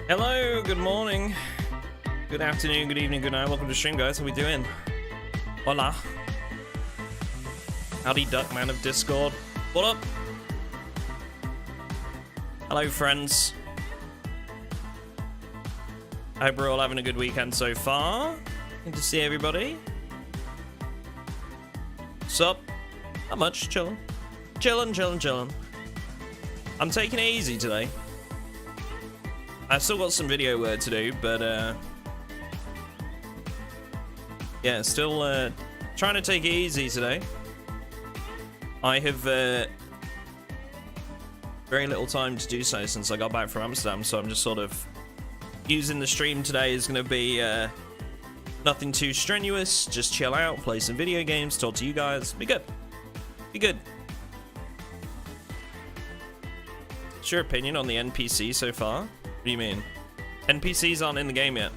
Hello, good morning, good afternoon, good evening, good night. Welcome to the stream, guys. How we doing? Hola. Howdy, Duck Man of Discord. What up? Hello, friends. I hope we're all having a good weekend so far. Good to see everybody. Sup? Not much, chillin'. Chillin'. I'm taking it easy today. I've still got some video work to do, but yeah, still trying to take it easy today. I have very little time to do so since I got back from Amsterdam, so I'm just sort of using the stream today is going to be nothing too strenuous, just chill out, play some video games, talk to you guys, be good. What's your opinion on the NPC so far? What do you mean? NPCs aren't in the game yet.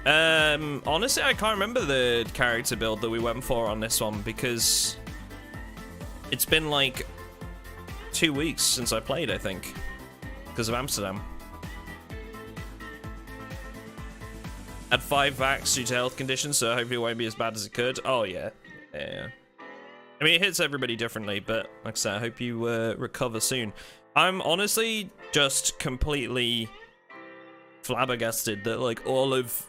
Honestly, I can't remember the character build that we went for on this one because it's been like 2 weeks since I played, I think, because of Amsterdam. Had 5 vax due to health conditions, so hopefully it won't be as bad as it could. Oh yeah. I mean, it hits everybody differently, but like I said, I hope you recover soon. I'm honestly just completely flabbergasted that like all of...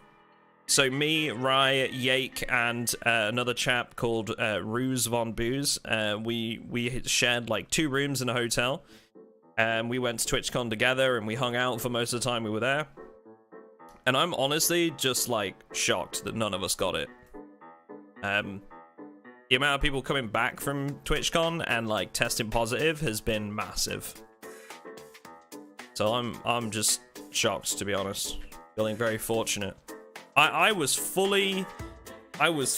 So me, Rye, Yake, and another chap called Ruse Von Booze, we shared like 2 rooms in a hotel. And we went to Twitchcon together and we hung out for most of the time we were there. And I'm honestly just like shocked that none of us got it. The amount of people coming back from TwitchCon and like testing positive has been massive. So I'm just shocked, to be honest. Feeling very fortunate. I was fully what's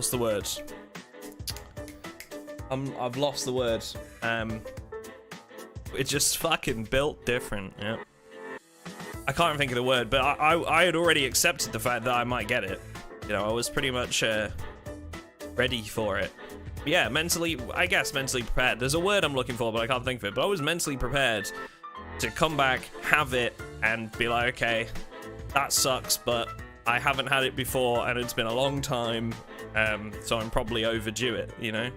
the word? I've lost the word. It just fucking built different, yeah. I can't even think of the word, but I had already accepted the fact that I might get it. You know, I was pretty much ready for it. But yeah, mentally prepared. There's a word I'm looking for, but I can't think of it. But I was mentally prepared to come back, have it, and be like, okay, that sucks, but I haven't had it before, and it's been a long time, so I'm probably overdue it, you know?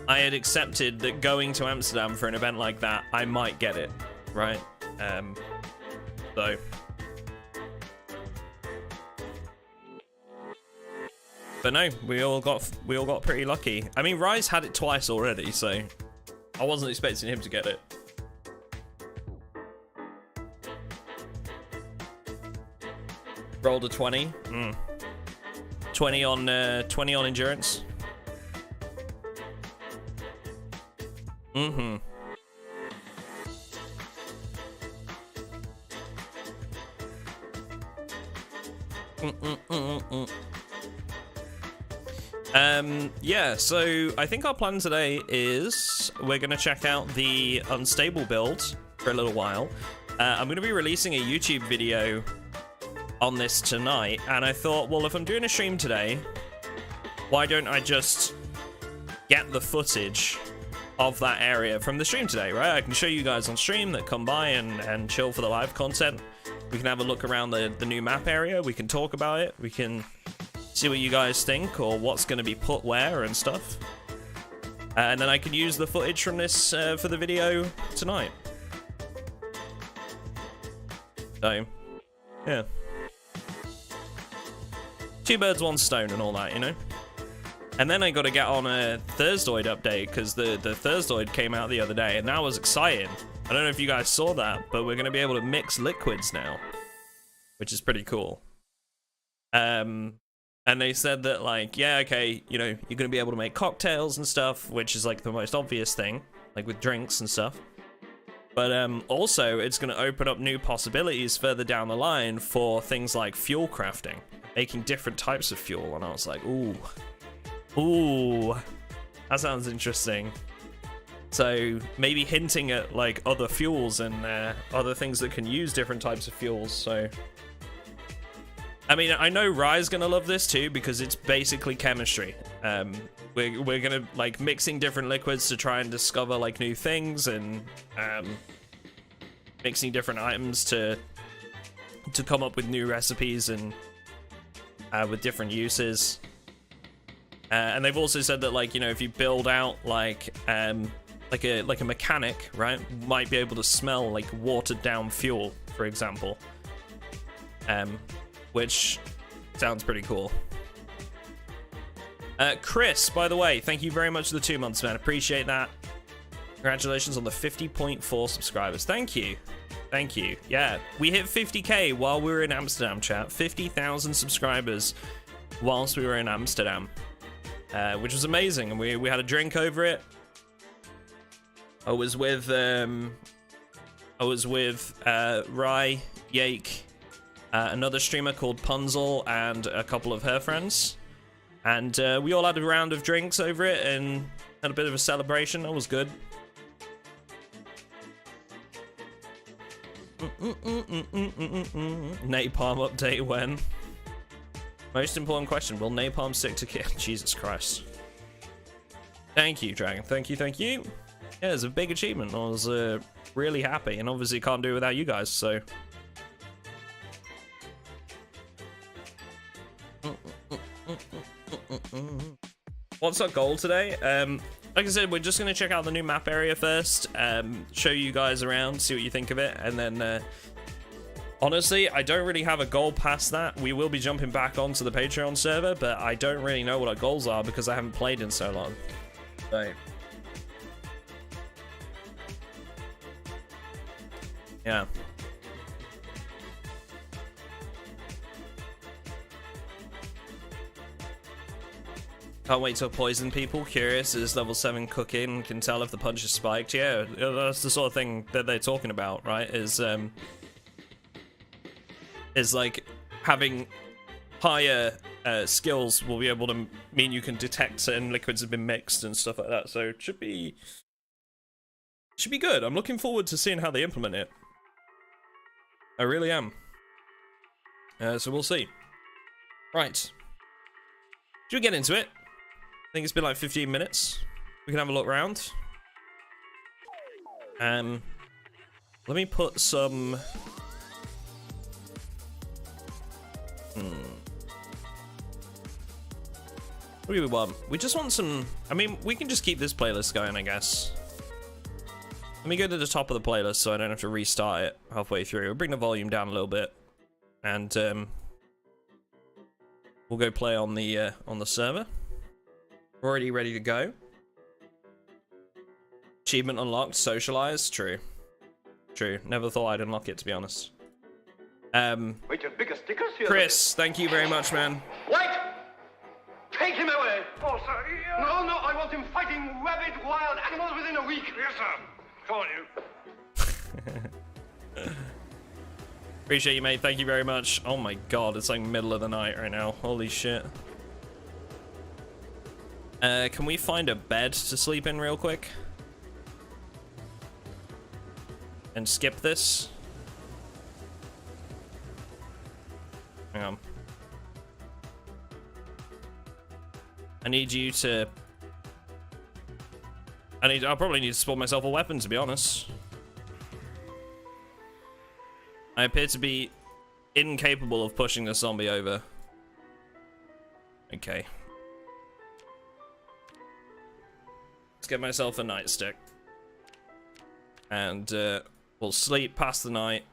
I had accepted that going to Amsterdam for an event like that, I might get it, right? So... But no, we all got pretty lucky. I mean, Rise had it twice already, so I wasn't expecting him to get it. Rolled a 20. 20 on endurance. Yeah, so I think our plan today is we're going to check out the unstable build for a little while. I'm going to be releasing a YouTube video on this tonight, and I thought, well, if I'm doing a stream today, why don't I just get the footage of that area from the stream today, right? I can show you guys on stream that come by and chill for the live content. We can have a look around the new map area. We can talk about it. We can see what you guys think or what's going to be put where and stuff. And then I can use the footage from this for the video tonight. So, yeah. 2 birds, 1 stone and all that, you know? And then I got to get on a Thursdoid update because the Thursdoid came out the other day and that was exciting. I don't know if you guys saw that, but we're going to be able to mix liquids now, which is pretty cool. And they said that, like, yeah, okay, you know, you're going to be able to make cocktails and stuff, which is, like, the most obvious thing, like with drinks and stuff. But also, it's going to open up new possibilities further down the line for things like fuel crafting, making different types of fuel. And I was like, ooh, that sounds interesting. So maybe hinting at, like, other fuels and other things that can use different types of fuels, so... I mean, I know Rye's gonna love this too because it's basically chemistry. We're gonna like mixing different liquids to try and discover like new things, and mixing different items to come up with new recipes and with different uses. And they've also said that, like, you know, if you build out like a mechanic, right, might be able to smell like watered down fuel, for example. Which sounds pretty cool. Chris, by the way, thank you very much for the 2 months, man. Appreciate that. Congratulations on the 50.4 subscribers. Thank you. Thank you. Yeah, we hit 50k while we were in Amsterdam, chat. 50,000 subscribers whilst we were in Amsterdam, which was amazing. And we had a drink over it. I was with Rye, Yake, another streamer called Punzel, and a couple of her friends. And we all had a round of drinks over it and had a bit of a celebration. That was good. Napalm update when? Most important question, will Napalm stick to kit? Jesus Christ. Thank you, Dragon. Thank you, thank you. Yeah, it's a big achievement. I was really happy, and obviously can't do it without you guys, so... What's our goal today? Like I said, we're just going to check out the new map area first, show you guys around, see what you think of it, and then honestly, I don't really have a goal past that. We will be jumping back onto the Patreon server, but I don't really know what our goals are because I haven't played in so long. So, yeah. Can't wait to poison people. Curious, is level 7 cooking? Can tell if the punch is spiked. Yeah, that's the sort of thing that they're talking about, right? Is like having higher skills will be able to mean you can detect certain liquids have been mixed and stuff like that. So it should be good. I'm looking forward to seeing how they implement it. I really am. So we'll see. Right. Should we get into it? I think it's been like 15 minutes. We can have a look around. Let me put some... What do we want? We just want some... I mean, we can just keep this playlist going, I guess. Let me go to the top of the playlist so I don't have to restart it halfway through. We'll bring the volume down a little bit. And, we'll go play on the server. We're already ready to go. Achievement unlocked, socialize. True. True. Never thought I'd unlock it, to be honest. Wait, your bigger stickers here. Chris, thank you very much, man. Wait! Take him away! Oh, sir. No, I want him fighting rabid wild animals within a week. Yes, sir. Come on, you. Appreciate you, mate. Thank you very much. Oh my god, it's like middle of the night right now. Holy shit. Can we find a bed to sleep in real quick? And skip this? Hang on. I need you to... I'll probably need to spawn myself a weapon, to be honest. I appear to be incapable of pushing the zombie over. Okay. Let's get myself a nightstick. And we'll sleep past the night.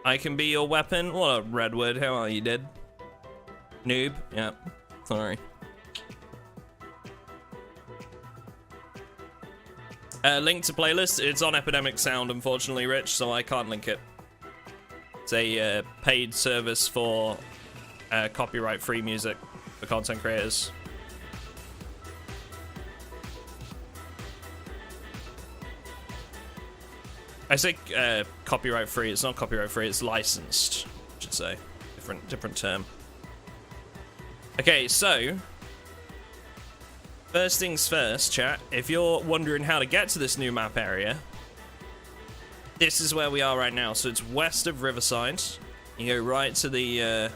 I can be your weapon. What up, Redwood? How are you, dead? Noob? Yeah. Sorry. Link to playlist. It's on Epidemic Sound, unfortunately, Rich, so I can't link it. It's a paid service for copyright-free music for content creators. I say copyright-free. It's not copyright-free. It's licensed, I should say. Different term. Okay, so First things first, chat. If you're wondering how to get to this new map area, this is where we are right now. So it's west of Riverside. You go right to the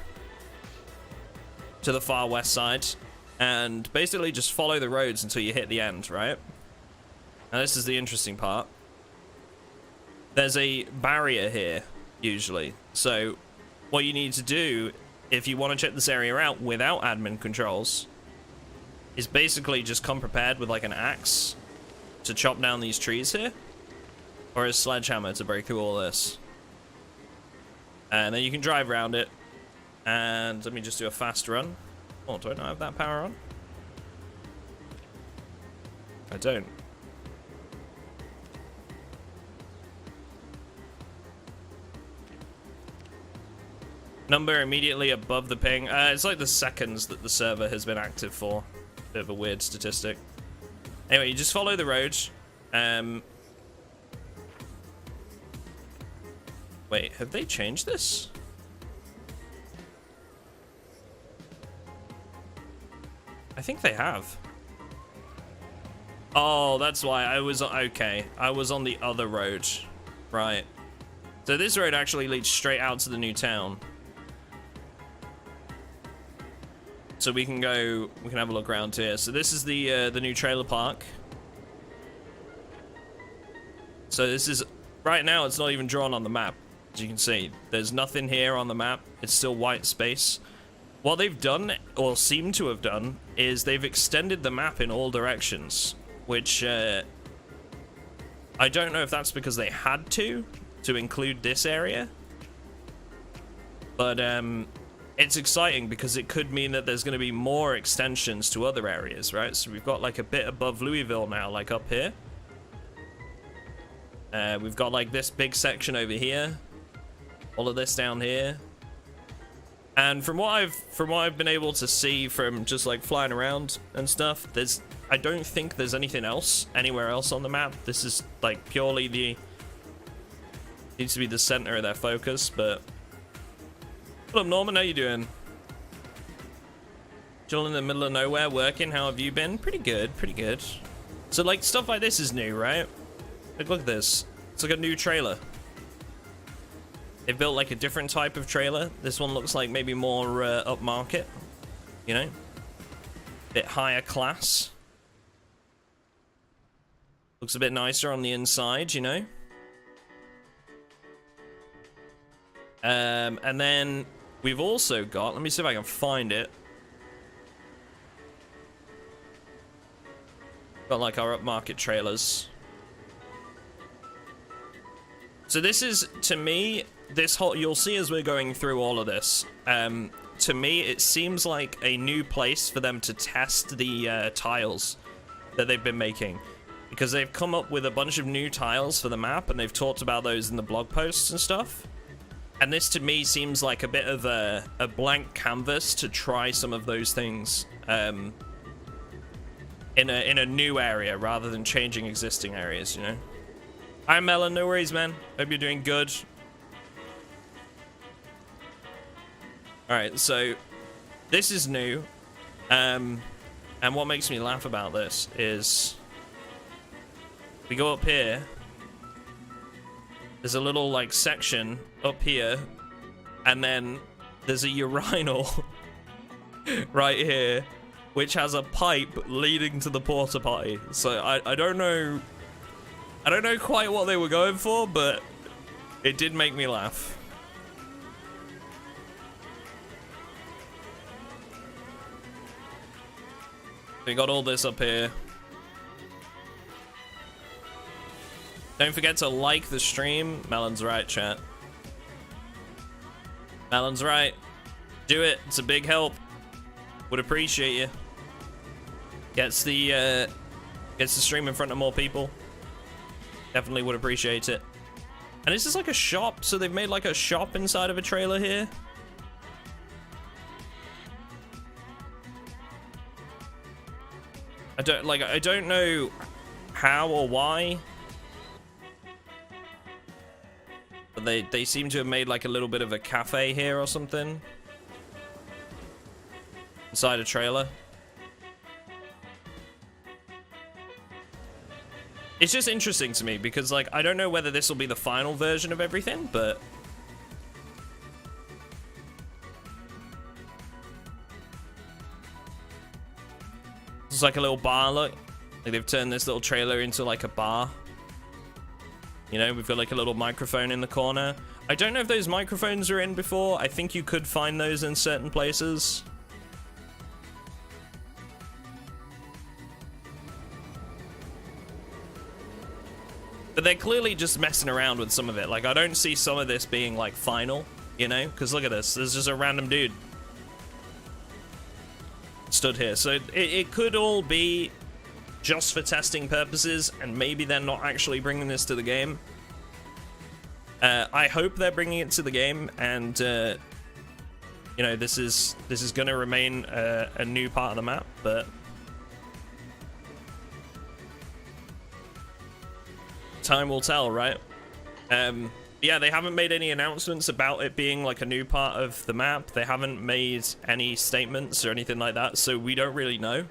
far west side, and basically just follow the roads until you hit the end, right? Now this is the interesting part. There's a barrier here, usually. So what you need to do, if you want to check this area out without admin controls, is basically just come prepared with like an axe to chop down these trees here, or a sledgehammer to break through all this. And then you can drive around it. And let me just do a fast run. Oh, do I not have that power on? I don't. Number immediately above the ping. It's like the seconds that the server has been active for. Bit of a weird statistic. Anyway, you just follow the road. Wait, have they changed this? I think they have. Oh, that's why I was... Okay, I was on the other road. Right. So this road actually leads straight out to the new town. So we can go... We can have a look around here. So this is the new trailer park. So this is... Right now, it's not even drawn on the map. As you can see, there's nothing here on the map. It's still white space. What they've done, or seem to have done, is they've extended the map in all directions, which I don't know if that's because they had to include this area, but it's exciting because it could mean that there's going to be more extensions to other areas, right? So we've got like a bit above Louisville now, like up here. We've got like this big section over here, all of this down here. And from what I've been able to see from just like flying around and stuff, I don't think there's anything else anywhere else on the map. This is like purely needs to be the center of their focus. But what up, Norman? How you doing? Still in the middle of nowhere working. How have you been? Pretty good, pretty good. So like stuff like this is new, right? Like look at this. It's like a new trailer. They built like a different type of trailer. This one looks like maybe more upmarket, you know, bit higher class. Looks a bit nicer on the inside, you know. And then we've also got, let me see if I can find it. Got like our upmarket trailers. So this is, to me, this whole, you'll see as we're going through all of this, to me it seems like a new place for them to test the tiles that they've been making, because they've come up with a bunch of new tiles for the map and they've talked about those in the blog posts and stuff, and this to me seems like a bit of a blank canvas to try some of those things in a new area rather than changing existing areas, you know. Hi Melon, no worries man, hope you're doing good. Alright, so this is new, and what makes me laugh about this is we go up here, there's a little like section up here, and then there's a urinal right here which has a pipe leading to the porta potty. So I don't know quite what they were going for, but it did make me laugh. We got all this up here. Don't forget to like the stream. Melon's right, chat. Melon's right. Do it. It's a big help. Would appreciate you. Gets the stream in front of more people. Definitely would appreciate it. And this is like a shop, so they've made like a shop inside of a trailer here. I don't know how or why, but they seem to have made like a little bit of a cafe here or something inside a trailer. It's just interesting to me because, like, I don't know whether this will be the final version of everything, but it's like a little bar, look. Like, they've turned this little trailer into, like, a bar. You know, we've got, like, a little microphone in the corner. I don't know if those microphones were in before. I think you could find those in certain places. But they're clearly just messing around with some of it. Like, I don't see some of this being, like, final, you know? Because look at this. There's just a random dude stood here. So it could all be just for testing purposes, and maybe they're not actually bringing this to the game. I hope they're bringing it to the game, and, you know, this is going to remain a new part of the map, but time will tell, right? Yeah, they haven't made any announcements about it being like a new part of the map. They haven't made any statements or anything like that, so we don't really know.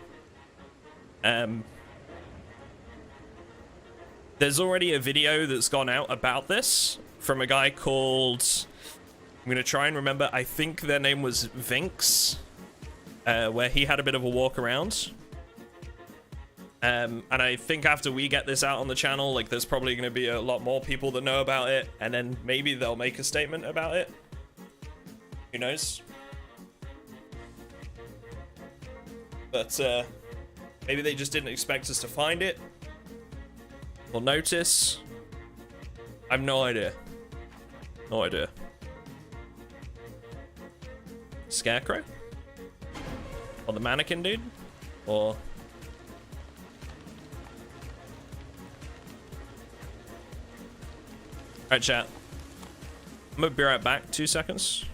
There's already a video that's gone out about this from a guy called, I'm gonna try and remember, I think their name was Vinx, where he had a bit of a walk around. And I think after we get this out on the channel, like, there's probably going to be a lot more people that know about it, and then maybe they'll make a statement about it. Who knows? But, maybe they just didn't expect us to find it or notice. I have no idea. No idea. Scarecrow? Or the mannequin dude? Or... Alright, chat. I'm gonna be right back. 2 seconds.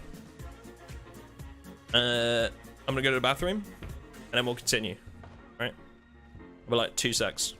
I'm gonna go to the bathroom, and then we'll continue. Alright? We're like 2 secs.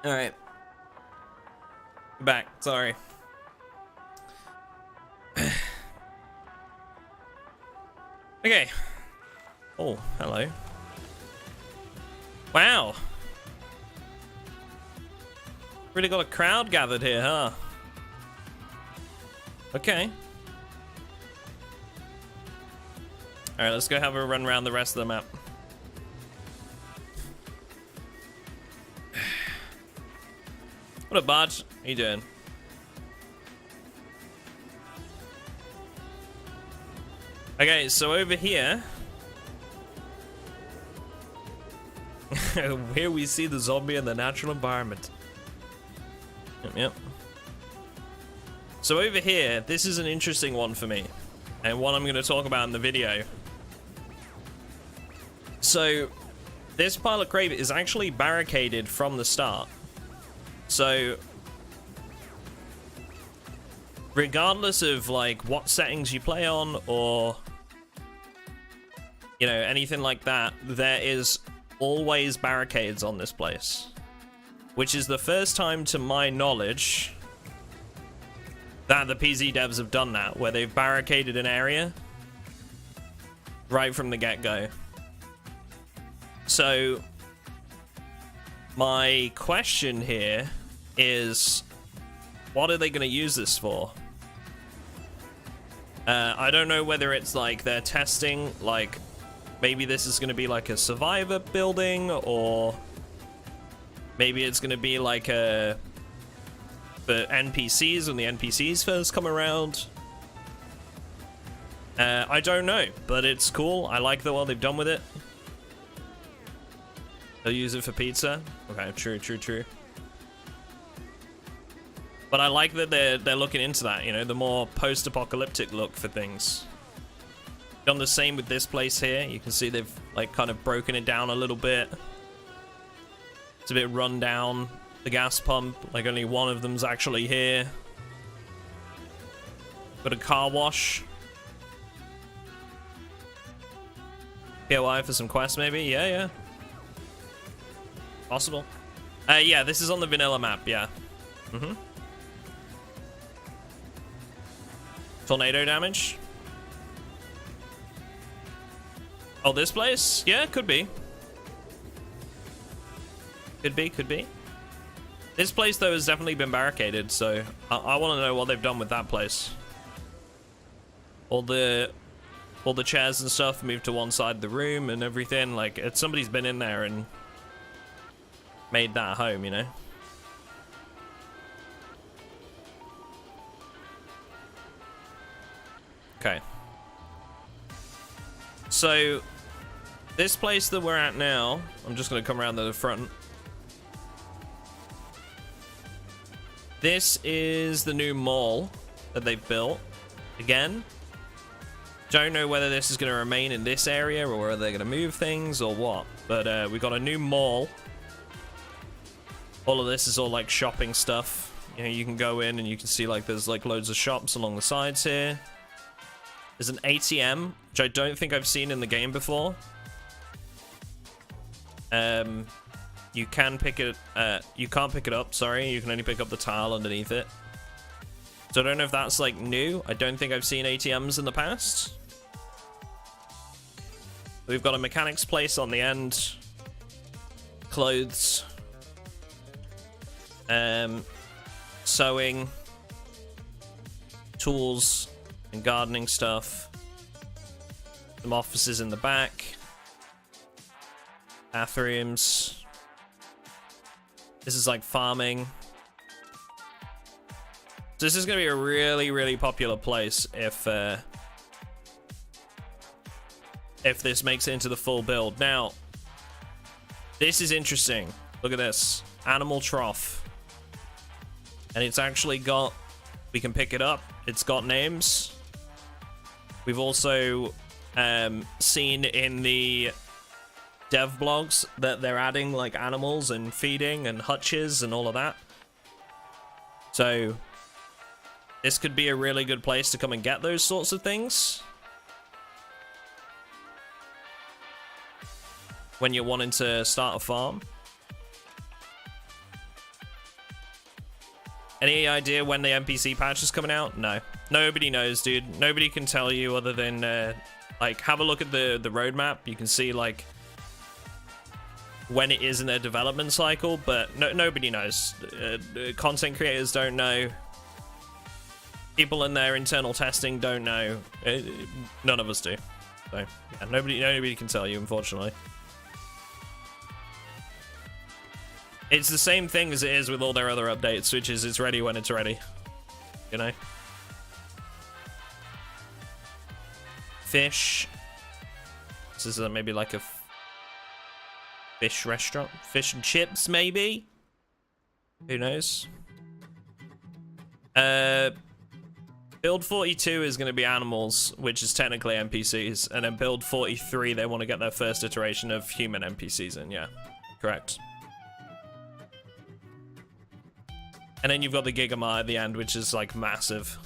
All right. Back. Sorry. Okay. Oh, hello. Wow. Really got a crowd gathered here, huh? Okay. Alright, let's go have a run around the rest of the map. What up, Barge? How you doing? Okay, so over here... here we see the zombie in the natural environment. Yep. So over here, this is an interesting one for me, and one I'm going to talk about in the video. So, this pile of crate is actually barricaded from the start. So, regardless of like what settings you play on, or you know, anything like that, there is always barricades on this place, which is the first time to my knowledge that the PZ devs have done that, where they've barricaded an area right from the get-go. So my question here is, what are they going to use this for? I don't know whether it's like they're testing, like maybe this is going to be like a survivor building, or maybe it's going to be like a for NPCs when the NPCs first come around. I don't know, but it's cool. I like what they've done with it. They'll use it for pizza. Okay, true. But I like that they're looking into that, you know, the more post-apocalyptic look for things. Done the same with this place here. You can see they've like kind of broken it down a little bit. It's a bit run down. The gas pump, like only one of them's actually here. Got a car wash. POI for some quests maybe? Yeah. Possible. Yeah, this is on the vanilla map, yeah. Tornado damage. Oh, this place? Yeah, could be. Could be. This place, though, has definitely been barricaded, so I want to know what they've done with that place. All the chairs and stuff moved to one side of the room and everything. Like, somebody's been in there and made that home, you know? Okay. So, this place that we're at now, I'm just going to come around to the front. This is the new mall that they've built. Again, don't know whether this is going to remain in this area or whether they're going to move things or what. But we got a new mall. All of this is all like shopping stuff. You know, you can go in and you can see like there's like loads of shops along the sides here. There's an ATM, which I don't think I've seen in the game before. You can pick it, you can't pick it up, sorry. You can only pick up the tile underneath it. So I don't know if that's like new. I don't think I've seen ATMs in the past. We've got a mechanic's place on the end. Clothes. Sewing. Tools and gardening stuff. Some offices in the back. Bathrooms. This is like farming. So this is going to be a really, really popular place if this makes it into the full build. Now, this is interesting. Look at this. Animal trough. And it's actually got... We can pick it up. It's got names. We've also seen in the dev blogs that they're adding like animals and feeding and hutches and all of that. So this could be a really good place to come and get those sorts of things when you're wanting to start a farm. Any idea when the NPC patch is coming out? No. Nobody knows, dude. Nobody can tell you other than, like, have a look at the roadmap. You can see, like, when it is in their development cycle, but nobody knows. Content creators don't know. People in their internal testing don't know. None of us do. So, yeah, nobody can tell you, unfortunately. It's the same thing as it is with all their other updates, which is it's ready when it's ready. You know? Fish. This is maybe like a fish restaurant. Fish and chips, maybe? Who knows? Build 42 is going to be animals, which is technically NPCs. And then build 43, they want to get their first iteration of human NPCs in. Yeah, correct. And then you've got the Gigamart at the end, which is, like, massive.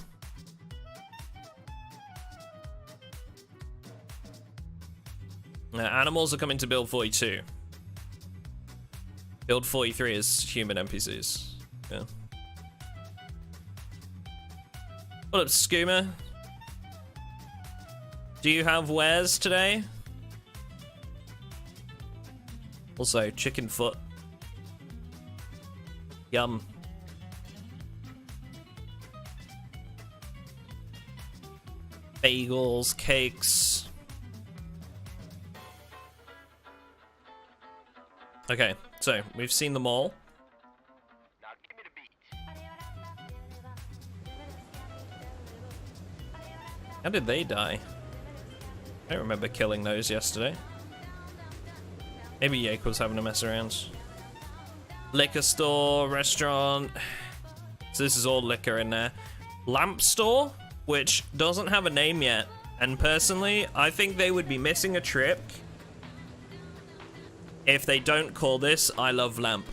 Animals are coming to build 42. Build 43 is human NPCs. Yeah. What up, Skooma? Do you have wares today? Also, chicken foot. Yum. Bagels, cakes. Okay, so we've seen them all. Now give me the beat. How did they die? I don't remember killing those yesterday. Maybe Yake was having a mess around. Liquor store, restaurant. So this is all liquor in there. Lamp store, which doesn't have a name yet. And personally, I think they would be missing a trick if they don't call this I Love Lamp.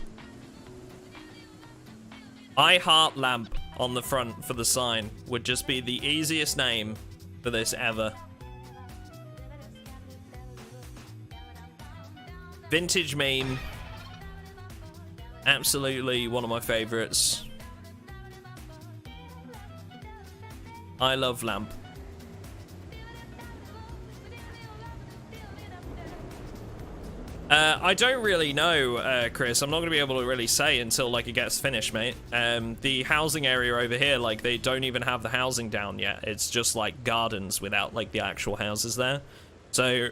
I Heart Lamp on the front for the sign would just be the easiest name for this ever. Vintage meme. Absolutely one of my favorites. I Love Lamp. I don't really know, Chris. I'm not going to be able to really say until, like, it gets finished, mate. The housing area over here, like, they don't even have the housing down yet. It's just, like, gardens without, like, the actual houses there. So,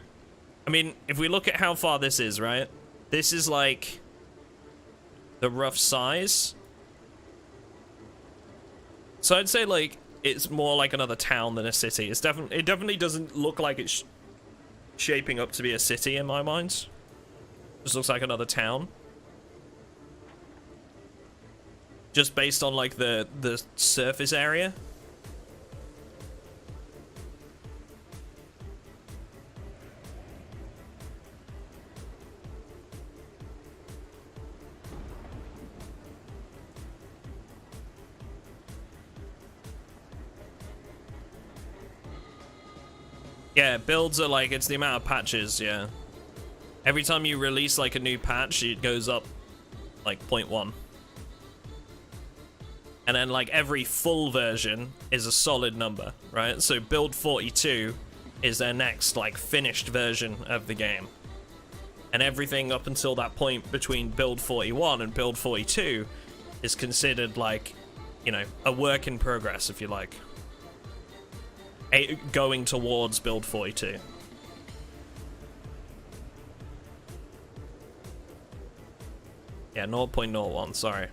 I mean, if we look at how far this is, right? This is, like, the rough size. So I'd say, like, it's more like another town than a city. It definitely doesn't look like it's shaping up to be a city in my mind. Just looks like another town. Just based on, like, the surface area. Yeah, builds are like, it's the amount of patches, yeah. Every time you release, like, a new patch, it goes up, like, 0.1. And then, like, every full version is a solid number, right? So build 42 is their next, like, finished version of the game. And everything up until that point between build 41 and build 42 is considered, like, you know, a work in progress, if you like. Going towards build 42. Yeah, 0.01, sorry.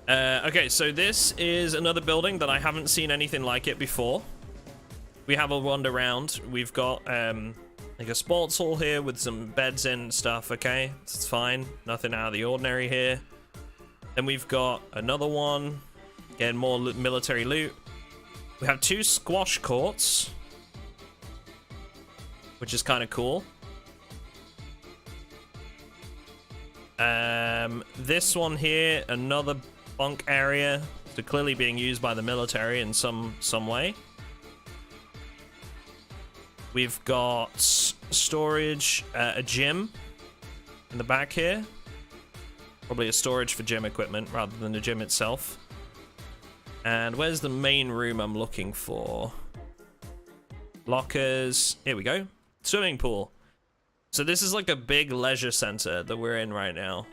Okay, so this is another building that I haven't seen anything like it before. We have a wander around. We've got, like, a sports hall here with some beds in and stuff, okay? It's fine. Nothing out of the ordinary here. Then we've got another one. Getting more military loot. We have 2 squash courts, which is kind of cool. This one here, another bunk area. So clearly being used by the military in some way. We've got storage, a gym in the back here. Probably a storage for gym equipment rather than the gym itself. And where's the main room I'm looking for? Lockers. Here we go. Swimming pool. So this is like a big leisure center that we're in right now.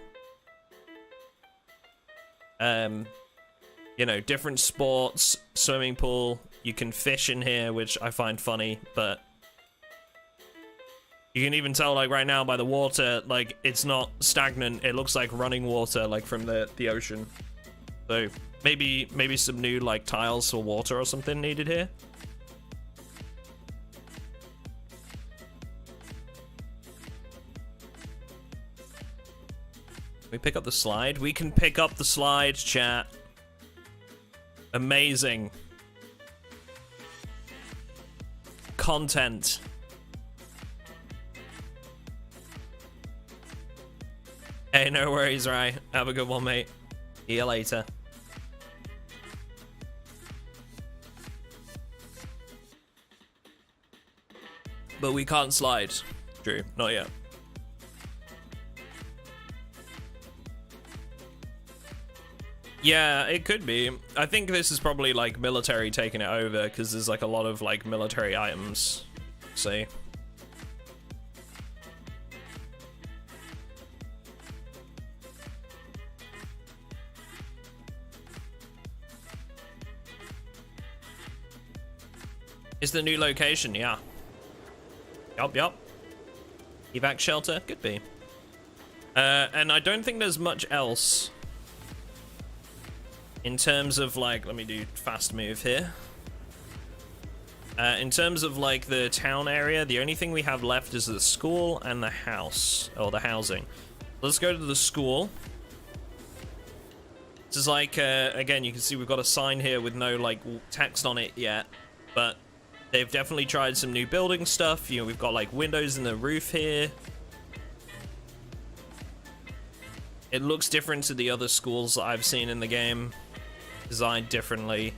You know, different sports, swimming pool. You can fish in here, which I find funny, but you can even tell, like, right now by the water, like, it's not stagnant. It looks like running water, like, from the ocean. So maybe some new, like, tiles for water or something needed here. We pick up the slide. We can pick up the slide, chat. Amazing. Content. Hey, no worries, Rai. Have a good one, mate. See you later. But we can't slide. Drew, not yet. Yeah, it could be. I think this is probably like military taking it over because there's like a lot of like military items. See? Is the new location? Yeah. Yup. Evac shelter? Could be. And I don't think there's much else in terms of like, let me do fast move here. In terms of like the town area, the only thing we have left is the school and the house, or the housing. Let's go to the school. This is like, again, you can see we've got a sign here with no like text on it yet, but they've definitely tried some new building stuff. You know, we've got like windows in the roof here. It looks different to the other schools that I've seen in the game. Designed differently.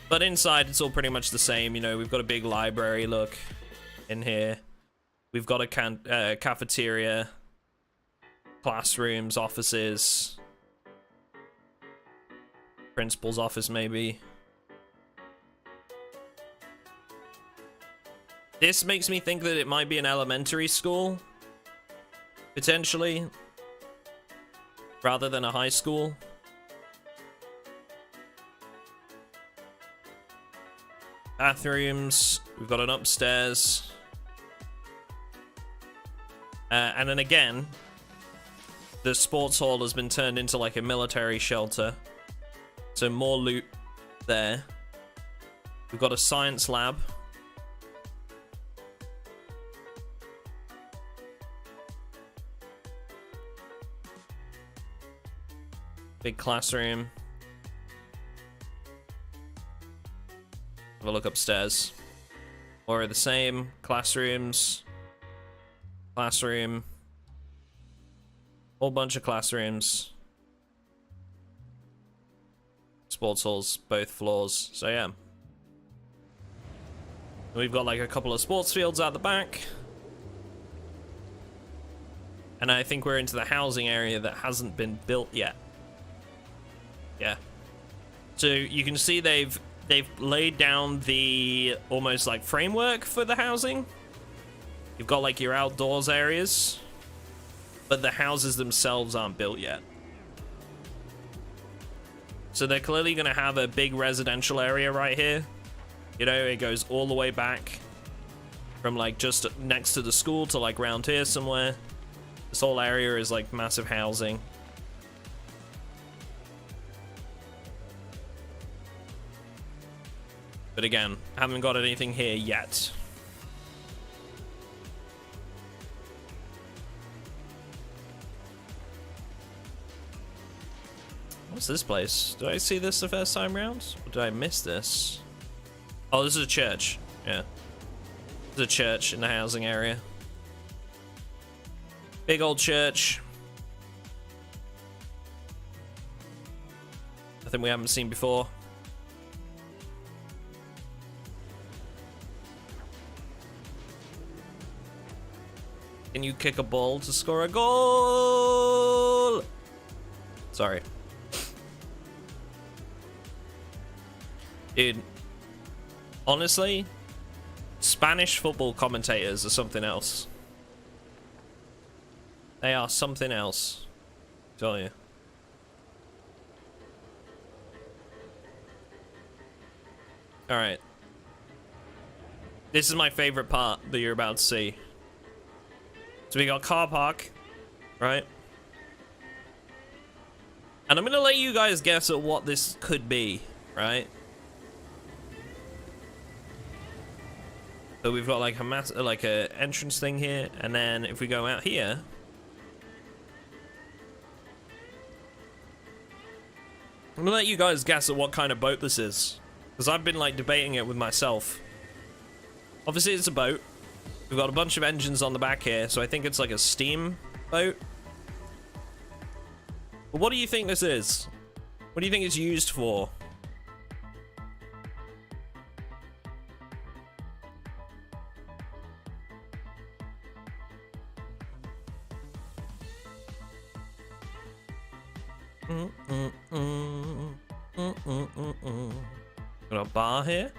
But inside, it's all pretty much the same. You know, we've got a big library look in here. We've got a cafeteria, classrooms, offices, principal's office maybe. This makes me think that it might be an elementary school, potentially, rather than a high school. Bathrooms, we've got an upstairs. And then again, the sports hall has been turned into like a military shelter. So more loot there. We've got a science lab. Big classroom. Have a look upstairs. More of the same. Classrooms. Classroom. Whole bunch of classrooms. Sports halls, both floors. So yeah. We've got like a couple of sports fields out the back. And I think we're into the housing area that hasn't been built yet. Yeah. So you can see they've laid down the almost like framework for the housing. You've got like your outdoors areas, but the houses themselves aren't built yet. So they're clearly going to have a big residential area right here. You know, it goes all the way back from like just next to the school to like round here somewhere. This whole area is like massive housing. But again, haven't got anything here yet. What's this place? Did I see this the first time round? Or did I miss this? Oh, this is a church. Yeah. There's a church in the housing area. Big old church. Nothing we haven't seen before. Can you kick a ball to score a goal? Sorry. Dude, honestly, Spanish football commentators are something else. They are something else, I tell you. Alright. This is my favorite part that you're about to see. So we got car park, right? And I'm gonna let you guys guess at what this could be, right? So we've got like a entrance thing here, and then if we go out here, I'm gonna let you guys guess at what kind of boat this is, because I've been like debating it with myself. Obviously it's a boat. We've got a bunch of engines on the back here, so I think it's like a steam boat. But what do you think this is? What do you think it's used for? Got a bar here.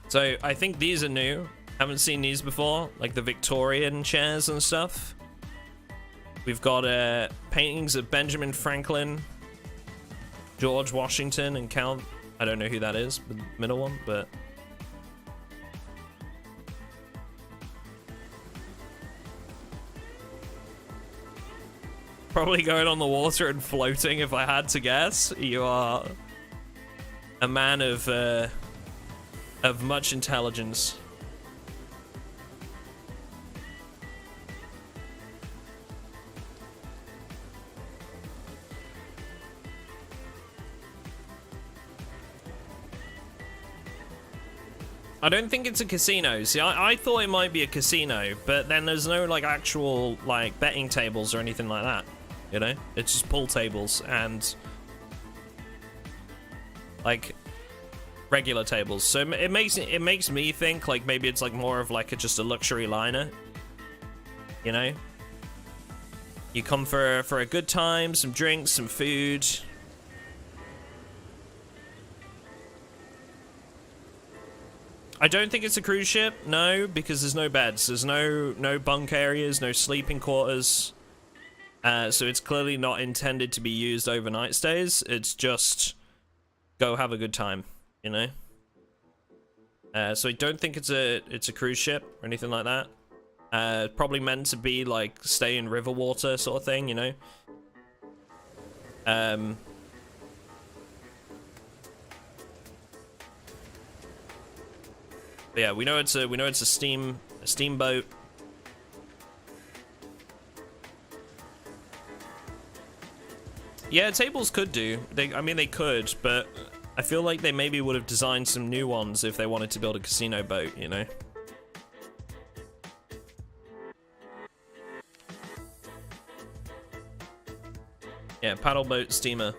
So I think these are new. Haven't seen these before, like the Victorian chairs and stuff. We've got paintings of Benjamin Franklin, George Washington, and Cal. I don't know who that is, the middle one, but probably going on the water and floating if I had to guess. You are a man of much intelligence. I don't think it's a casino. See, I thought it might be a casino, but then there's no like actual like betting tables or anything like that. You know, it's just pool tables and like regular tables. So it makes me think like maybe it's like more of like just a luxury liner. You know, you come for a good time, some drinks, some food. I don't think it's a cruise ship, no, because there's no beds. There's no bunk areas, no sleeping quarters. So it's clearly not intended to be used overnight stays. It's just go have a good time, you know? So I don't think it's a cruise ship or anything like that. Probably meant to be like stay in river water sort of thing, you know? But yeah, we know it's a steamboat. Yeah, tables could do. I mean, they could, but I feel like they maybe would have designed some new ones if they wanted to build a casino boat, you know? Yeah, paddle boat steamer.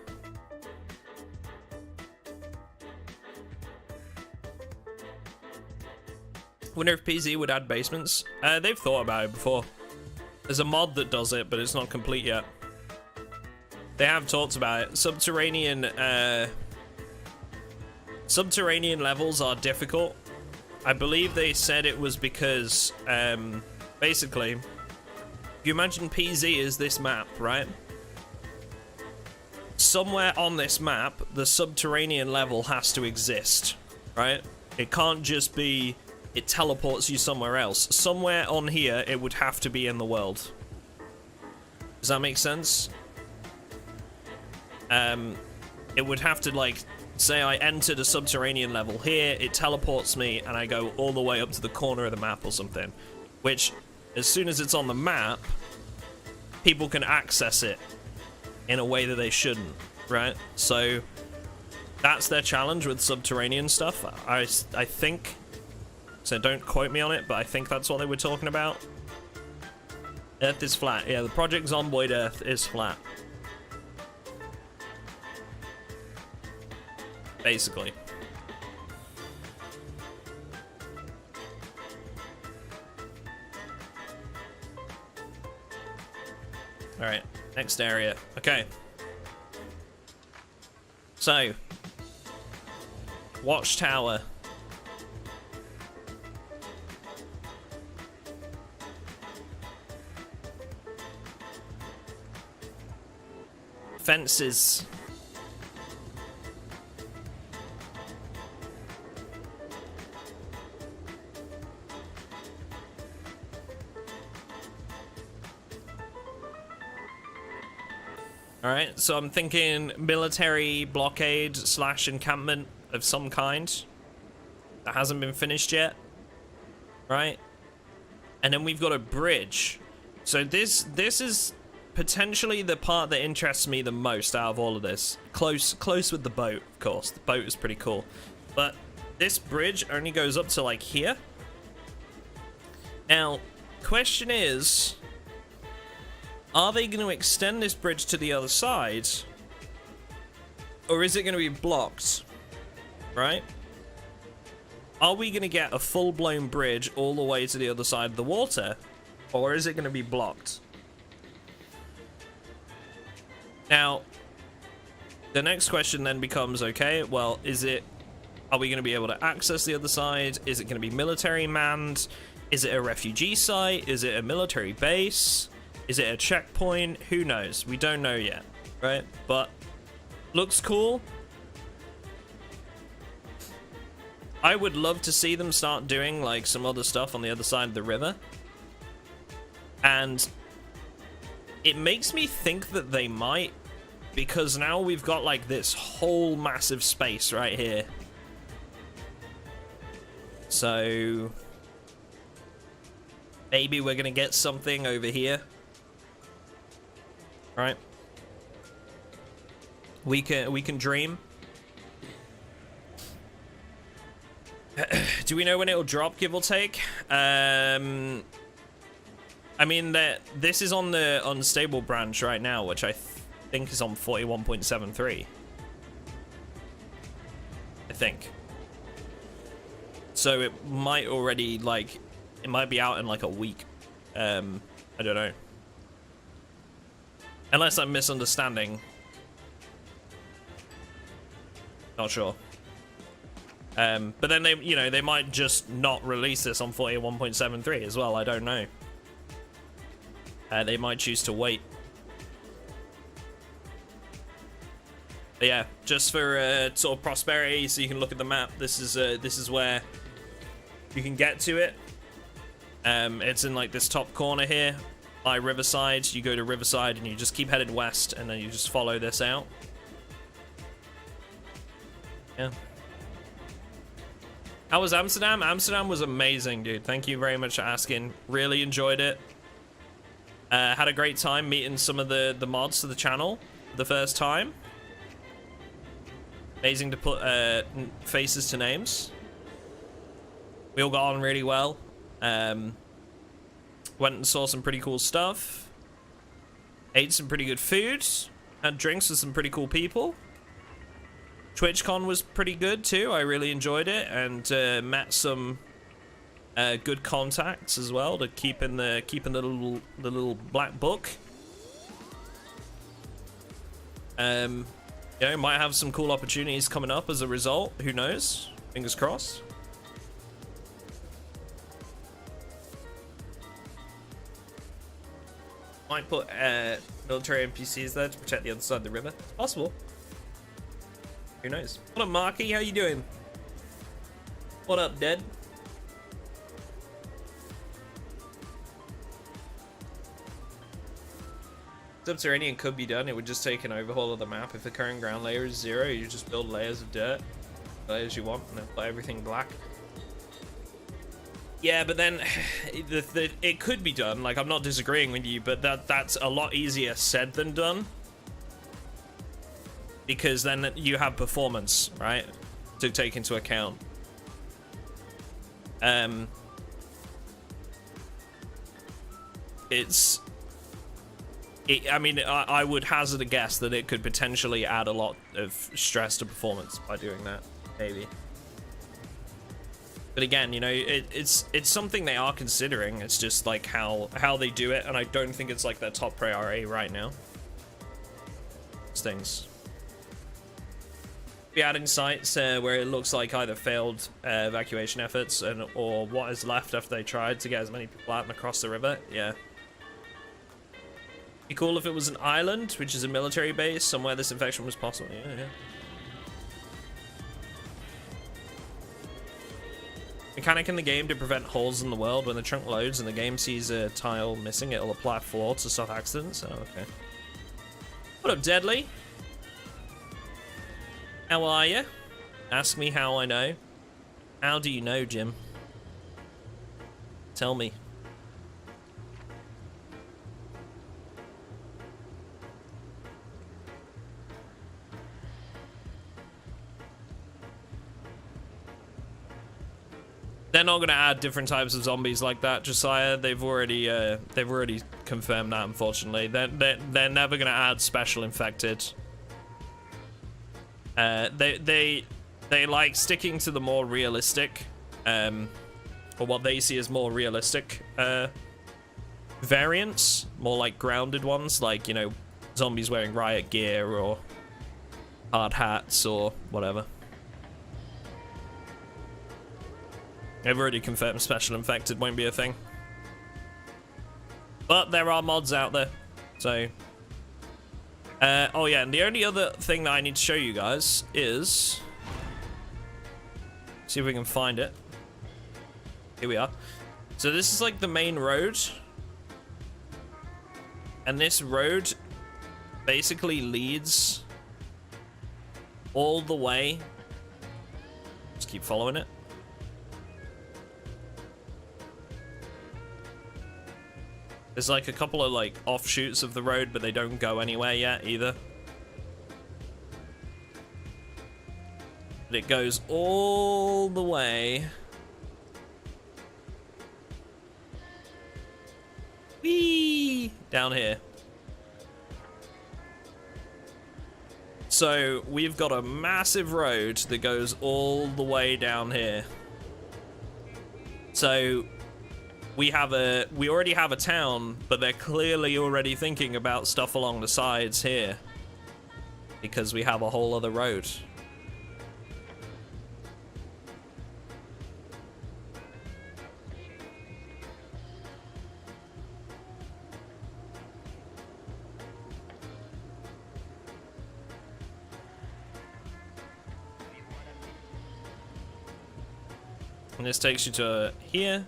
Wonder if PZ would add basements. They've thought about it before. There's a mod that does it, but it's not complete yet. They have talked about it. Subterranean levels are difficult. I believe they said it was because, basically, if you imagine PZ is this map, right? Somewhere on this map, the subterranean level has to exist, right? It can't just be... it teleports you somewhere else. Somewhere on here, it would have to be in the world. Does that make sense? It would have to, like, say I entered a subterranean level here, it teleports me, and I go all the way up to the corner of the map or something. Which, as soon as it's on the map, people can access it in a way that they shouldn't, right? So, that's their challenge with subterranean stuff. I think... so don't quote me on it, but I think that's what they were talking about. Earth is flat. Yeah, the Project Zomboid Earth is flat. Basically. Alright, next area. Okay. So, Watchtower. Fences. Alright, so I'm thinking military blockade / encampment of some kind that hasn't been finished yet. Right? And then we've got a bridge. So this is potentially the part that interests me the most out of all of this. Close with the boat, of course. The boat is pretty cool. But this bridge only goes up to like here. Now, question is, are they going to extend this bridge to the other side? Or is it going to be blocked? Right? Are we going to get a full-blown bridge all the way to the other side of the water? Or is it going to be blocked? Now, the next question then becomes, okay, well, are we going to be able to access the other side? Is it going to be military manned? Is it a refugee site? Is it a military base? Is it a checkpoint? Who knows? We don't know yet, right? But looks cool. I would love to see them start doing like some other stuff on the other side of the river. And it makes me think that they might, because now we've got like this whole massive space right here. So maybe we're gonna get something over here. Right? We can dream. Do we know when it'll drop, give or take? I mean, this is on the unstable branch right now, which I think is on 41.73. I think. So it might already, like, it might be out in like a week. I don't know. Unless I'm misunderstanding. Not sure. But then they might just not release this on 41.73 as well. I don't know. They might choose to wait. But yeah, just for sort of prosperity, so you can look at the map. This is where you can get to it. It's in like this top corner here by Riverside. You go to Riverside and you just keep headed west, and then you just follow this out. Yeah. How was Amsterdam? Amsterdam was amazing, dude. Thank you very much for asking. Really enjoyed it. Had a great time meeting some of the mods to the channel for the first time. Amazing to put faces to names. We all got on really well. Went and saw some pretty cool stuff. Ate some pretty good food. Had drinks with some pretty cool people. Twitchcon was pretty good too. I really enjoyed it, and met some good contacts as well to keep in the little black book. You know, might have some cool opportunities coming up as a result. Who knows? Fingers crossed. Might put military NPCs there to protect the other side of the river. It's possible. Who knows? What up, Marky? How you doing? What up, Dead? Subterranean could be done. It would just take an overhaul of the map. If the current ground layer is 0, you just build layers of dirt, layers you want, and then play everything black. Yeah, but then it could be done. Like, I'm not disagreeing with you, but that's a lot easier said than done. Because then you have performance, right, to take into account. It's I mean, I would hazard a guess that it could potentially add a lot of stress to performance by doing that, maybe. But again, you know, it's something they are considering. It's just like how they do it, and I don't think it's like their top priority right now. Things. Be adding sites where it looks like either failed evacuation efforts or what is left after they tried to get as many people out and across the river. Yeah. Be cool if it was an island, which is a military base, somewhere this infection was possible. Yeah, yeah. Mechanic in the game to prevent holes in the world. When the trunk loads and the game sees a tile missing, it'll apply floor to stop accidents. Oh, okay. What up, Deadly? How are you? Ask me how I know. How do you know, Jim? Tell me. They're not going to add different types of zombies like that, Josiah. They've already confirmed that. Unfortunately, they're never going to add special infected. They like sticking to the more realistic, or what they see as more realistic variants, more like grounded ones, like, you know, zombies wearing riot gear or hard hats or whatever. They've already confirmed special infected won't be a thing. But there are mods out there, so... oh yeah, and the only other thing that I need to show you guys is... See if we can find it. Here we are. So this is like the main road. And this road basically leads all the way. Just keep following it. There's like a couple of like offshoots of the road, but they don't go anywhere yet either. But it goes all the way. Whee! Down here. So we've got a massive road that goes all the way down here. So we already have a town, but they're clearly already thinking about stuff along the sides here because we have a whole other road. And this takes you to here,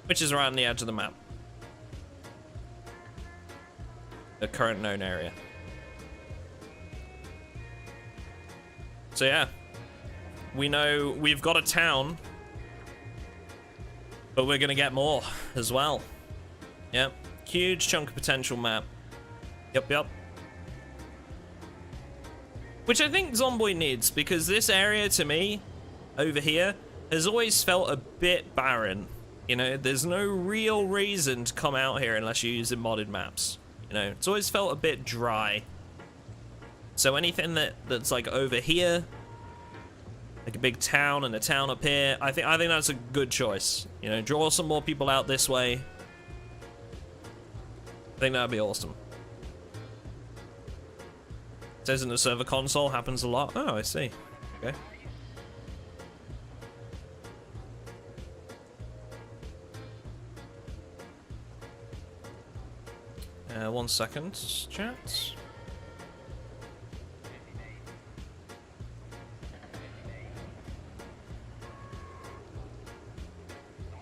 which is right on the edge of the map. The current known area. So yeah, we know we've got a town, but we're gonna get more as well. Yep, huge chunk of potential map. Yep. Which I think Zomboid needs, because this area to me, over here, has always felt a bit barren. You know, there's no real reason to come out here unless you're using modded maps. You know, it's always felt a bit dry. So anything that's like over here, like a big town and a town up here, I think that's a good choice. You know, draw some more people out this way. I think that'd be awesome. It says in the server console, happens a lot. Oh, I see. Okay. 1 second, chat.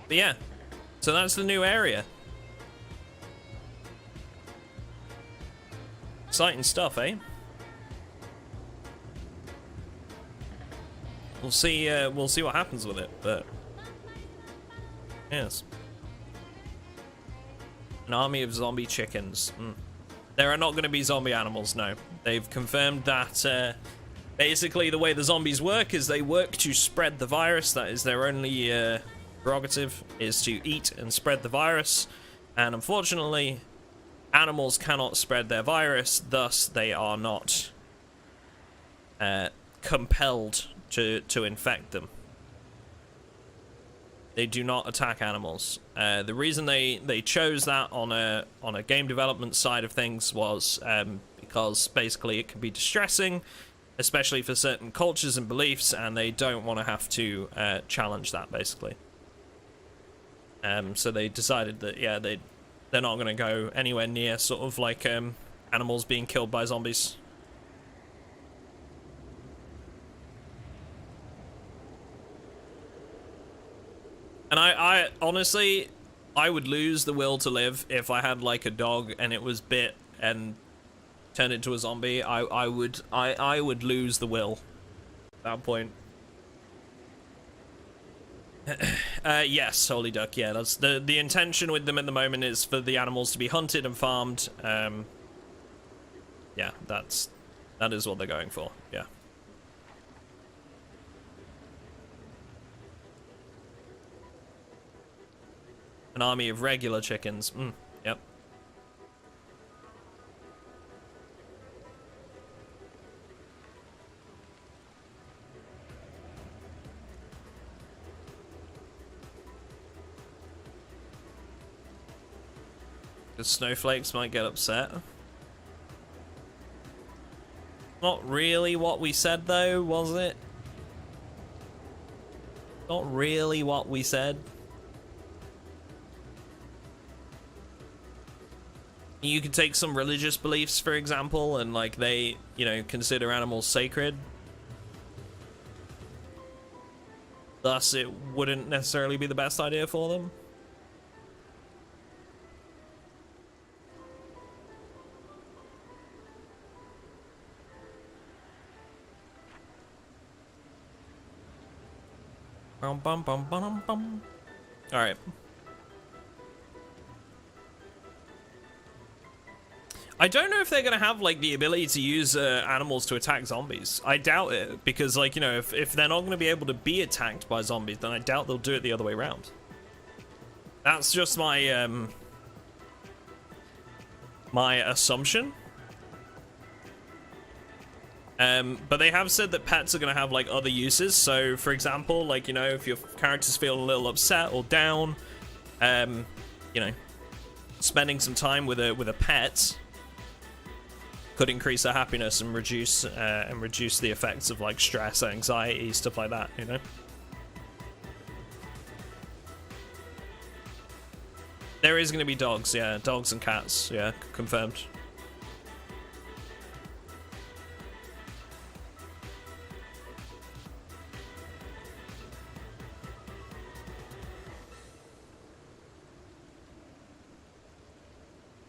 But yeah, so that's the new area. Exciting stuff, eh? We'll see what happens with it, but yes. An army of zombie chickens. There are not going to be zombie animals, no. They've confirmed that basically the way the zombies work is they work to spread the virus. That is their only prerogative, is to eat and spread the virus. And unfortunately, animals cannot spread their virus, thus they are not compelled to infect them. They do not attack animals. The reason they chose that on a game development side of things was because basically it can be distressing, especially for certain cultures and beliefs, and they don't want to have to challenge that, basically. So they decided that, yeah, they're not going to go anywhere near sort of like animals being killed by zombies. And I honestly, I would lose the will to live if I had like a dog and it was bit and turned into a zombie. I would lose the will at that point. Yes, Holy Duck, yeah, that's the intention with them at the moment is for the animals to be hunted and farmed. Yeah, that is what they're going for, yeah. An army of regular chickens, yep. The snowflakes might get upset. Not really what we said though, was it? Not really what we said. You could take some religious beliefs, for example, and like they, you know, consider animals sacred. Thus, it wouldn't necessarily be the best idea for them. Bum, bum, bum, bum, bum. All right. I don't know if they're gonna have like the ability to use animals to attack zombies. I doubt it, because like, you know, if they're not gonna be able to be attacked by zombies, then I doubt they'll do it the other way around. That's just my my assumption. But they have said that pets are gonna have like other uses. So for example, like, you know, if your characters feel a little upset or down, you know, spending some time with a pet could increase their happiness and reduce the effects of like stress, anxiety, stuff like that, you know. There is going to be dogs, yeah, dogs and cats, yeah, confirmed.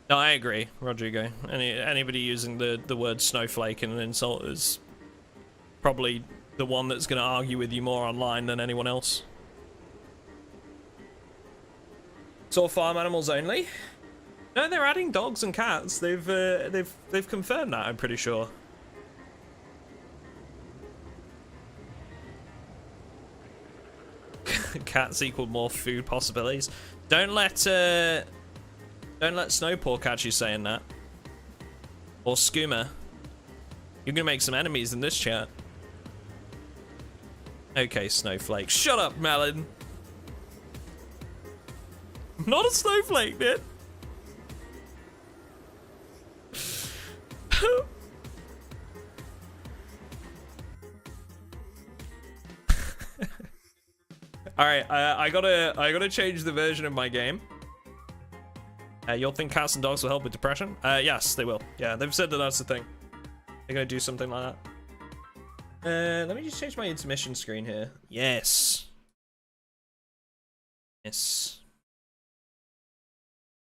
No, I agree, Rodrigo. Anybody using the word snowflake in an insult is probably the one that's going to argue with you more online than anyone else. It's all farm animals only? No, they're adding dogs and cats. They've confirmed that, I'm pretty sure. Cats equal more food possibilities. Don't let Snowpaw catch you saying that. Or Skooma. You're gonna make some enemies in this chat. Okay, Snowflake. Shut up, Melon. I'm not a snowflake, man. Alright, I gotta change the version of my game. You'll think cats and dogs will help with depression? Yes, they will. Yeah, they've said that that's the thing. They're gonna do something like that. Let me just change my intermission screen here. Yes. Yes.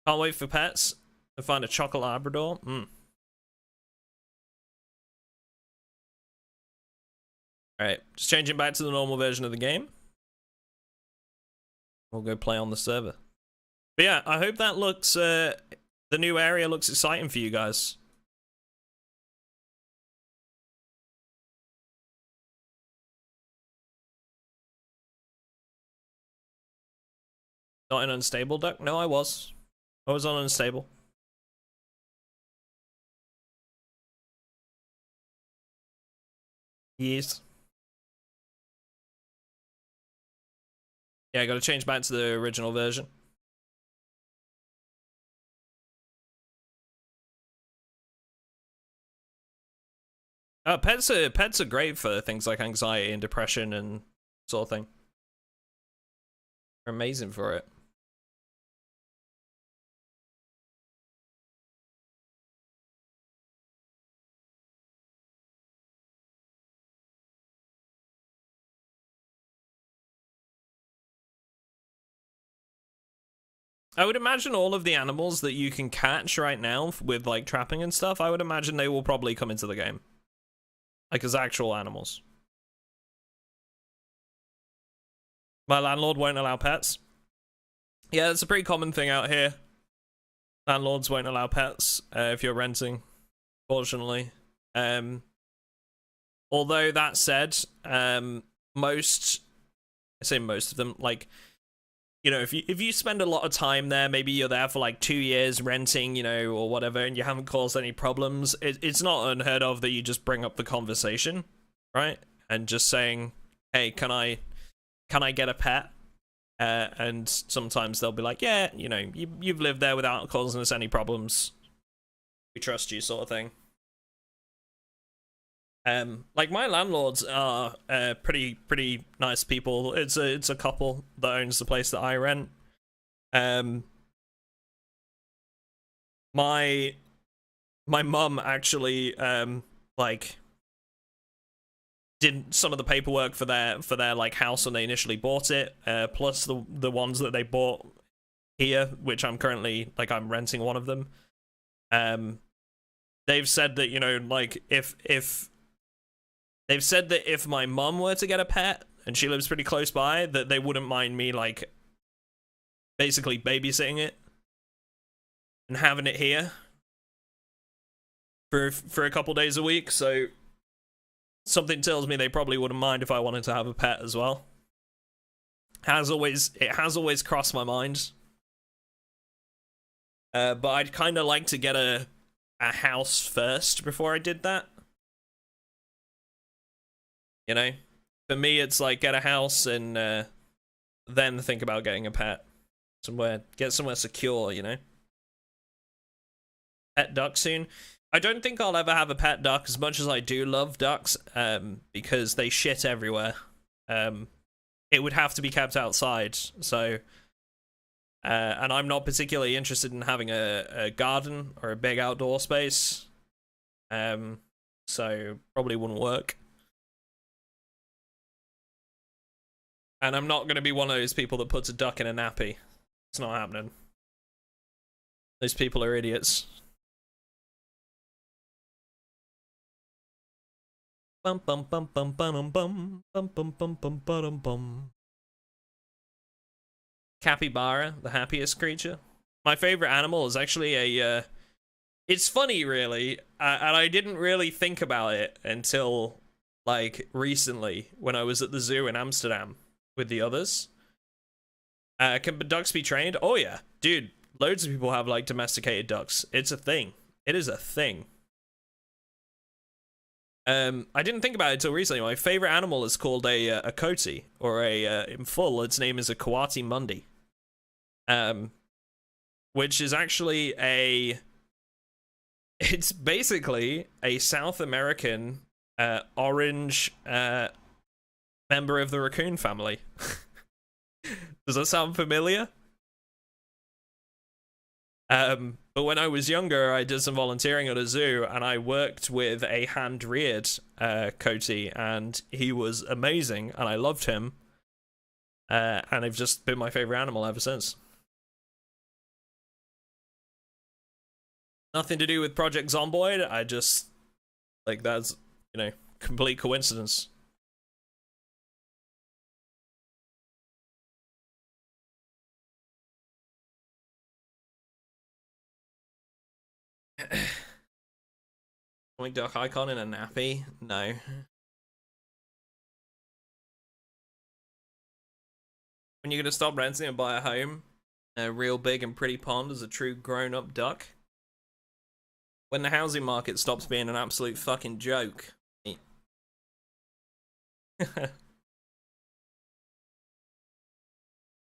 Can't wait for pets. To find a chocolate Labrador. Alright, just changing back to the normal version of the game. We'll go play on the server. But yeah, I hope that looks, the new area looks exciting for you guys. Not in Unstable, Duck? No, I was. I was on Unstable. Yes. Yeah, I gotta change back to the original version. Pets are great for things like anxiety and depression and sort of thing. They're amazing for it. I would imagine all of the animals that you can catch right now with like trapping and stuff, I would imagine they will probably come into the game. Like as actual animals. My landlord won't allow pets. Yeah, it's a pretty common thing out here. Landlords won't allow pets if you're renting, fortunately. Although that said, most of them, like, you know, if you spend a lot of time there, maybe you're there for like 2 years renting, you know, or whatever, and you haven't caused any problems, it's not unheard of that you just bring up the conversation, right? And just saying, hey, can I get a pet? And sometimes they'll be like, yeah, you know, you've lived there without causing us any problems. We trust you, sort of thing. Like my landlords are pretty nice people. It's a couple that owns the place that I rent. My mum actually like did some of the paperwork for their like house when they initially bought it, plus the ones that they bought here, which I'm currently like I'm renting one of them. They've said that, you know, like if they've said that if my mum were to get a pet and she lives pretty close by, that they wouldn't mind me like basically babysitting it and having it here for a couple days a week. So something tells me they probably wouldn't mind if I wanted to have a pet as well. It has always crossed my mind. But I'd kind of like to get a house first before I did that. You know, for me, it's like get a house and then think about getting a pet. Get somewhere secure, you know. Pet duck soon. I don't think I'll ever have a pet duck, as much as I do love ducks, because they shit everywhere. It would have to be kept outside, so... and I'm not particularly interested in having a garden or a big outdoor space. So probably wouldn't work. And I'm not going to be one of those people that puts a duck in a nappy. It's not happening. Those people are idiots. Bum bum bum bum bum bum bum bum bum bum bum bum. Capybara, the happiest creature. My favorite animal is actually a it's funny, really, and I didn't really think about it until like recently when I was at the zoo in Amsterdam with the others. Can ducks be trained? Oh yeah, dude, loads of people have like domesticated ducks. It's a thing. It is a thing. I didn't think about it until recently. My favorite animal is called a coati, or in full, its name is a coati mundi. Which is actually it's basically a South American orange member of the raccoon family. Does that sound familiar? But when I was younger, I did some volunteering at a zoo, and I worked with a hand-reared coati, and he was amazing, and I loved him. And they've just been my favorite animal ever since. Nothing to do with Project Zomboid. I just, like, that's, you know, complete coincidence. McDuck icon in a nappy? No. When you're gonna stop renting and buy a home, a real big and pretty pond as a true grown-up duck? When the housing market stops being an absolute fucking joke.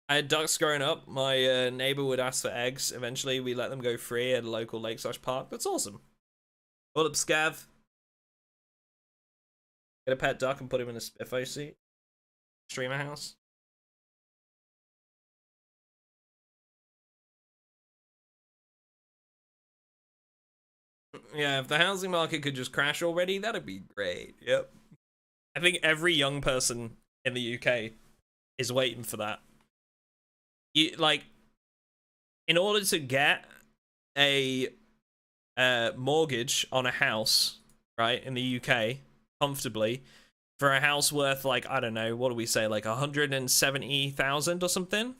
I had ducks growing up. My neighbor would ask for eggs. Eventually, we let them go free at a local lake/park. That's awesome. What up, Scav? Get a pet duck and put him in a spiffo seat. Streamer house. Yeah, if the housing market could just crash already, that'd be great. Yep. I think every young person in the UK is waiting for that. You, like, in order to get a mortgage on a house, right, in the UK, comfortably, for a house worth, like, I don't know, what do we say, like 170,000 or something?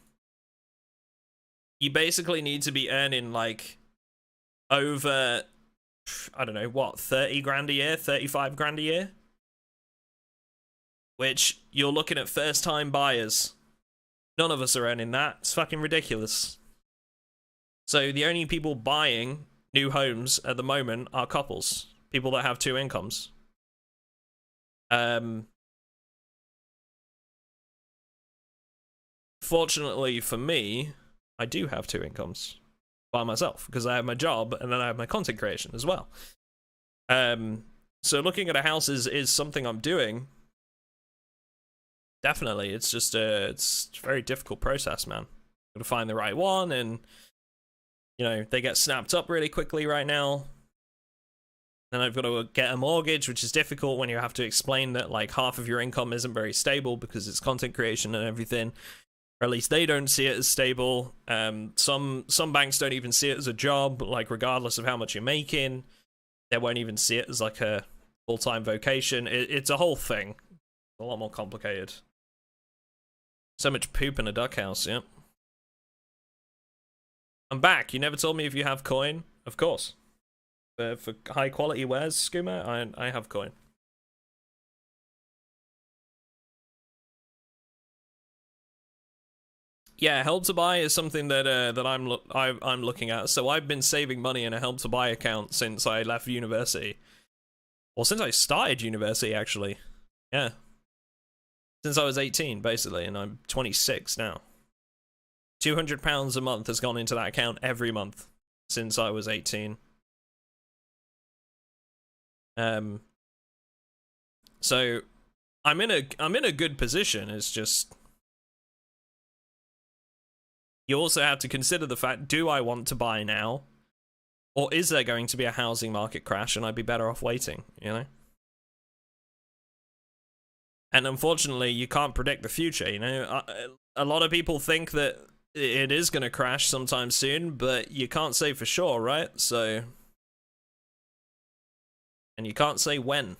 You basically need to be earning, like, over, I don't know, what, 30 grand a year, 35 grand a year? Which, you're looking at first-time buyers. None of us are earning that. It's fucking ridiculous. So the only people buying new homes at the moment are couples. People that have 2 incomes. Fortunately for me, I do have 2 incomes by myself because I have my job and then I have my content creation as well. So looking at a house is something I'm doing. Definitely, it's just it's a very difficult process, man. Got to find the right one, and you know they get snapped up really quickly right now. Then I've got to get a mortgage, which is difficult when you have to explain that like half of your income isn't very stable because it's content creation and everything. Or at least they don't see it as stable. Some banks don't even see it as a job, like regardless of how much you're making, they won't even see it as like a full-time vocation. It's a whole thing. A lot more complicated. So much poop in a duck house, yep. I'm back. You never told me if you have coin. Of course. For high quality wares, Skooma, I have coin. Yeah, Help to Buy is something that I'm looking at. So I've been saving money in a Help to Buy account since I left university. Well, since I started university, actually. Yeah. Since I was 18, basically, and I'm 26 now. £200 a month has gone into that account every month since I was 18. So I'm in a good position. It's just you also have to consider the fact: do I want to buy now, or is there going to be a housing market crash and I'd be better off waiting? You know. And unfortunately, you can't predict the future, you know? A lot of people think that it is going to crash sometime soon, but you can't say for sure, right? So... And you can't say when.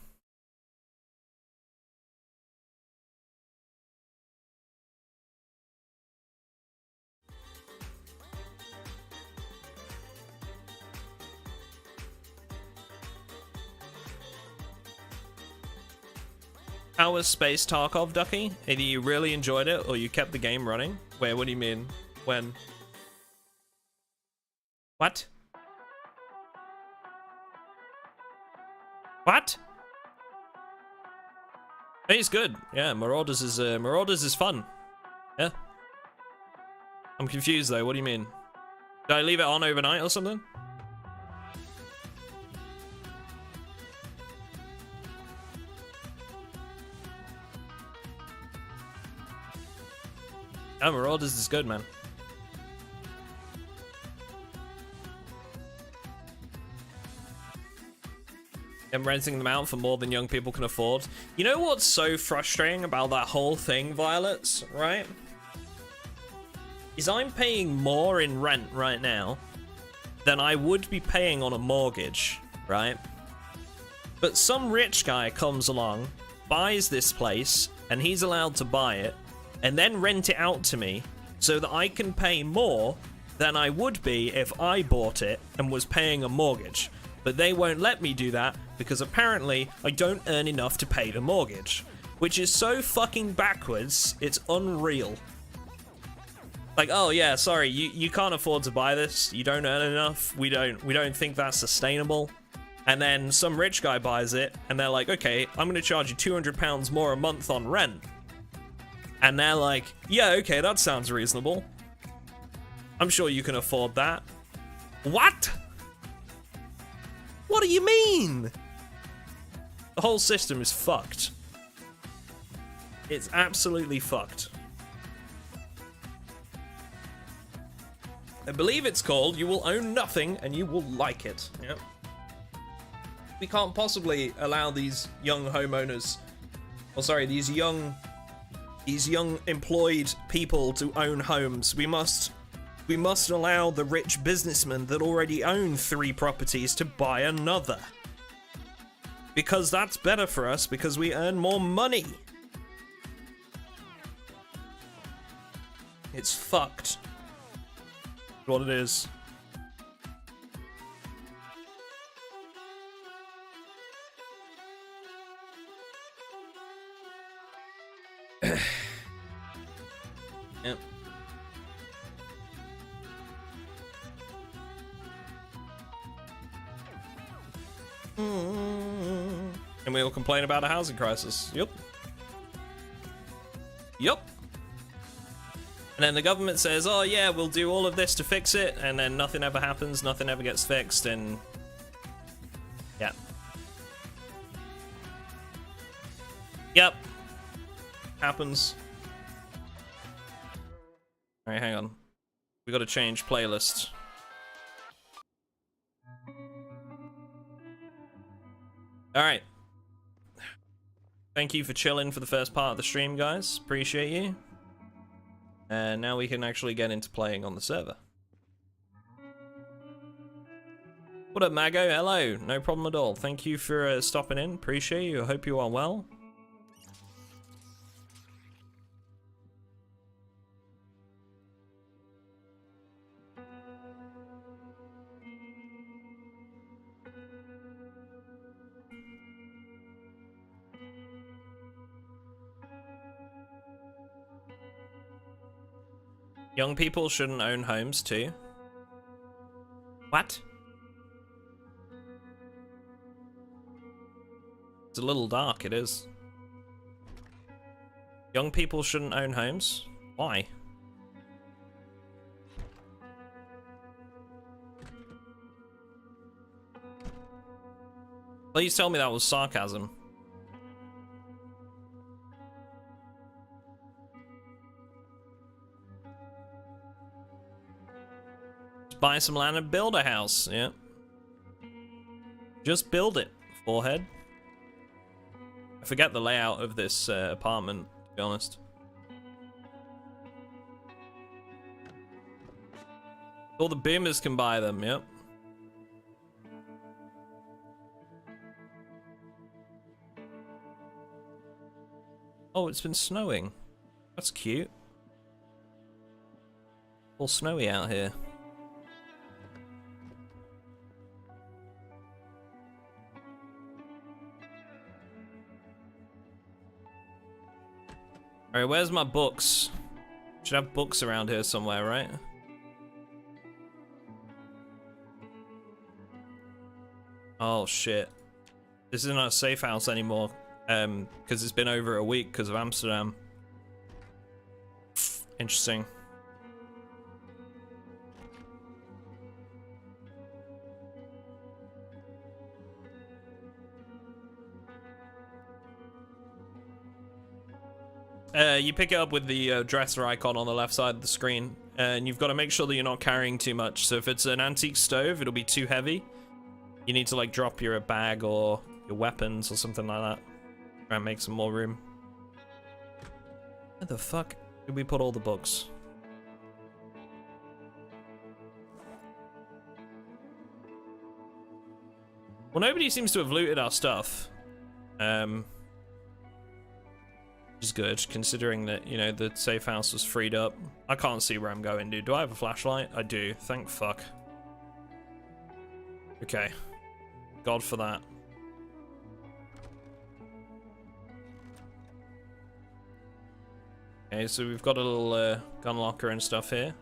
How was Space Tarkov, Ducky? Either you really enjoyed it, or you kept the game running? Wait, what do you mean? When? What? What? Hey, it's good. Yeah, Marauders is fun. Yeah. I'm confused though, what do you mean? Did I leave it on overnight or something? Oh, Marauders is good, man. I'm renting them out for more than young people can afford. You know what's so frustrating about that whole thing, Violets, right? Is I'm paying more in rent right now than I would be paying on a mortgage, right? But some rich guy comes along, buys this place, and he's allowed to buy it, and then rent it out to me so that I can pay more than I would be if I bought it and was paying a mortgage. But they won't let me do that because apparently I don't earn enough to pay the mortgage, which is so fucking backwards, it's unreal. Like, oh yeah, sorry, you can't afford to buy this, you don't earn enough, we don't think that's sustainable. And then some rich guy buys it, and they're like, okay, I'm gonna charge you £200 more a month on rent. And they're like, yeah, okay, that sounds reasonable. I'm sure you can afford that. What? What do you mean? The whole system is fucked. It's absolutely fucked. I believe it's called You Will Own Nothing and You Will Like It. Yep. We can't possibly allow these young homeowners, or sorry, these young employed people to own homes. We must allow the rich businessmen that already own 3 properties to buy another. Because that's better for us, because we earn more money. It's fucked. What it is. Yep. And we all complain about a housing crisis. Yep. Yep. And then the government says, oh yeah, we'll do all of this to fix it, and then nothing ever happens, nothing ever gets fixed, and yeah. Yep. Happens. Alright, hang on. We gotta change playlist. Alright. Thank you for chilling for the first part of the stream, guys. Appreciate you. And now we can actually get into playing on the server. What up, Mago? Hello. No problem at all. Thank you for stopping in. Appreciate you. I hope you are well. Young people shouldn't own homes too. What? It's a little dark, it is. Young people shouldn't own homes? Why? Please tell me that was sarcasm. Buy some land and build a house, yeah. Just build it, forehead. I forget the layout of this apartment, to be honest. All the boomers can buy them, yep. Oh, it's been snowing. That's cute. All snowy out here. Alright, where's my books? Should have books around here somewhere, right? Oh shit. This isn't a safe house anymore. Because it's been over a week because of Amsterdam. Interesting. You pick it up with the dresser icon on the left side of the screen, and you've got to make sure that you're not carrying too much. So if it's an antique stove, it'll be too heavy. You need to like drop your bag or your weapons or something like that. Try and make some more room. Where the fuck did we put all the books? Well, nobody seems to have looted our stuff. Which is good, considering that, you know, the safe house was freed up. I can't see where I'm going, dude. Do I have a flashlight? I do. Thank fuck. Okay. God for that. Okay, so we've got a little gun locker and stuff here.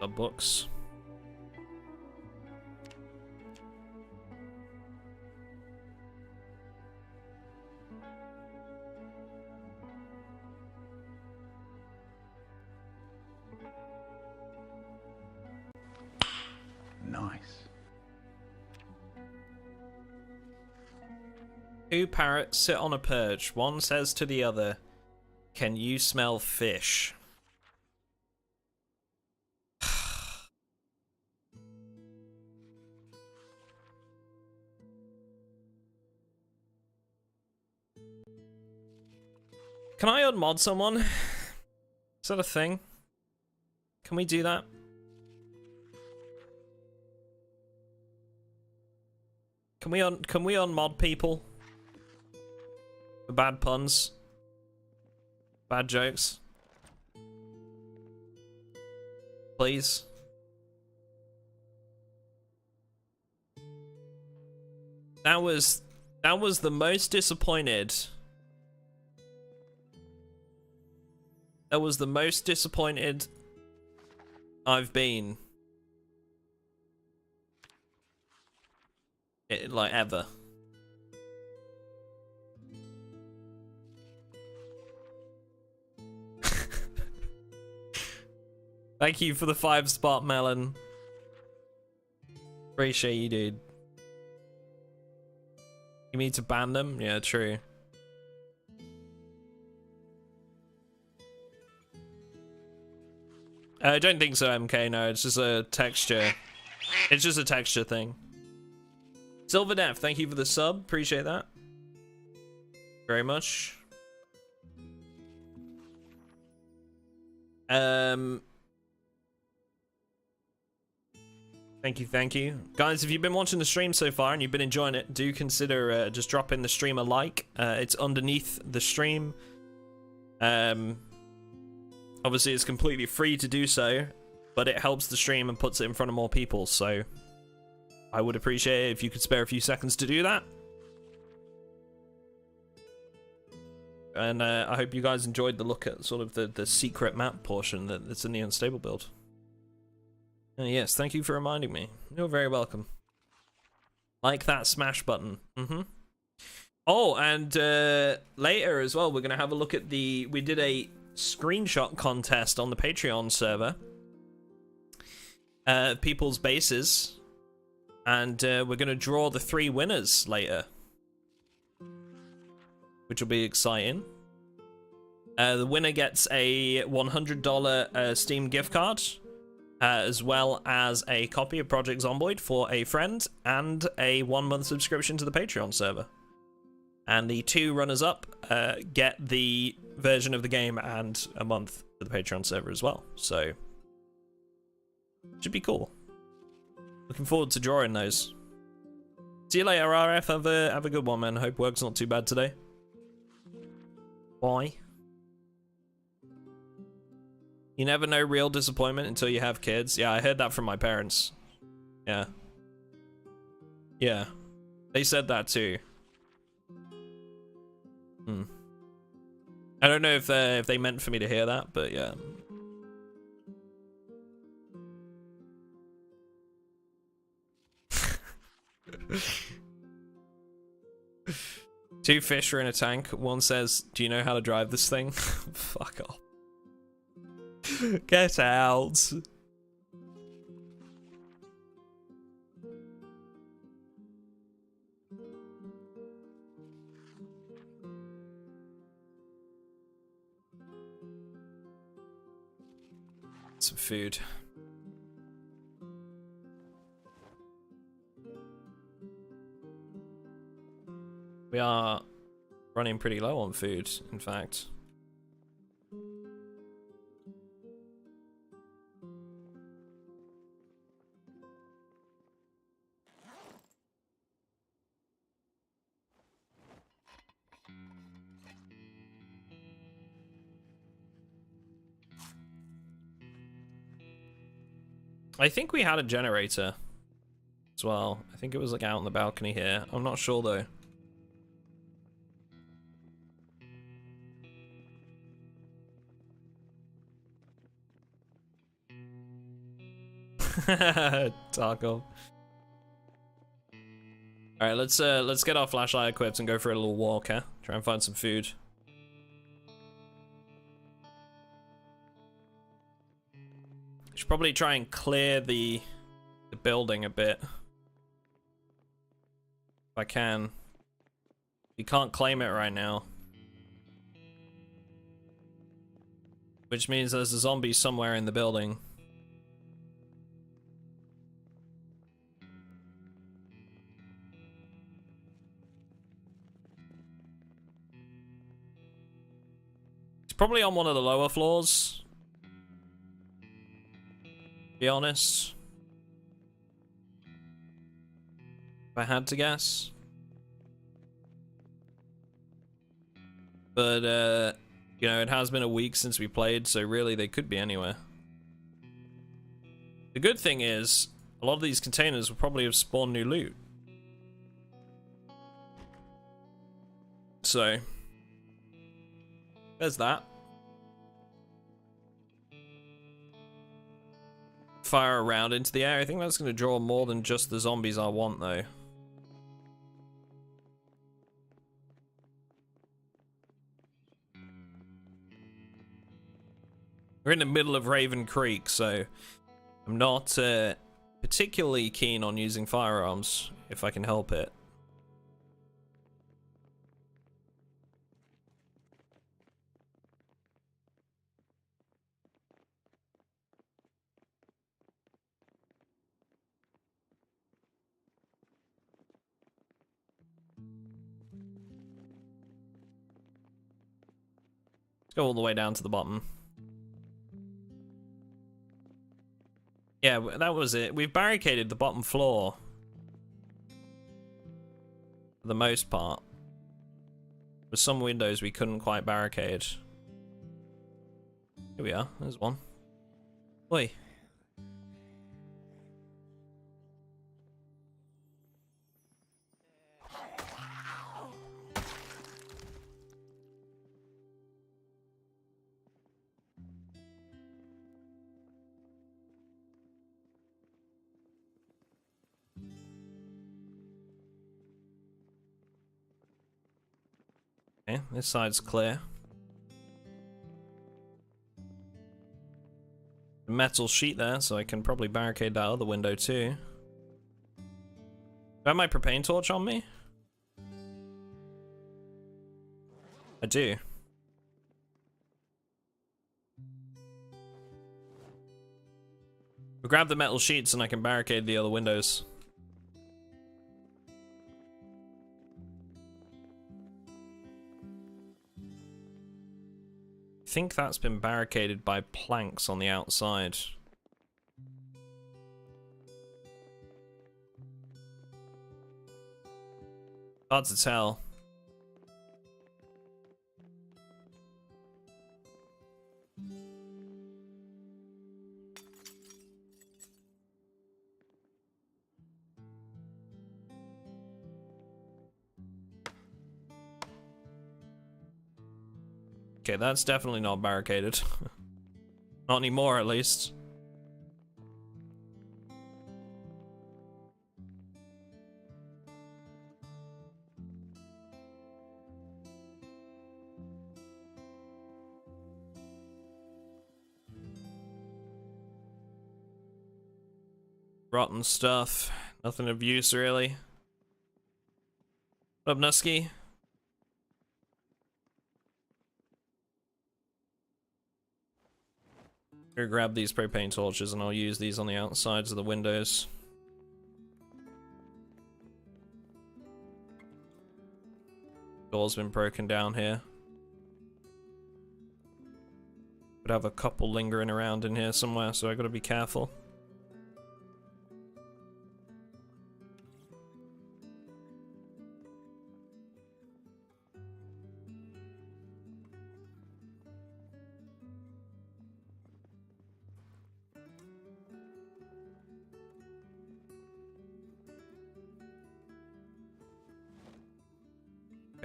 The books. Nice. Two parrots sit on a perch. One says to the other, "Can you smell fish?" Can I unmod someone? Is that a thing? Can we do that? Can we unmod people? For bad puns? Bad jokes? Please? That was the most disappointed. That was the most disappointed I've been. Like ever. Thank you for the 5-spot melon. Appreciate you, dude. You need to ban them? Yeah, true. I don't think so, MK. No, it's just a texture. It's just a texture thing. Silver Def, thank you for the sub. Appreciate that very much. Thank you. Guys, if you've been watching the stream so far and you've been enjoying it, do consider just dropping the stream a like. It's underneath the stream. Obviously, it's completely free to do so, but it helps the stream and puts it in front of more people, so I would appreciate it if you could spare a few seconds to do that. And I hope you guys enjoyed the look at sort of the secret map portion that's in the unstable build. Yes, thank you for reminding me. You're very welcome. Like that smash button. Oh, and later as well, we're going to have a look at we did a screenshot contest on the Patreon server. People's bases. And we're going to draw the 3 winners later. Which will be exciting. The winner gets a $100 Steam gift card. As well as a copy of Project Zomboid for a friend. And a 1-month subscription to the Patreon server. And the 2 runners-up get the version of the game and a month to the Patreon server as well. So, should be cool. Looking forward to drawing those. See you later, RF. Have a good one, man. Hope work's not too bad today. Bye. You never know real disappointment until you have kids. Yeah, I heard that from my parents. Yeah. Yeah. They said that too. I don't know if they meant for me to hear that, but yeah. Two fish are in a tank. One says, "Do you know how to drive this thing?" Fuck off. Get out. Some food. We are running pretty low on food, in fact. I think we had a generator as well. I think it was like out on the balcony here. I'm not sure though. Taco. Alright, let's get our flashlight equipped and go for a little walk, huh? Try and find some food. Should probably try and clear the building a bit. If I can. You can't claim it right now. Which means there's a zombie somewhere in the building. It's probably on one of the lower floors. To be honest. If I had to guess. But, you know, it has been a week since we played, so really they could be anywhere. The good thing is, a lot of these containers will probably have spawned new loot. So, there's that. Fire a round into the air. I think that's going to draw more than just the zombies I want, though. We're in the middle of Raven Creek, so I'm not particularly keen on using firearms, if I can help it. Let's go all the way down to the bottom. Yeah, that was it. We've barricaded the bottom floor. For the most part. With some windows we couldn't quite barricade. Here we are. There's one. Oi. Okay, this side's clear. The metal sheet there, so I can probably barricade that other window too. Do I have my propane torch on me? I do. We'll grab the metal sheets and I can barricade the other windows. I think that's been barricaded by planks on the outside. Hard to tell. Okay, that's definitely not barricaded. Not anymore, at least. Rotten stuff. Nothing of use, really. What up, Nusky? Here, grab these propane torches and I'll use these on the outsides of the windows. Door's been broken down here. Could have a couple lingering around in here somewhere, so I gotta be careful.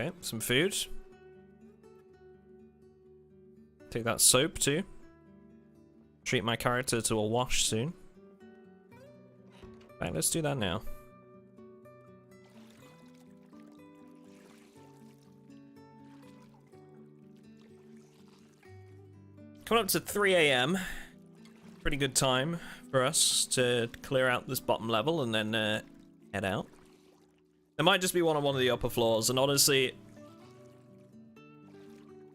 Okay, some food. Take that soap too. Treat my character to a wash soon. Right, let's do that now. Coming up to 3 AM. Pretty good time for us to clear out this bottom level and then head out. There might just be one on one of the upper floors, and honestly,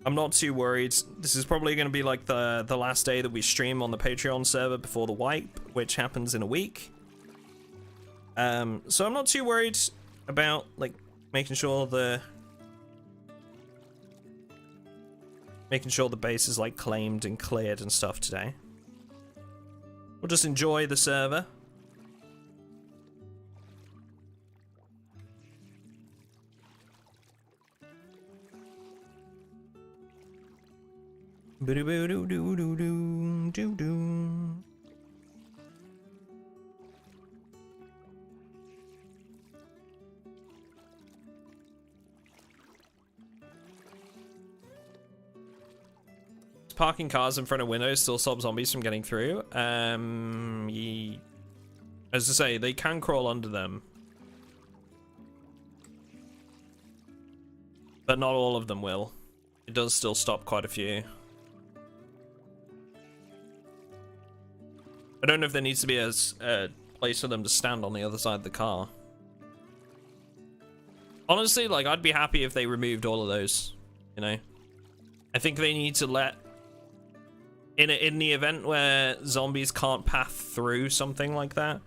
I'm not too worried. This is probably going to be like the last day that we stream on the Patreon server before the wipe, which happens in a week. So I'm not too worried about like making sure the base is like claimed and cleared and stuff today. We'll just enjoy the server. Parking cars in front of windows still stops zombies from getting through. As I say, they can crawl under them, but not all of them will. It does still stop quite a few. I don't know if there needs to be a place for them to stand on the other side of the car. Honestly, like, I'd be happy if they removed all of those, you know? I think they need to let... In the event where zombies can't path through something like that,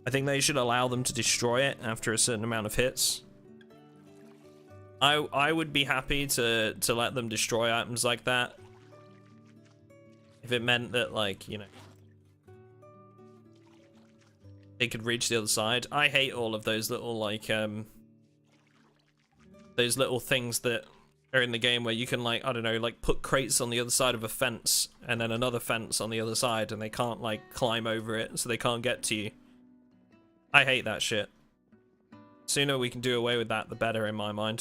I think they should allow them to destroy it after a certain amount of hits. I would be happy to let them destroy items like that if it meant that, like, you know, they could reach the other side. I hate all of those little, like, those little things that are in the game where you can, like, I don't know, like, put crates on the other side of a fence and then another fence on the other side, and they can't, like, climb over it, so they can't get to you. I hate that shit. Sooner we can do away with that, the better, in my mind.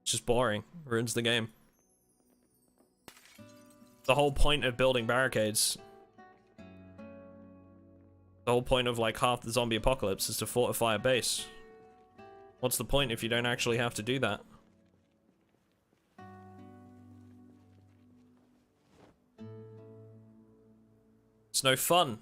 It's just boring. Ruins the game. The whole point of building barricades, the whole point of, like, half the zombie apocalypse is to fortify a base. What's the point if you don't actually have to do that? It's no fun.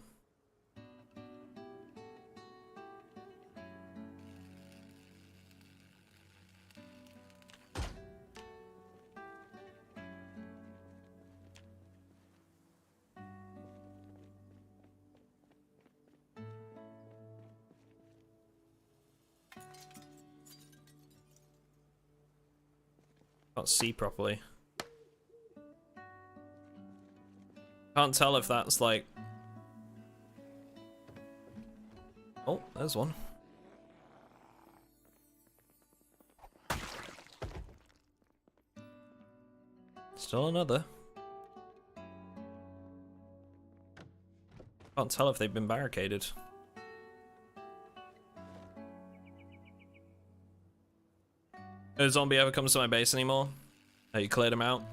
Can't see properly. Can't tell if that's like... Oh, there's one. Still another. Can't tell if they've been barricaded. No zombie ever comes to my base anymore? Oh, you cleared him out?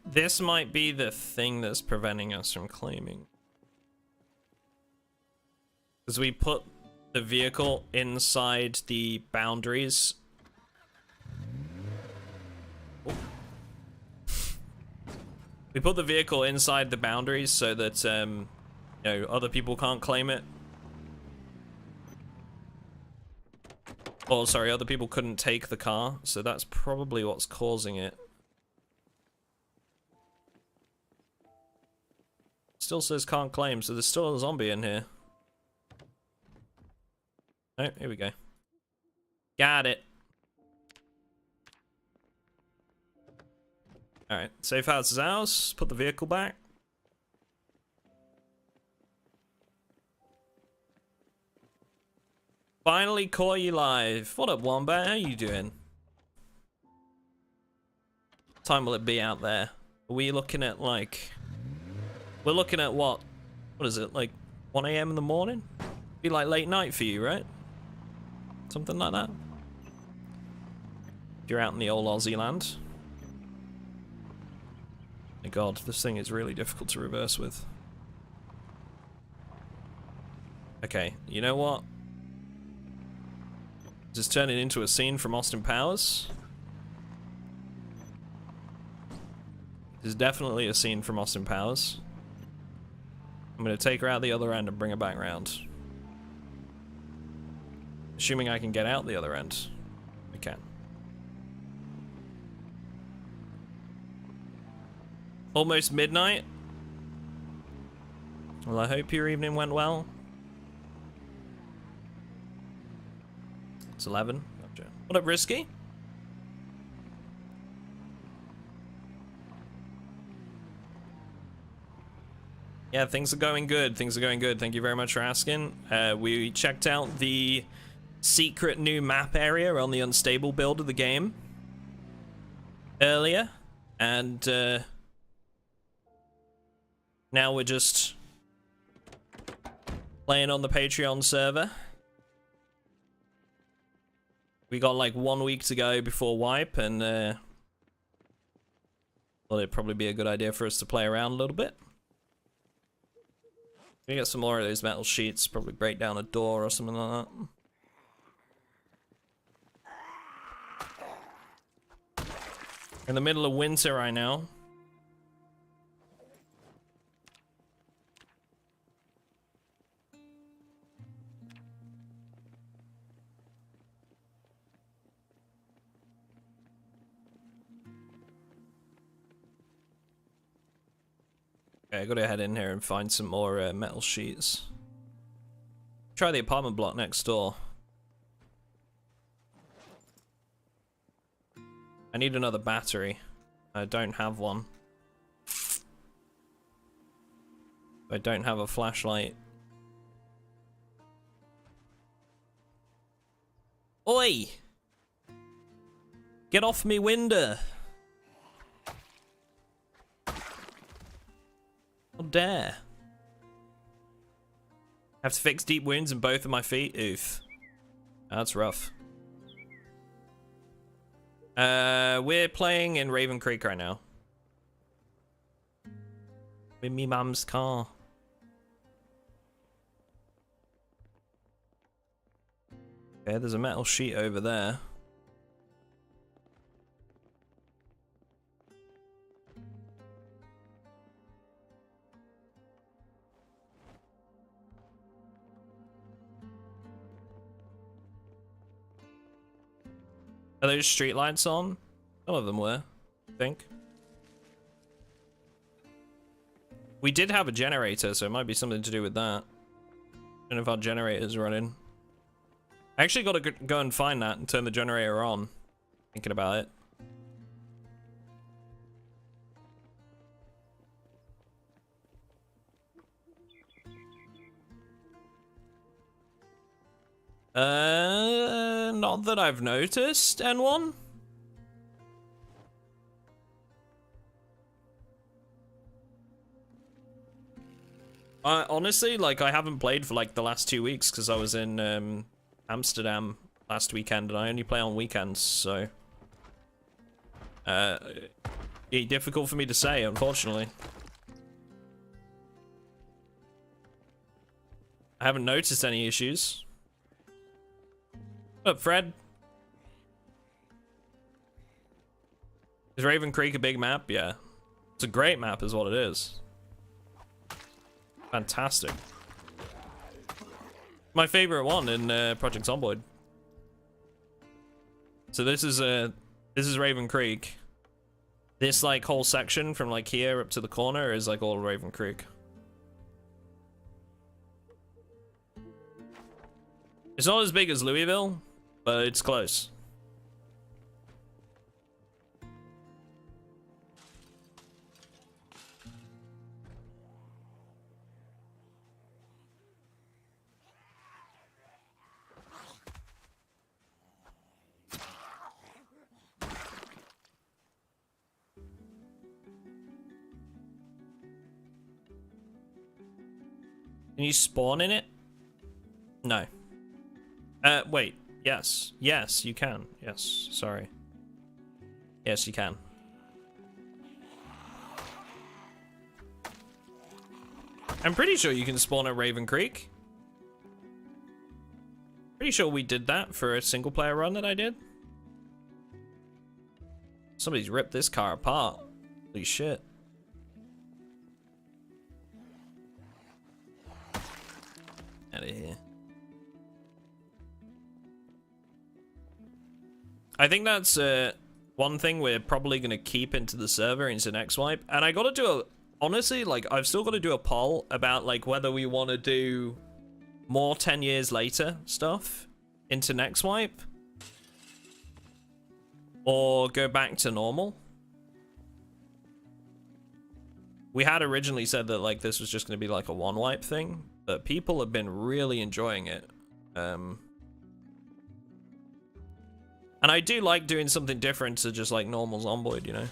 This might be the thing that's preventing us from claiming. Because we put the vehicle inside the boundaries. Oh. We put the vehicle inside the boundaries so that, you know, other people can't claim it. Oh, sorry, other people couldn't take the car, so that's probably what's causing it. Still says can't claim, so there's still a zombie in here. Oh, here we go. Got it. Alright, safe house is ours. Put the vehicle back. Finally caught you live. What up, Wombat? How you doing? What time will it be out there? Are we looking at, like... We're looking at what? what is it, like 1 a.m. in the morning? Be like late night for you, right? Something like that. If you're out in the old Aussie land. My god, this thing is really difficult to reverse with. Okay, you know what? Just turning into a scene from Austin Powers. This is definitely a scene from Austin Powers. I'm gonna take her out the other end and bring her back round. Assuming I can get out the other end. I can. Almost midnight. Well, I hope your evening went well. It's 11. Gotcha. What up, Risky? Yeah, things are going good. Things are going good. Thank you very much for asking. We checked out the secret new map area on the unstable build of the game earlier, and now we're just playing on the Patreon server. We got like 1 week to go before wipe, and thought it'd probably be a good idea for us to play around a little bit. We get some more of those metal sheets, probably break down a door or something like that. In the middle of winter right now. Okay, I gotta head in here and find some more metal sheets. Try the apartment block next door. I need another battery. I don't have one. I don't have a flashlight. Oi! Get off me window! How dare. Have to fix deep wounds in both of my feet? Oof. That's rough. We're playing in Raven Creek right now. In me mum's car. Okay, there's a metal sheet over there. Are those street lights on? Some of them were, I think. We did have a generator, so it might be something to do with that. I don't know if our generator's running. I actually gotta go and find that and turn the generator on. Thinking about it. Not that I've noticed, N1. Honestly, like, I haven't played for like the last 2 weeks because I was in Amsterdam last weekend, and I only play on weekends, so it's difficult for me to say, unfortunately. I haven't noticed any issues. What's up, Fred? Is Raven Creek a big map? Yeah. It's a great map is what it is. Fantastic. My favorite one in Project Zomboid. So this is Raven Creek. This like whole section from like here up to the corner is like all Raven Creek. It's not as big as Louisville, but it's close. Can you spawn in it? No. Wait. Yes. Yes, you can. Yes, sorry. Yes, you can. I'm pretty sure you can spawn at Raven Creek. Pretty sure we did that for a single player run that I did. Somebody's ripped this car apart. Holy shit. Out of here. I think that's one thing we're probably going to keep into the server into next wipe. And I got to do a... Honestly, like, I've still got to do a poll about, like, whether we want to do more 10 years later stuff into next wipe. Or go back to normal. We had originally said that, like, this was just going to be, like, a one wipe thing. But people have been really enjoying it. And I do like doing something different to just, like, normal Zomboid, you know?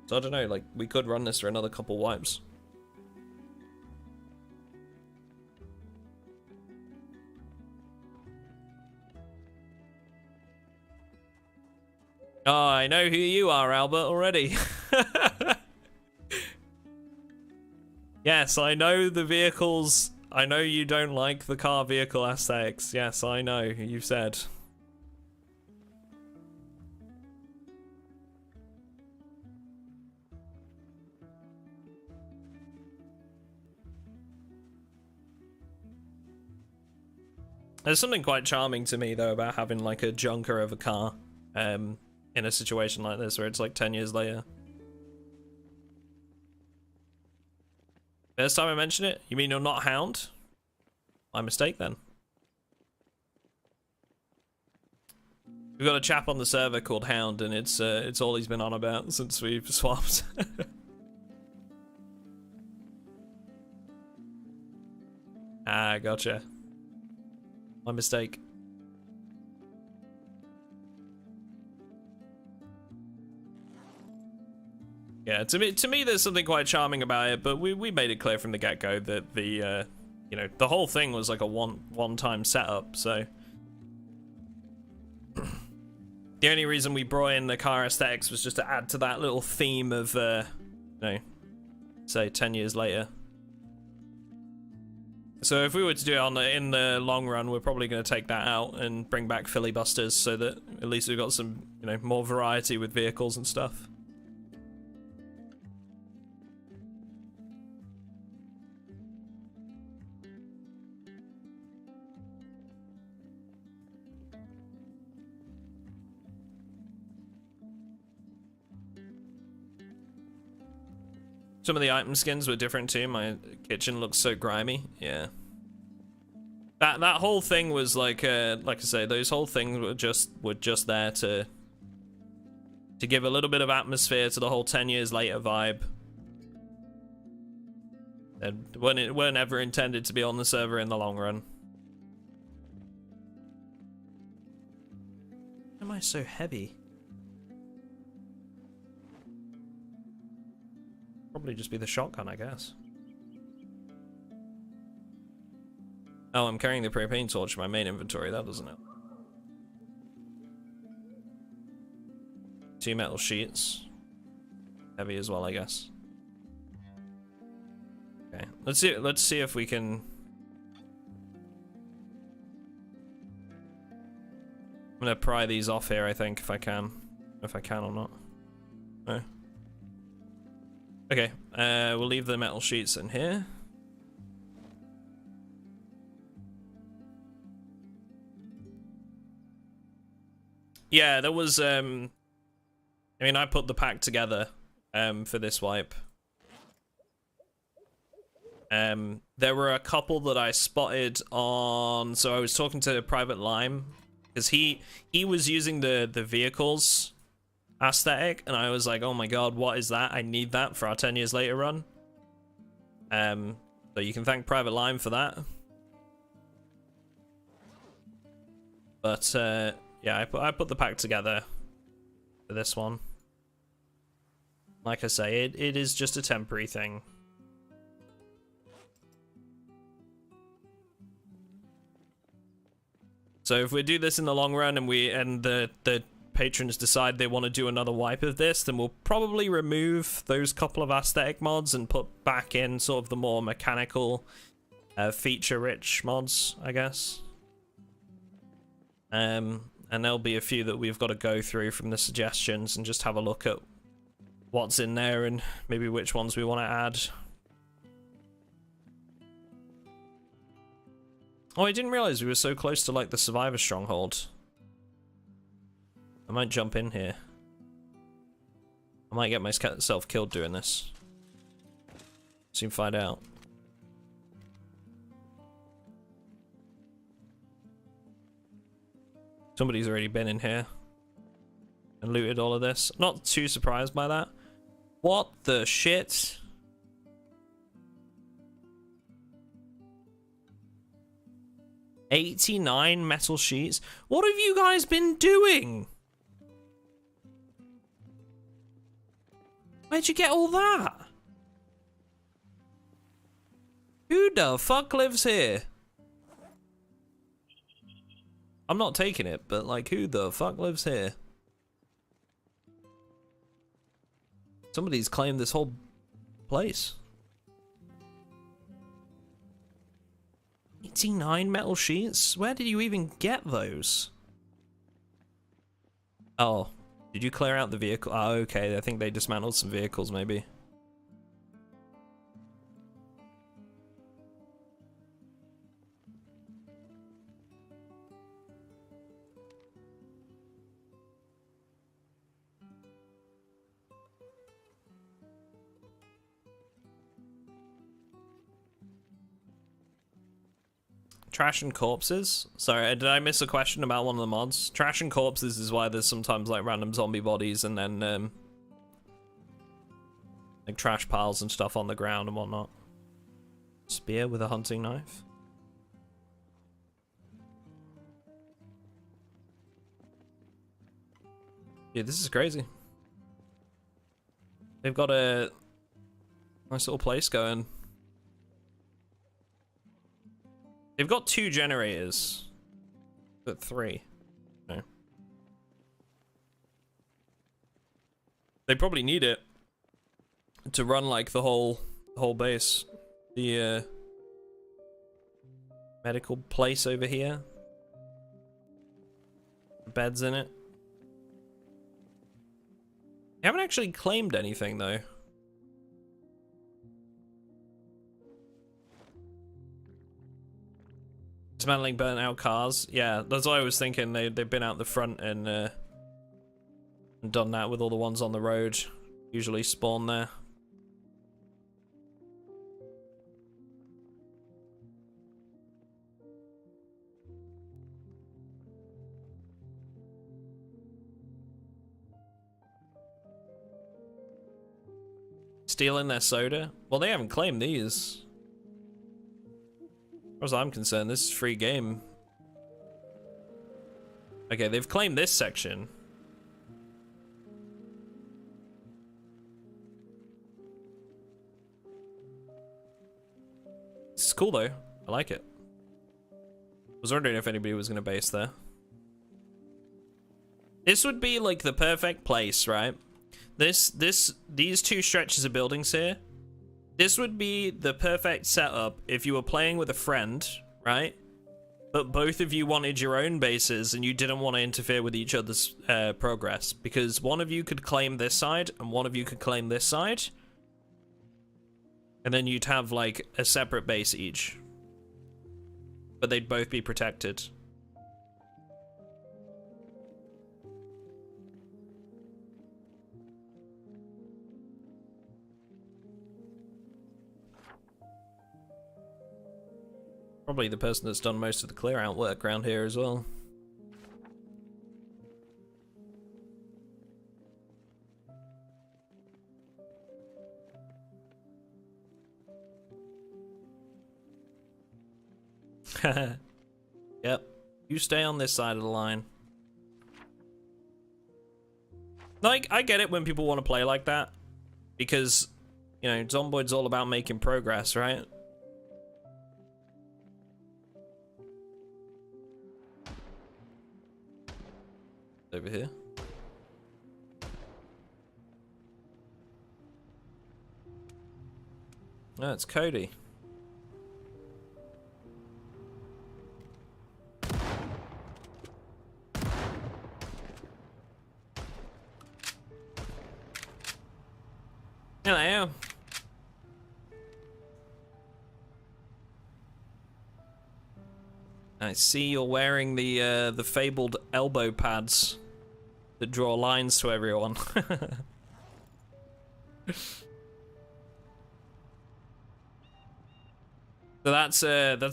So I don't know, like, we could run this for another couple wipes. Oh, I know who you are, Albert, already. Yes, I know the vehicles. I know you don't like the car vehicle aesthetics. Yes, I know, you've said. There's something quite charming to me, though, about having, like, a junker of a car in a situation like this, where it's, like, 10 years later. First time I mention it? You mean you're not Hound? My mistake, then. We've got a chap on the server called Hound, and it's all he's been on about since we've swapped. Ah, gotcha. My mistake. Yeah, to me, there's something quite charming about it, but we made it clear from the get-go that the, you know, the whole thing was like a one-time setup, so... The only reason we brought in the car aesthetics was just to add to that little theme of, you know, say 10 years later. So if we were to do it in the long run, we're probably going to take that out and bring back filibusters so that at least we've got some, you know, more variety with vehicles and stuff. Some of the item skins were different too. My kitchen looks so grimy. Yeah. That whole thing was like I say, those whole things were just there to give a little bit of atmosphere to the whole 10 years later vibe. And weren't ever intended to be on the server in the long run. Why am I so heavy? Probably just be the shotgun, I guess. Oh, I'm carrying the propane torch in my main inventory. That doesn't help. 2 metal sheets. Heavy as well, I guess. Okay, let's see if we can... I'm gonna pry these off here, I think, if I can. If I can or not. No. Okay, we'll leave the metal sheets in here. Yeah, there was, I mean, I put the pack together, for this wipe. There were a couple that I spotted on, so I was talking to Private Lime, because he was using the vehicles aesthetic, and I was like, oh my god, what is that? I need that for our 10 years later run. So you can thank Private Lime for that. But yeah, I put the pack together for this one. Like I say, it is just a temporary thing. So if we do this in the long run and the patrons decide they want to do another wipe of this, then we'll probably remove those couple of aesthetic mods and put back in sort of the more mechanical, feature-rich mods, I guess. And there'll be a few that we've got to go through from the suggestions and just have a look at what's in there and maybe which ones we want to add. Oh, I didn't realize we were so close to, like, the Survivor Stronghold. I might jump in here. I might get myself killed doing this. Soon find out. Somebody's already been in here and looted all of this. Not too surprised by that. What the shit? $89 metal sheets? What have you guys been doing? Where'd you get all that? Who the fuck lives here? I'm not taking it, but like, who the fuck lives here? Somebody's claimed this whole place. 89 metal sheets? Where did you even get those? Oh, did you clear out the vehicle? Oh, okay, I think they dismantled some vehicles, maybe. Trash and corpses? Sorry, did I miss a question about one of the mods? Trash and corpses is why there's sometimes like random zombie bodies and then like trash piles and stuff on the ground and whatnot. Spear with a hunting knife? Yeah, this is crazy. They've got a nice little place going. They've got 2 generators, but 3. No. They probably need it to run like the whole base. The medical place over here. Beds in it. They haven't actually claimed anything though. Dismantling burnt out cars. Yeah, that's what I was thinking. They've been out the front and done that with all the ones on the road. Usually spawn there. Stealing their soda? Well, they haven't claimed these. As far as I'm concerned, this is free game. Okay, they've claimed this section. This is cool though. I like it. I was wondering if anybody was gonna base there. This would be like the perfect place, right? These 2 stretches of buildings here. This would be the perfect setup if you were playing with a friend, right? But both of you wanted your own bases and you didn't want to interfere with each other's progress. Because one of you could claim this side and one of you could claim this side. And then you'd have like a separate base each. But they'd both be protected. Probably the person that's done most of the clear out work around here as well. Yep. You stay on this side of the line. Like, I get it when people want to play like that. Because, you know, Zomboid's all about making progress, right? Over here. No, it's Cody. Hello. I see you're wearing the fabled elbow pads that draw lines to everyone. So that's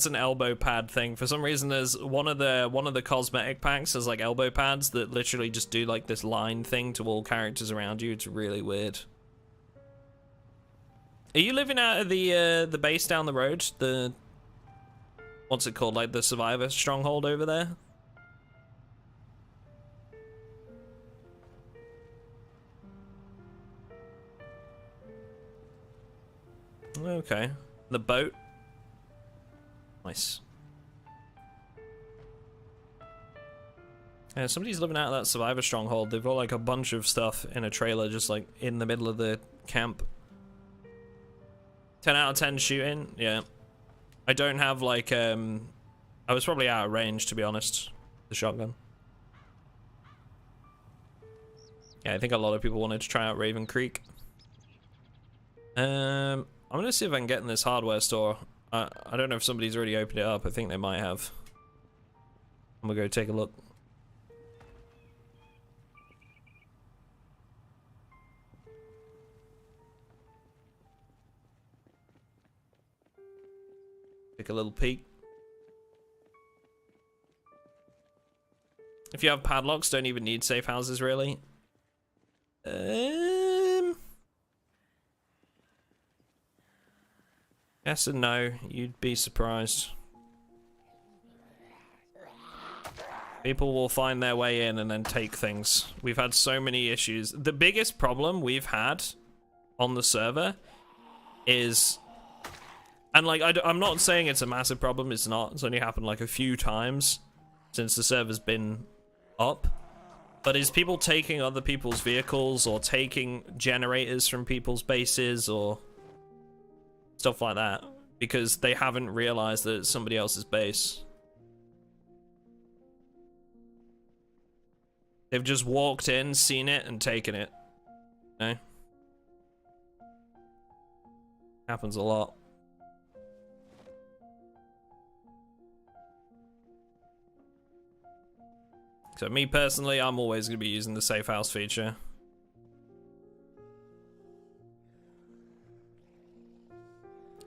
an elbow pad thing. For some reason, there's one of the cosmetic packs has like elbow pads that literally just do like this line thing to all characters around you. It's really weird. Are you living out of the base down the road? The what's it called? Like the survivor stronghold over there? Okay. The boat. Nice. Yeah, somebody's living out of that survivor stronghold. They've got like a bunch of stuff in a trailer just like in the middle of the camp. 10 out of 10 shooting, yeah. I don't have like, I was probably out of range to be honest, the shotgun. Yeah, I think a lot of people wanted to try out Raven Creek. I'm gonna see if I can get in this hardware store. I don't know if somebody's already opened it up. I think they might have. I'm gonna go take a look. Take a little peek. If you have padlocks, don't even need safe houses, really. Yes and no. You'd be surprised. People will find their way in and then take things. We've had so many issues. The biggest problem we've had on the server is... And like, I'm not saying it's a massive problem, it's not. It's only happened like a few times since the server's been up. But is people taking other people's vehicles or taking generators from people's bases or stuff like that because they haven't realized that it's somebody else's base. They've just walked in, seen it, and taken it. Okay? Happens a lot. So me personally, I'm always going to be using the safe house feature.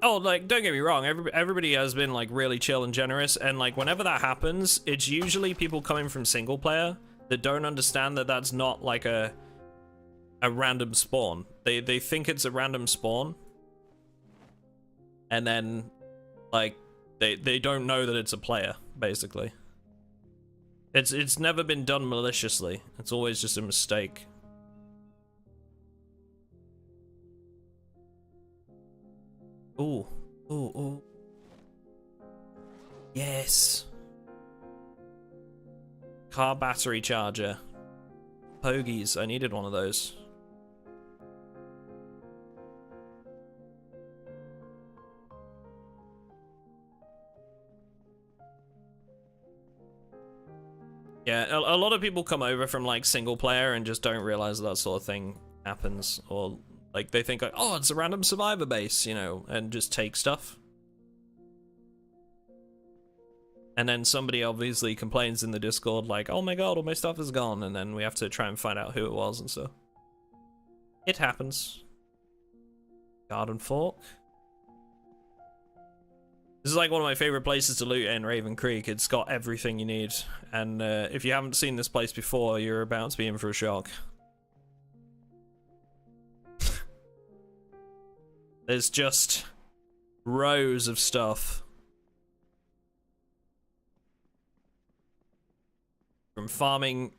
Oh, like, don't get me wrong, everybody has been, like, really chill and generous, and, like, whenever that happens, it's usually people coming from single player that don't understand that that's not, like, a random spawn. They think it's a random spawn, and then, like, they don't know that it's a player, basically. It's never been done maliciously. It's always just a mistake. Ooh, ooh, ooh. Yes. Car battery charger. Pogies, I needed one of those. Yeah, a lot of people come over from like single player and just don't realize that sort of thing happens, or like they think like, oh, it's a random survivor base, you know, and just take stuff. And then somebody obviously complains in the Discord like, oh my god, all my stuff is gone, and then we have to try and find out who it was and so. It happens. Garden Fork. This is like one of my favorite places to loot in Raven Creek. It's got everything you need. And if you haven't seen this place before, you're about to be in for a shock. There's just rows of stuff. From farming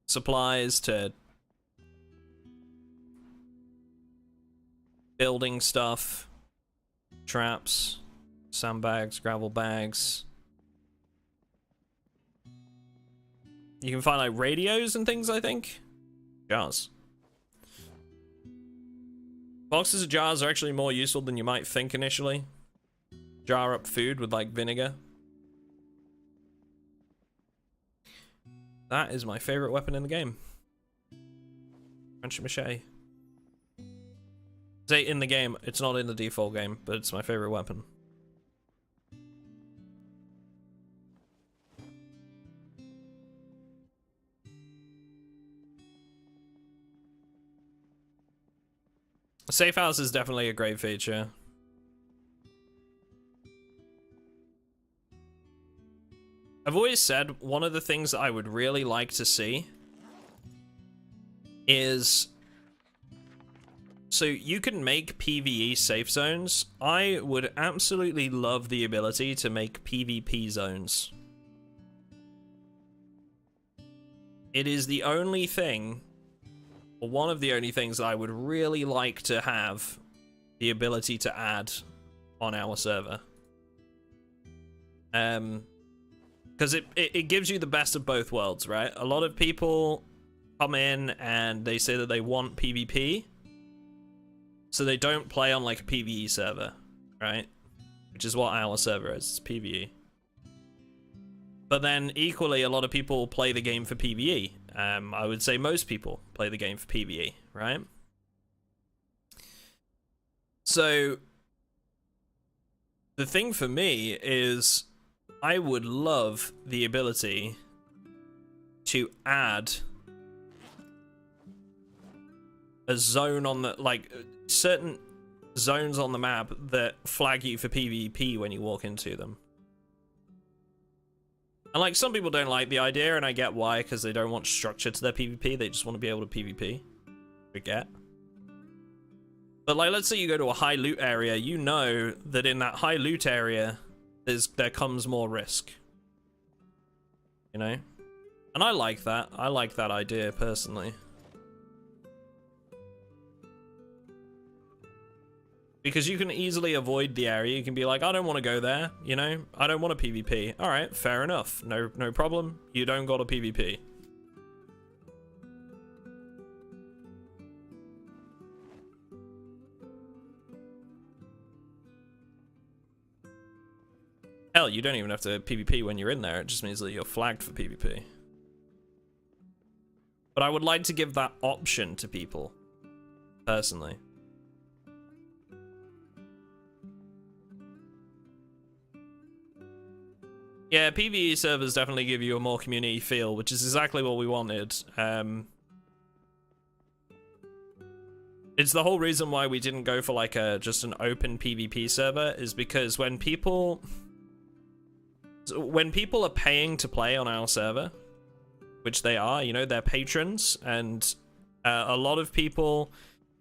supplies to building stuff, traps, sandbags, gravel bags. You can find like radios and things, I think. Jars. Boxes of jars are actually more useful than you might think initially. Jar up food with like vinegar. That is my favorite weapon in the game. French machete. Say in the game, it's not in the default game, but it's my favorite weapon. A safe house is definitely a great feature. I've always said one of the things that I would really like to see is, so you can make PvE safe zones. I would absolutely love the ability to make PvP zones. It is the only thing, or one of the only things that I would really like to have the ability to add on our server. Because it gives you the best of both worlds, right? A lot of people come in and they say that they want PvP, so they don't play on like a PvE server, right? Which is what our server is, it's PvE. But then equally, a lot of people play the game for PvE. I would say most people play the game for PvE, right? So the thing for me is, I would love the ability to add a zone on the, like, certain zones on the map that flag you for PvP when you walk into them. And like, some people don't like the idea, and I get why, because they don't want structure to their PvP, they just want to be able to PvP. Forget. But like, let's say you go to a high loot area, you know that in that high loot area, there comes more risk. You know? And I like that. I like that idea, personally. Because you can easily avoid the area. You can be like, I don't want to go there, you know? I don't want a PvP. Alright, fair enough. No problem. You don't got a PvP. Hell, you don't even have to PvP when you're in there. It just means that you're flagged for PvP. But I would like to give that option to people, personally. Yeah, PvE servers definitely give you a more community feel, which is exactly what we wanted. It's the whole reason why we didn't go for like just an open PvP server, is because when people are paying to play on our server, which they are, you know, they're patrons, and a lot of people,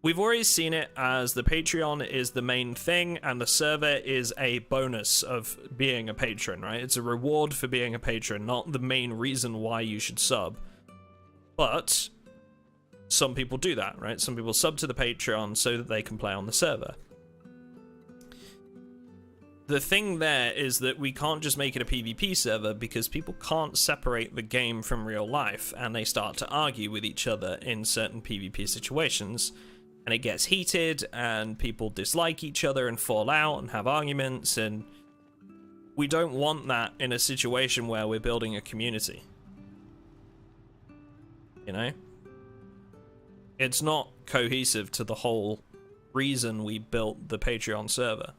we've always seen it as the Patreon is the main thing, and the server is a bonus of being a patron, right? It's a reward for being a patron, not the main reason why you should sub. But some people do that, right? Some people sub to the Patreon so that they can play on the server. The thing there is that we can't just make it a PvP server, because people can't separate the game from real life, and they start to argue with each other in certain PvP situations, and it gets heated, and people dislike each other and fall out and have arguments, and we don't want that in a situation where we're building a community. You know? It's not cohesive to the whole reason we built the Patreon server.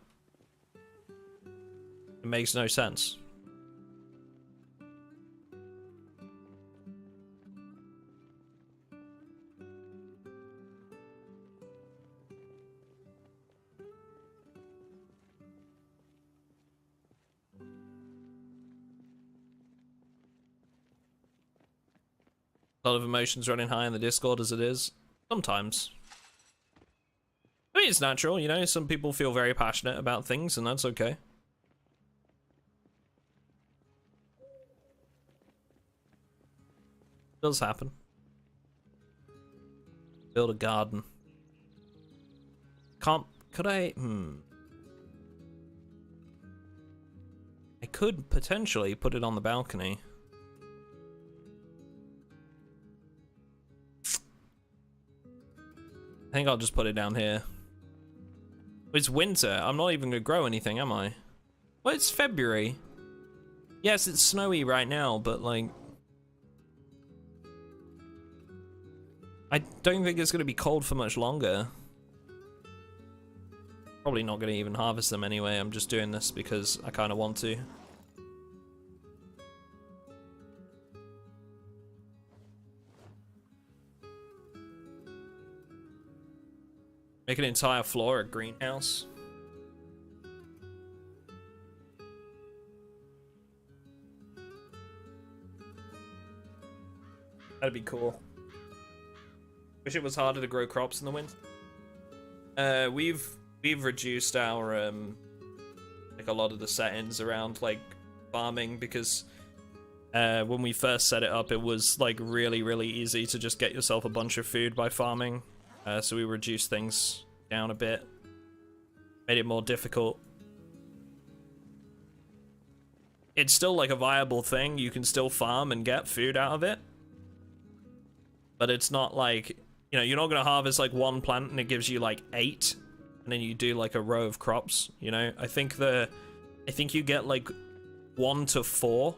It makes no sense. A lot of emotions running high in the Discord as it is. Sometimes. I mean, it's natural, you know, some people feel very passionate about things, and that's okay. Does happen. Build a garden. Could I? I could potentially put it on the balcony. I think I'll just put it down here. It's winter. I'm not even gonna grow anything, am I? Well, it's February. Yes, it's snowy right now, but like... I don't think it's gonna be cold for much longer. Probably not gonna even harvest them anyway. I'm just doing this because I kind of want to. Make an entire floor a greenhouse. That'd be cool. Wish it was harder to grow crops in the winter. We've reduced our like a lot of the settings around like farming because when we first set it up, it was like really easy to just get yourself a bunch of food by farming. So we reduced things down a bit, made it more difficult. It's still like a viable thing. You can still farm and get food out of it, but it's not like, you know, you're not gonna harvest like one plant and it gives you like 8, and then you do like a row of crops. You know, I think you get like 1 to 4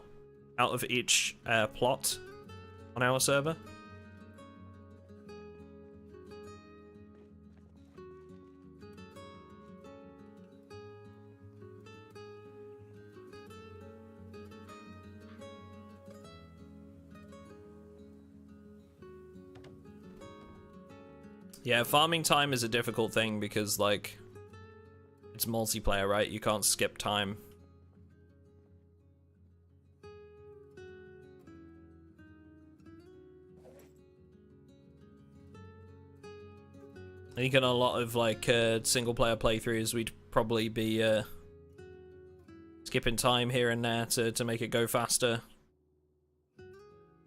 out of each plot on our server. Yeah, farming time is a difficult thing because, like, it's multiplayer, right? You can't skip time. I think in a lot of, like, single-player playthroughs, we'd probably be skipping time here and there to make it go faster.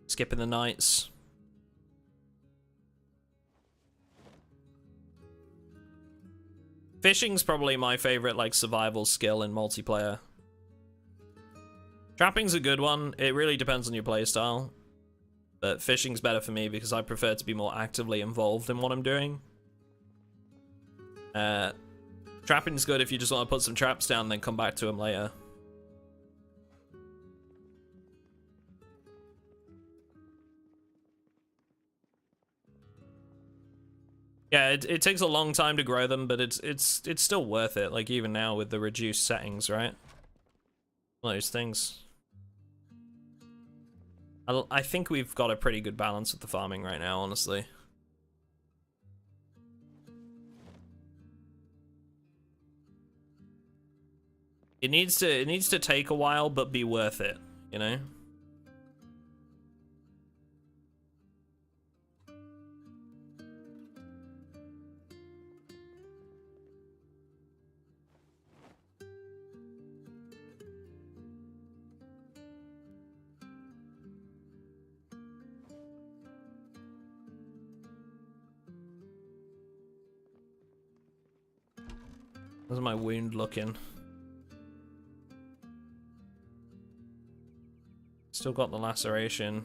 Skipping the nights. Fishing's probably my favorite, like, survival skill in multiplayer. Trapping's a good one. It really depends on your playstyle. But fishing's better for me because I prefer to be more actively involved in what I'm doing. Trapping's good if you just want to put some traps down and then come back to them later. Yeah, it takes a long time to grow them, but it's still worth it. Like even now with the reduced settings, right? Those things. I think we've got a pretty good balance with the farming right now, honestly. It needs to take a while, but be worth it, you know? How's my wound looking? Still got the laceration.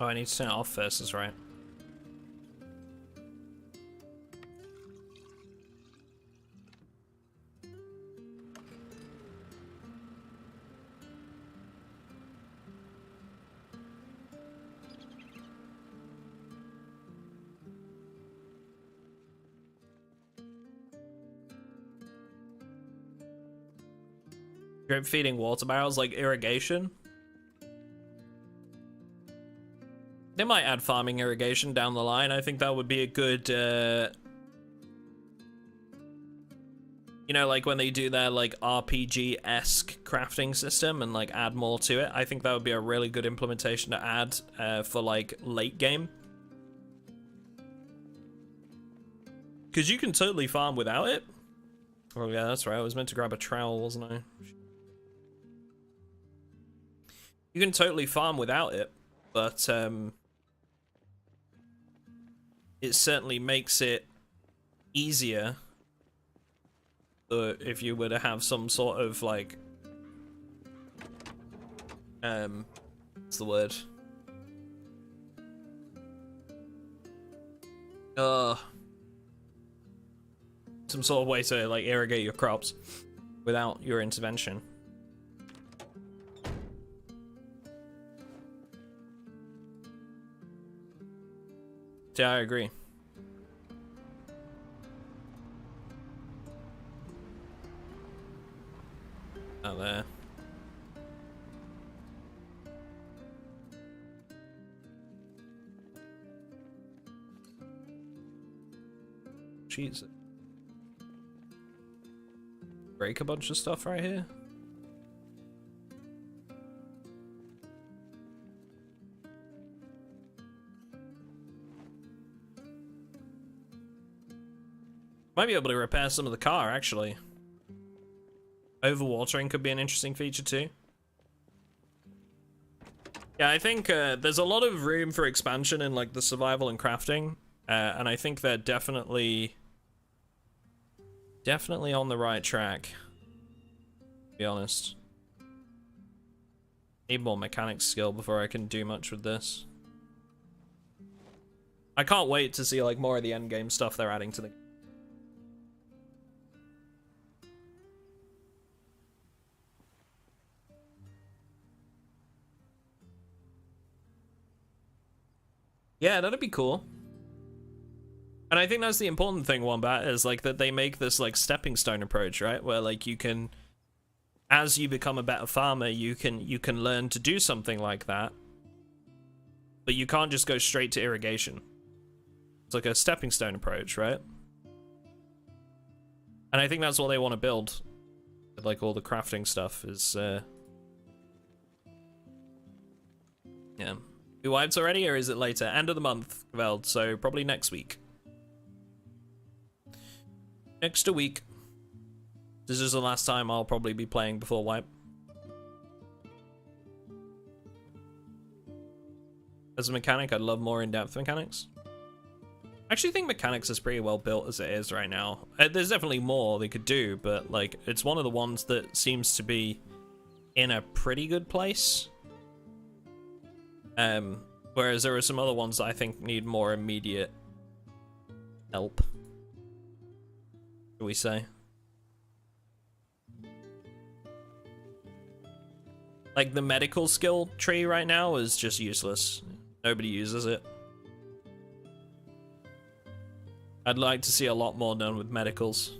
Oh, I need to turn it off first, that's right. Drip feeding water barrels like irrigation? They might add farming irrigation down the line. I think that would be a good You know, like when they do their like RPG-esque crafting system and like add more to it, I think that would be a really good implementation to add for like late game. Because you can totally farm without it. Oh yeah, that's right, I was meant to grab a trowel, wasn't I? You can totally farm without it, but it certainly makes it easier if you were to have some sort of like what's the word? Some sort of way to like irrigate your crops without your intervention. Yeah, I agree. Out there. Jesus. Break a bunch of stuff right here. Might be able to repair some of the car, actually. Overwatering could be an interesting feature too. Yeah, I think there's a lot of room for expansion in like the survival and crafting, and I think they're definitely on the right track, to be honest. Need more mechanics skill before I can do much with this. I can't wait to see like more of the end game stuff they're adding to the. Yeah, that'd be cool. And I think that's the important thing, Wombat, is like that they make this like stepping stone approach, right? Where like you can, as you become a better farmer, you can learn to do something like that. But you can't just go straight to irrigation. It's like a stepping stone approach, right? And I think that's what they want to build. Like all the crafting stuff is yeah. We wiped already, or is it later? End of the month, Veld, so probably next week. Next week. This is the last time I'll probably be playing before wipe. As a mechanic, I'd love more in-depth mechanics. I actually think mechanics is pretty well built as it is right now. There's definitely more they could do, but like it's one of the ones that seems to be in a pretty good place. Whereas there are some other ones that I think need more immediate help, shall we say. Like the medical skill tree right now is just useless. Nobody uses it. I'd like to see a lot more done with medicals.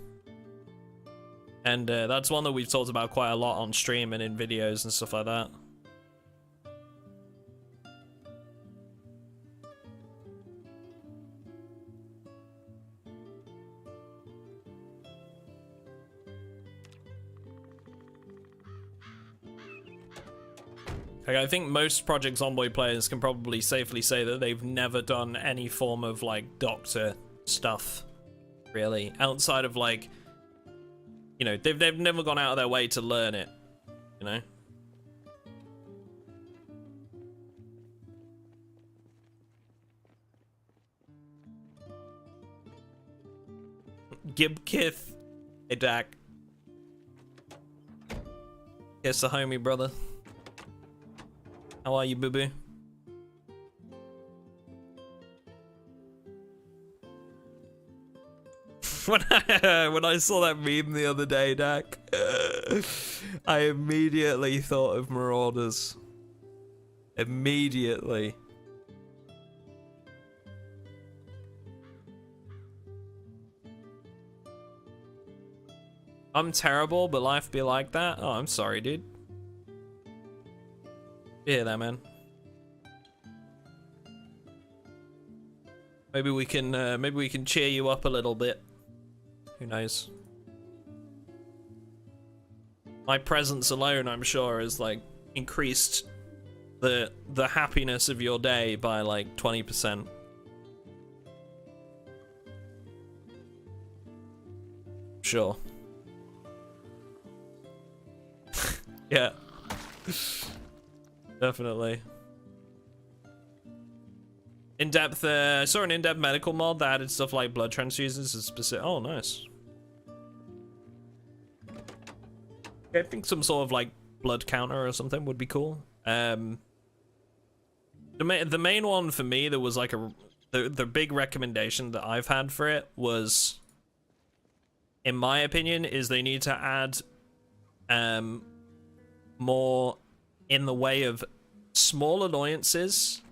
And that's one that we've talked about quite a lot on stream and in videos and stuff like that. Like, I think most Project Zomboid players can probably safely say that they've never done any form of, like, doctor stuff, really. Outside of, like, you know, they've never gone out of their way to learn it, you know? Gibkith. Hey, Dak. Kiss the homie, brother. How are you, boo-boo? When I saw that meme the other day, Dak, I immediately thought of Marauders. Immediately. I'm terrible, but life be like that? Oh, I'm sorry, dude. You hear that, man? Maybe we can cheer you up a little bit. Who knows? my presence alone, I'm sure, has like increased the happiness of your day by like 20%. Sure. Yeah. Definitely. In-depth, I saw an in-depth medical mod that added stuff like blood transfusions and specific. Oh, nice. I think some sort of like blood counter or something would be cool. The main one for me that was like the big recommendation that I've had for it was, in my opinion, is they need to add more in the way of small annoyances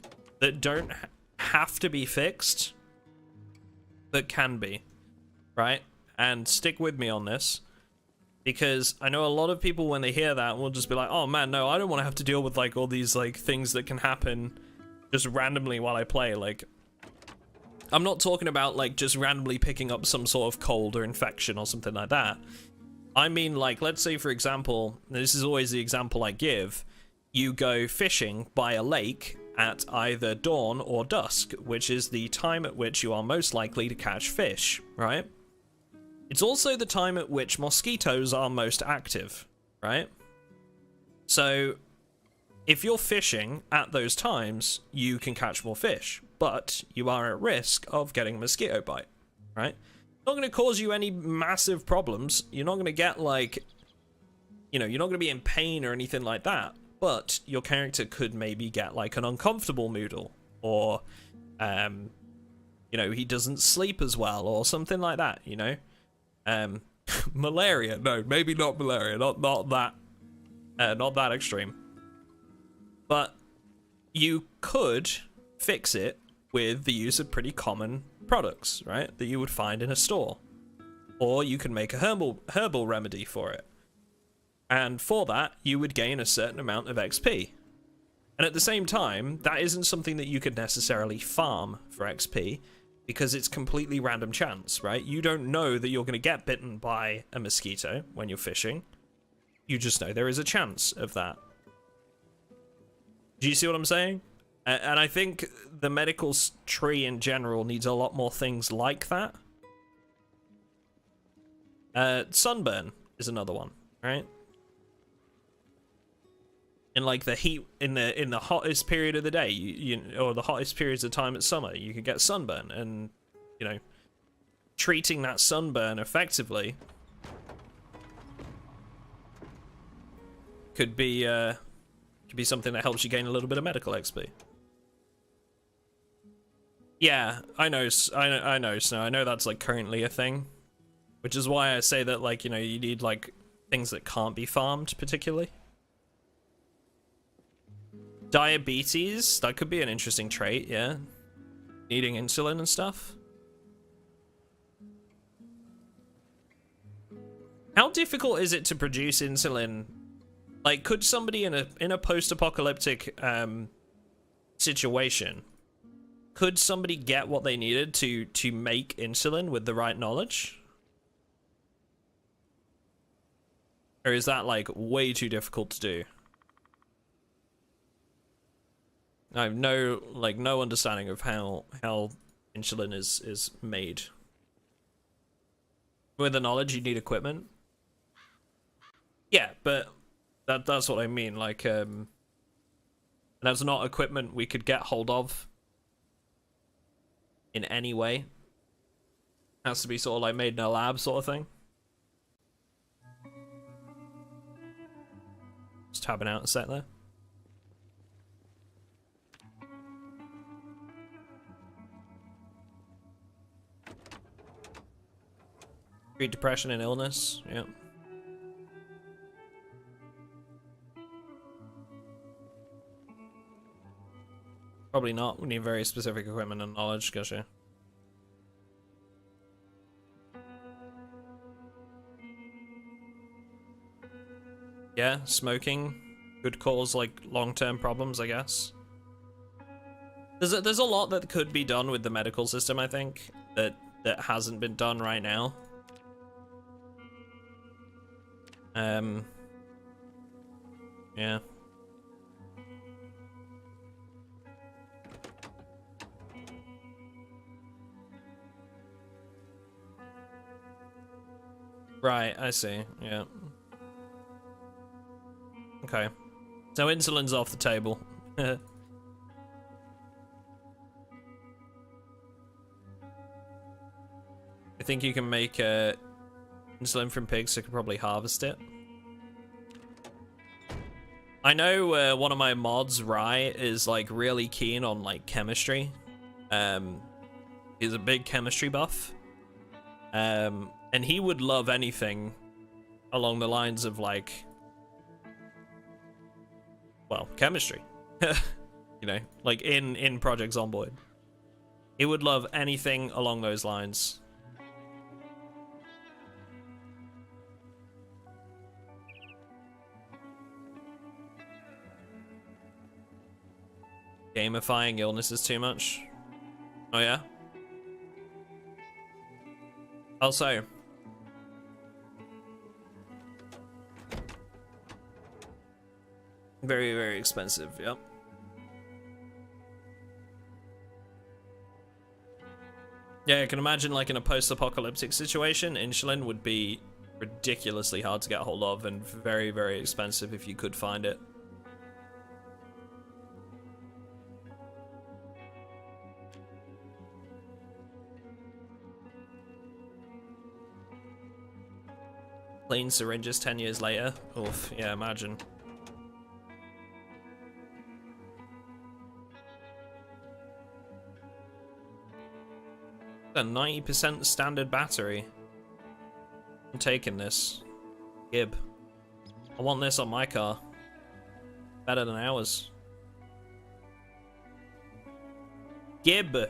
that don't have to be fixed, but can be, right? And stick with me on this, because I know a lot of people, when they hear that, will just be like, oh man, no, I don't want to have to deal with like all these like things that can happen just randomly while I play. Like, I'm not talking about like just randomly picking up some sort of cold or infection or something like that. I mean, like, let's say, for example, this is always the example I give, you go fishing by a lake at either dawn or dusk, which is the time at which you are most likely to catch fish, right? It's also the time at which mosquitoes are most active, right? So, if you're fishing at those times, you can catch more fish, but you are at risk of getting a mosquito bite, right? Not going to cause you any massive problems. You're not going to get like, you know, you're not going to be in pain or anything like that. But your character could maybe get like an uncomfortable moodle, or, you know, he doesn't sleep as well, or something like that. You know, malaria. No, maybe not malaria. Not that extreme. But you could fix it with the use of pretty common products, right, that you would find in a store, or you can make a herbal remedy for it, and for that you would gain a certain amount of XP. And at the same time, that isn't something that you could necessarily farm for XP, because it's completely random chance, right? You don't know that you're going to get bitten by a mosquito when you're fishing. You just know there is a chance of that. Do you see what I'm saying? And I think the medical tree in general needs a lot more things like that. Sunburn is another one, right? In like the heat, in the hottest period of the day, or the hottest periods of time at summer, you could get sunburn, and you know, treating that sunburn effectively could be something that helps you gain a little bit of medical XP. Yeah, I know, Snow. I know that's like currently a thing, which is why I say that, like, you know, you need like things that can't be farmed particularly. Diabetes, that could be an interesting trait, yeah. Needing insulin and stuff. How difficult is it to produce insulin? Like, could somebody in a post-apocalyptic situation, could somebody get what they needed to make insulin with the right knowledge? Or is that like way too difficult to do? I have no understanding of how insulin is made. With the knowledge, you need equipment. Yeah, but that's what I mean. Like, that's not equipment we could get hold of in any way. It has to be sort of like made in a lab sort of thing. Just tabbing out a sec there. Treat depression and illness, yeah. Probably not. We need very specific equipment and knowledge, gotcha. Yeah, smoking could cause like long-term problems, I guess. There's a lot that could be done with the medical system, I think, that hasn't been done right now. Yeah. Right, I see. Yeah. Okay. So insulin's off the table. I think you can make insulin from pigs, so you could probably harvest it. I know one of my mods, Rye, is like really keen on like chemistry. He's a big chemistry buff. And he would love anything along the lines of like, well, chemistry. You know, like in Project Zomboid. He would love anything along those lines. Gamifying illnesses too much. Oh yeah? Also, very, very expensive, yep. Yeah, I can imagine like in a post-apocalyptic situation, insulin would be ridiculously hard to get a hold of and very, very expensive if you could find it. Clean syringes 10 years later. Oof, yeah, imagine. A 90% standard battery. I'm taking this. Gib. I want this on my car. Better than ours. Gib.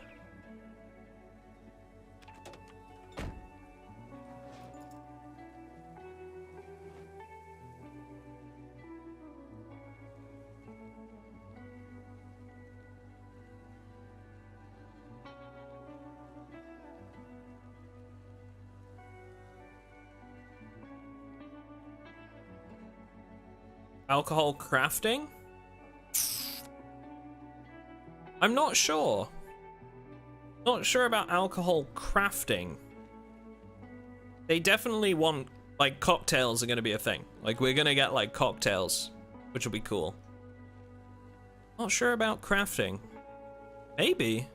Alcohol crafting? I'm not sure. Not sure about alcohol crafting. They definitely want, like, cocktails are gonna be a thing. Like, we're gonna get, like, cocktails, which will be cool. Not sure about crafting. Maybe.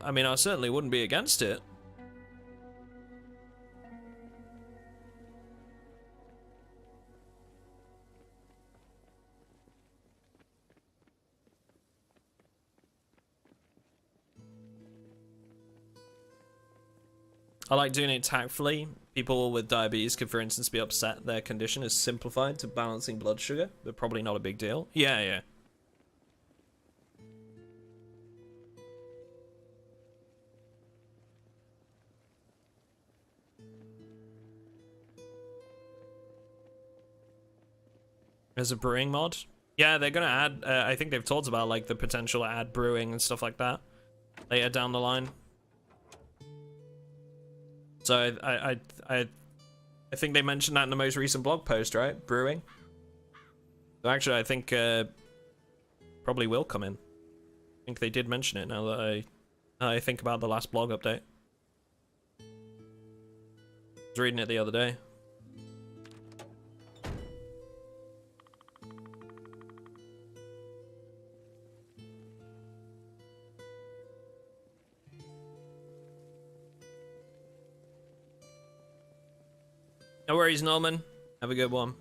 I mean, I certainly wouldn't be against it. I like doing it tactfully. People with diabetes could, for instance, be upset their condition is simplified to balancing blood sugar, but probably not a big deal. Yeah, yeah. There's a brewing mod. Yeah, they're gonna add, I think they've talked about like the potential to add brewing and stuff like that later down the line. So I think they mentioned that in the most recent blog post, right? Brewing. So actually, I think probably will come in. I think they did mention it now that I think about the last blog update. I was reading it the other day. No worries, Norman. Have a good one.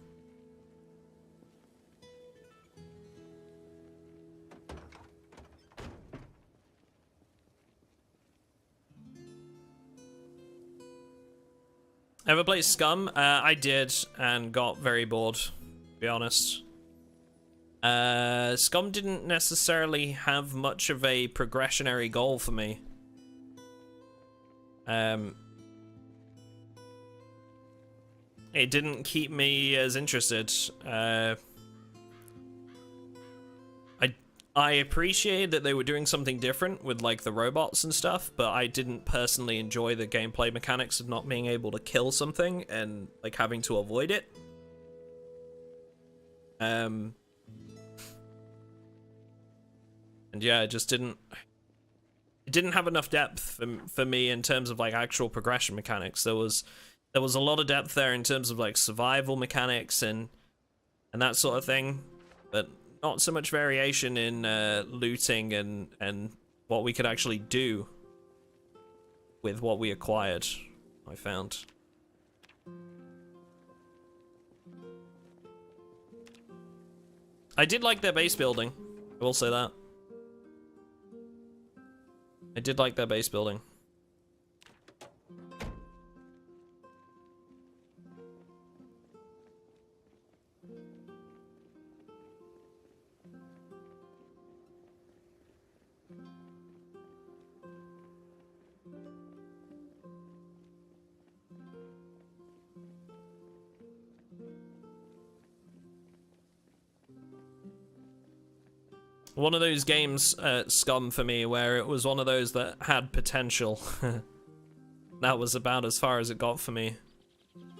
Ever played Scum? I did, and got very bored, to be honest. Scum didn't necessarily have much of a progressionary goal for me. It didn't keep me as interested. I appreciated that they were doing something different with like the robots and stuff, but I didn't personally enjoy the gameplay mechanics of not being able to kill something and like having to avoid it. And yeah, it just didn't have enough depth for me in terms of like actual progression mechanics. There was a lot of depth there in terms of like survival mechanics and that sort of thing, but not so much variation in looting and what we could actually do with what we acquired, I found. I did like their base building, I will say that. I did like their base building. One of those games, Scum, for me, where it was one of those that had potential. That was about as far as it got for me.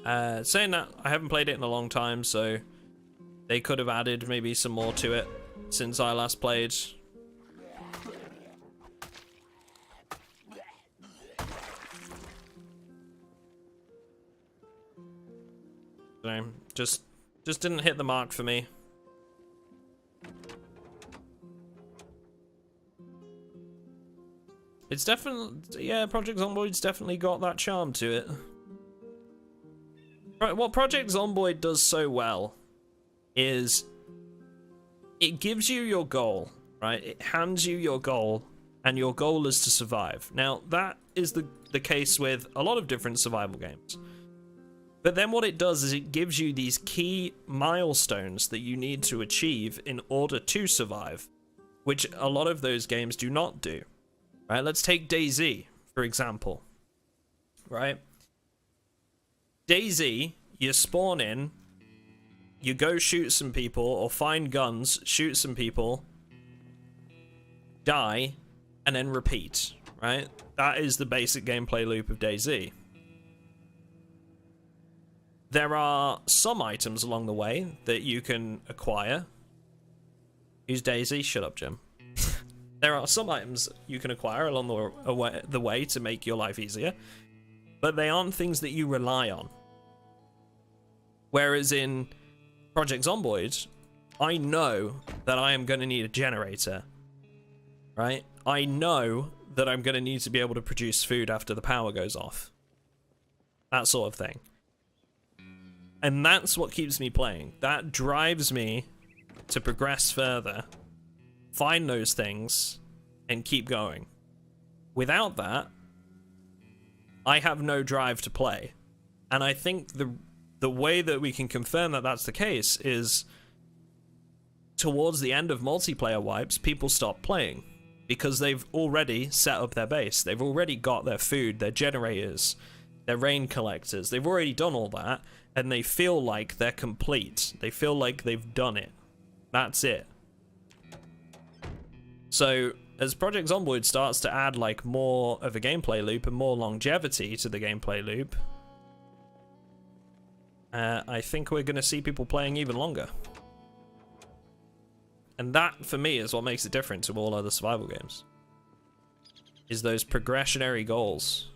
Saying that, I haven't played it in a long time, so they could have added maybe some more to it since I last played. So, just didn't hit the mark for me. It's definitely, yeah, Project Zomboid's definitely got that charm to it. Right, what Project Zomboid does so well is it gives you your goal, right? It hands you your goal, and your goal is to survive. Now, that is the case with a lot of different survival games. But then what it does is it gives you these key milestones that you need to achieve in order to survive, which a lot of those games do not do. Right, let's take DayZ, for example. Right? DayZ, you spawn in, you go shoot some people, or find guns, shoot some people, die, and then repeat. Right? That is the basic gameplay loop of DayZ. There are some items along the way that you can acquire. Use DayZ? Shut up, Jim. There are some items you can acquire along the way to make your life easier, but they aren't things that you rely on. Whereas in Project Zomboid, I know that I am going to need a generator, right? I know that I'm going to need to be able to produce food after the power goes off. That sort of thing. And that's what keeps me playing. That drives me to progress further, find those things, and keep going. Without that, I have no drive to play. And I think the way that we can confirm that that's the case is towards the end of multiplayer wipes, people stop playing because they've already set up their base. They've already got their food, their generators, their rain collectors. They've already done all that, and they feel like they're complete. They feel like they've done it. That's it. So, as Project Zomboid starts to add like more of a gameplay loop and more longevity to the gameplay loop, I think we're going to see people playing even longer. And that, for me, is what makes it different to all other survival games. Is those progressionary goals.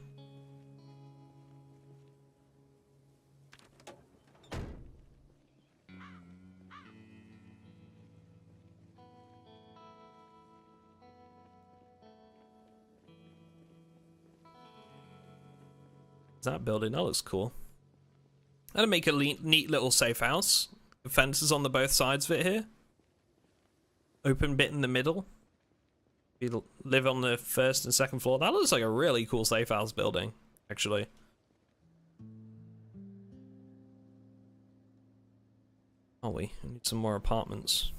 That building, that looks cool. That'll make a neat little safe house. The fences on the both sides of it here. Open bit in the middle. You live on the first and second floor. That looks like a really cool safe house building, actually. Oh, we need some more apartments.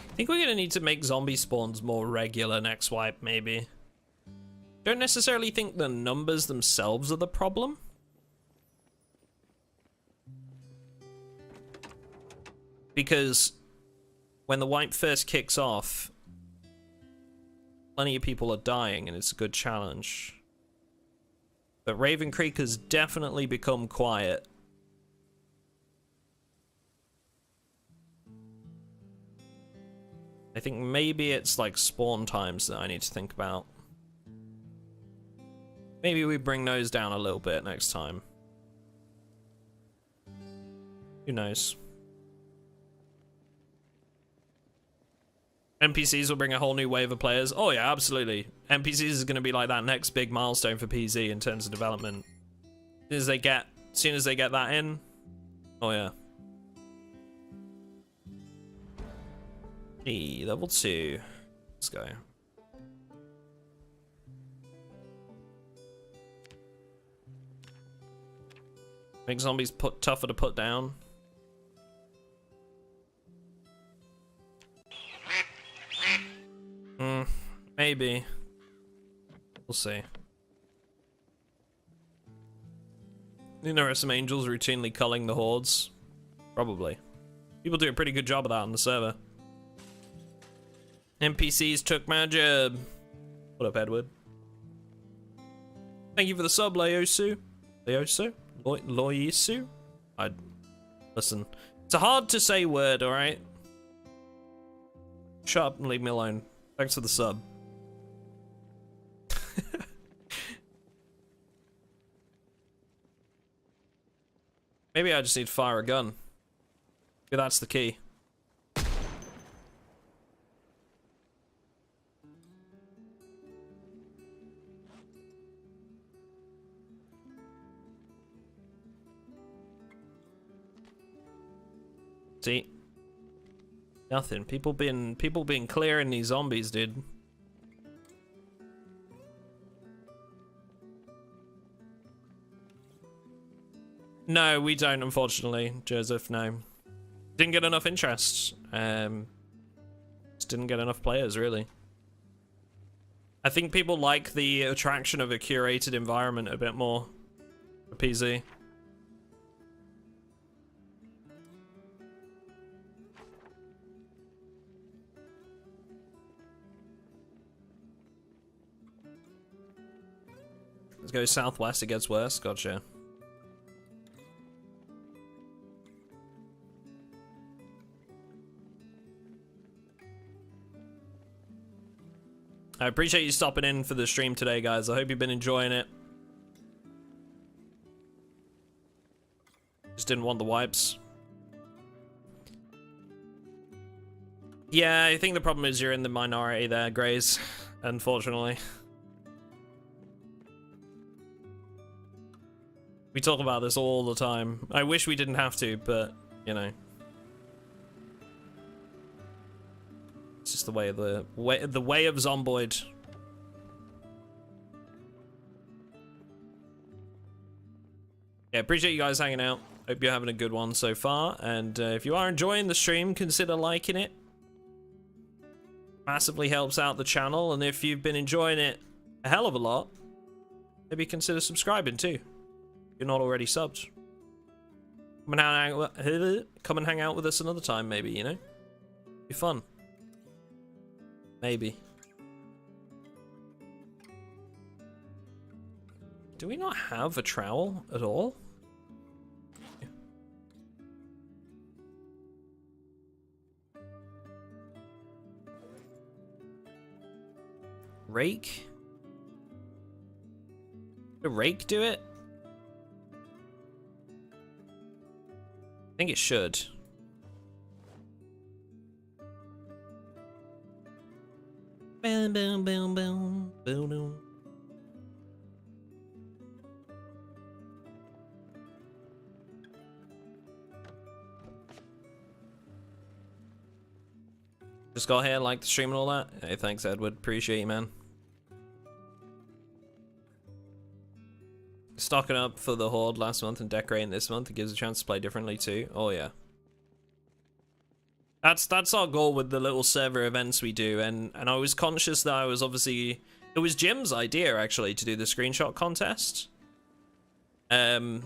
I think we're going to need to make zombie spawns more regular next wipe, maybe. Don't necessarily think the numbers themselves are the problem. Because when the wipe first kicks off, plenty of people are dying, and it's a good challenge. But Raven Creek has definitely become quiet. I think maybe it's like spawn times that I need to think about. Maybe we bring those down a little bit next time. Who knows? NPCs will bring a whole new wave of players. Oh yeah, absolutely. NPCs is going to be like that next big milestone for PZ in terms of development. As soon as they get that in, oh yeah. Hey, level 2. Let's go. Make zombies tougher to put down. Maybe. We'll see. I think there are some angels routinely culling the hordes. Probably. People do a pretty good job of that on the server. NPCs took my job. What up, Edward? Thank you for the sub, Leosu. Leosu? Loisu? Listen. It's a hard to say word, alright? Shut up and leave me alone. Thanks for the sub. Maybe I just need to fire a gun. Maybe that's the key. See? Nothing. People been clearing these zombies, dude. No, we don't, unfortunately, Joseph, no. Didn't get enough interest. Just didn't get enough players, really. I think people like the attraction of a curated environment a bit more for PZ. Let's go southwest, it gets worse. Gotcha. I appreciate you stopping in for the stream today, guys. I hope you've been enjoying it. Just didn't want the wipes. Yeah, I think the problem is you're in the minority there, Grays. Unfortunately. We talk about this all the time. I wish we didn't have to, but, you know. It's just the way of the way of Zomboid. Yeah, appreciate you guys hanging out. Hope you're having a good one so far. And if you are enjoying the stream, consider liking it. Massively helps out the channel. And if you've been enjoying it a hell of a lot, maybe consider subscribing too. If you're not already subbed. Come and hang out with us another time, maybe, you know? Be fun. Maybe. Do we not have a trowel at all? Rake? Did a rake do it? I think it should. Boom, boom, boom, boom, boom, boom. Just go ahead and like the stream and all that. Hey, thanks, Edward. Appreciate you, man. Stocking up for the Horde last month and decorating this month. It gives a chance to play differently too. Oh yeah. That's our goal with the little server events we do, and I was conscious that I was obviously, it was Jim's idea actually to do the screenshot contest. But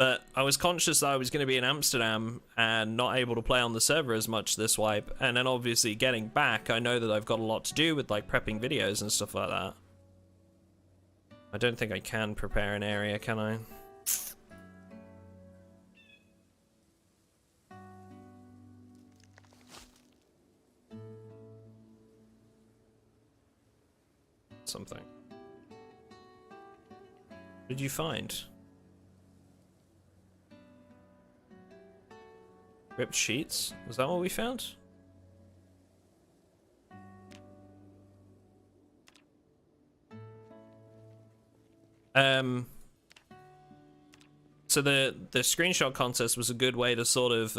But I was conscious that I was going to be in Amsterdam and not able to play on the server as much this wipe. And then obviously getting back, I know that I've got a lot to do with like prepping videos and stuff like that. I don't think I can prepare an area, can I? Something. What did you find? Ripped sheets? Was that what we found? So the screenshot contest was a good way to sort of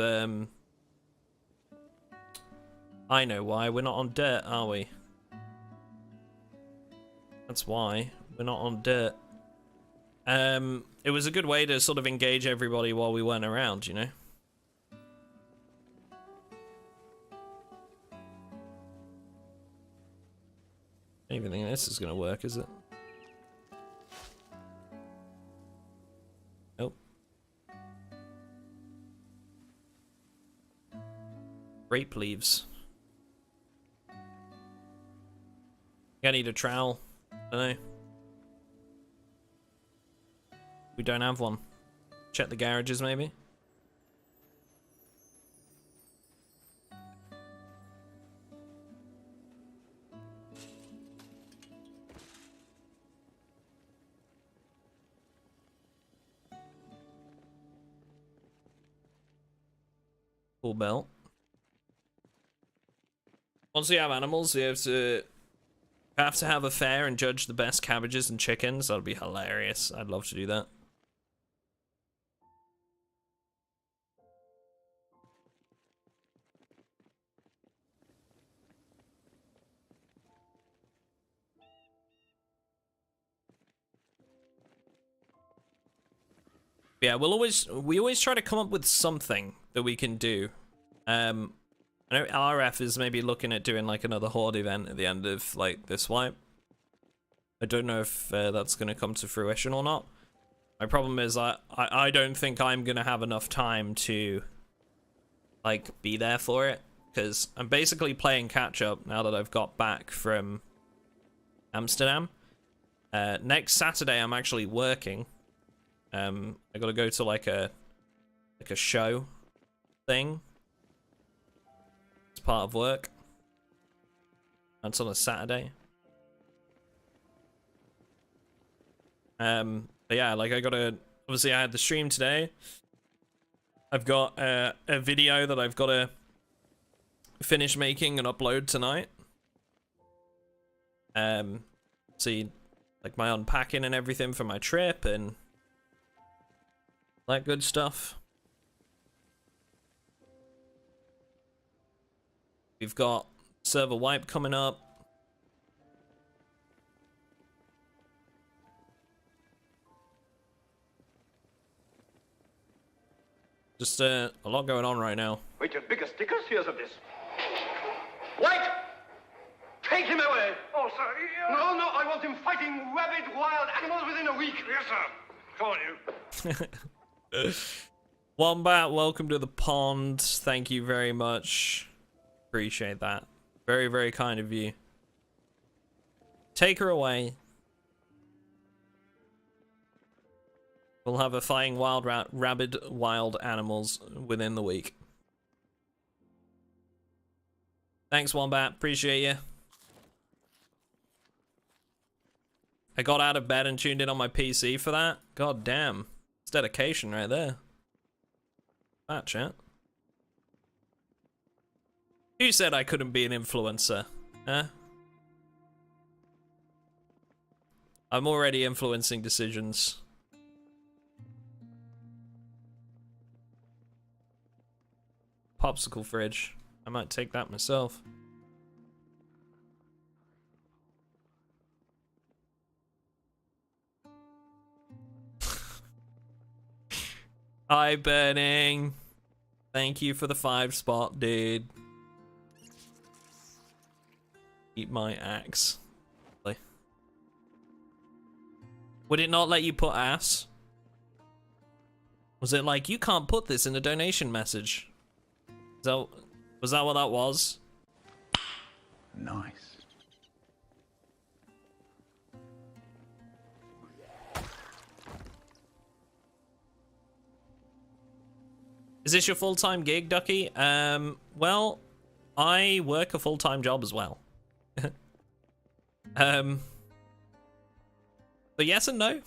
I know why. We're not on dirt, are we? That's why. We're not on dirt. It was a good way to sort of engage everybody while we weren't around, you know? I don't even think this is gonna work, is it? Nope. Grape leaves. I need a trowel. I don't know. We don't have one. Check the garages, maybe. Full belt. Once we have animals, we have to have a fair and judge the best cabbages and chickens. That'd be hilarious. I'd love to do that. Yeah, we always try to come up with something that we can do. I know RF is maybe looking at doing like another horde event at the end of like this wipe. I don't know if that's going to come to fruition or not. My problem is I don't think I'm going to have enough time to like be there for it, because I'm basically playing catch up now that I've got back from Amsterdam. Next Saturday I'm actually working. I gotta go to like a show thing. It's part of work. That's on a Saturday. But yeah, like obviously I had the stream today. I've got a video that I've got to finish making and upload tonight. See, like my unpacking and everything for my trip and that good stuff. We've got server wipe coming up. Just a lot going on right now. Wait, your bigger stickers? Here's of this. Wait! Take him away! Oh, sir. No, I want him fighting rabid wild animals within a week. Yes, sir. Come on, you. Wombat, welcome to the pond. Thank you very much. Appreciate that. Very, very kind of you. Take her away. We'll have a fighting rabid wild animals within the week. Thanks, Wombat. Appreciate you. I got out of bed and tuned in on my PC for that. God damn. It's dedication right there. That chat. Who said I couldn't be an influencer? Huh? I'm already influencing decisions. Popsicle fridge. I might take that myself. Hi, Burning. Thank you for the 5 spot, dude. Eat my axe. Would it not let you put ass? Was it like, you can't put this in a donation message? Was that what that was? Nice. Is this your full-time gig, Ducky? Well, I work a full-time job as well. But yes and no.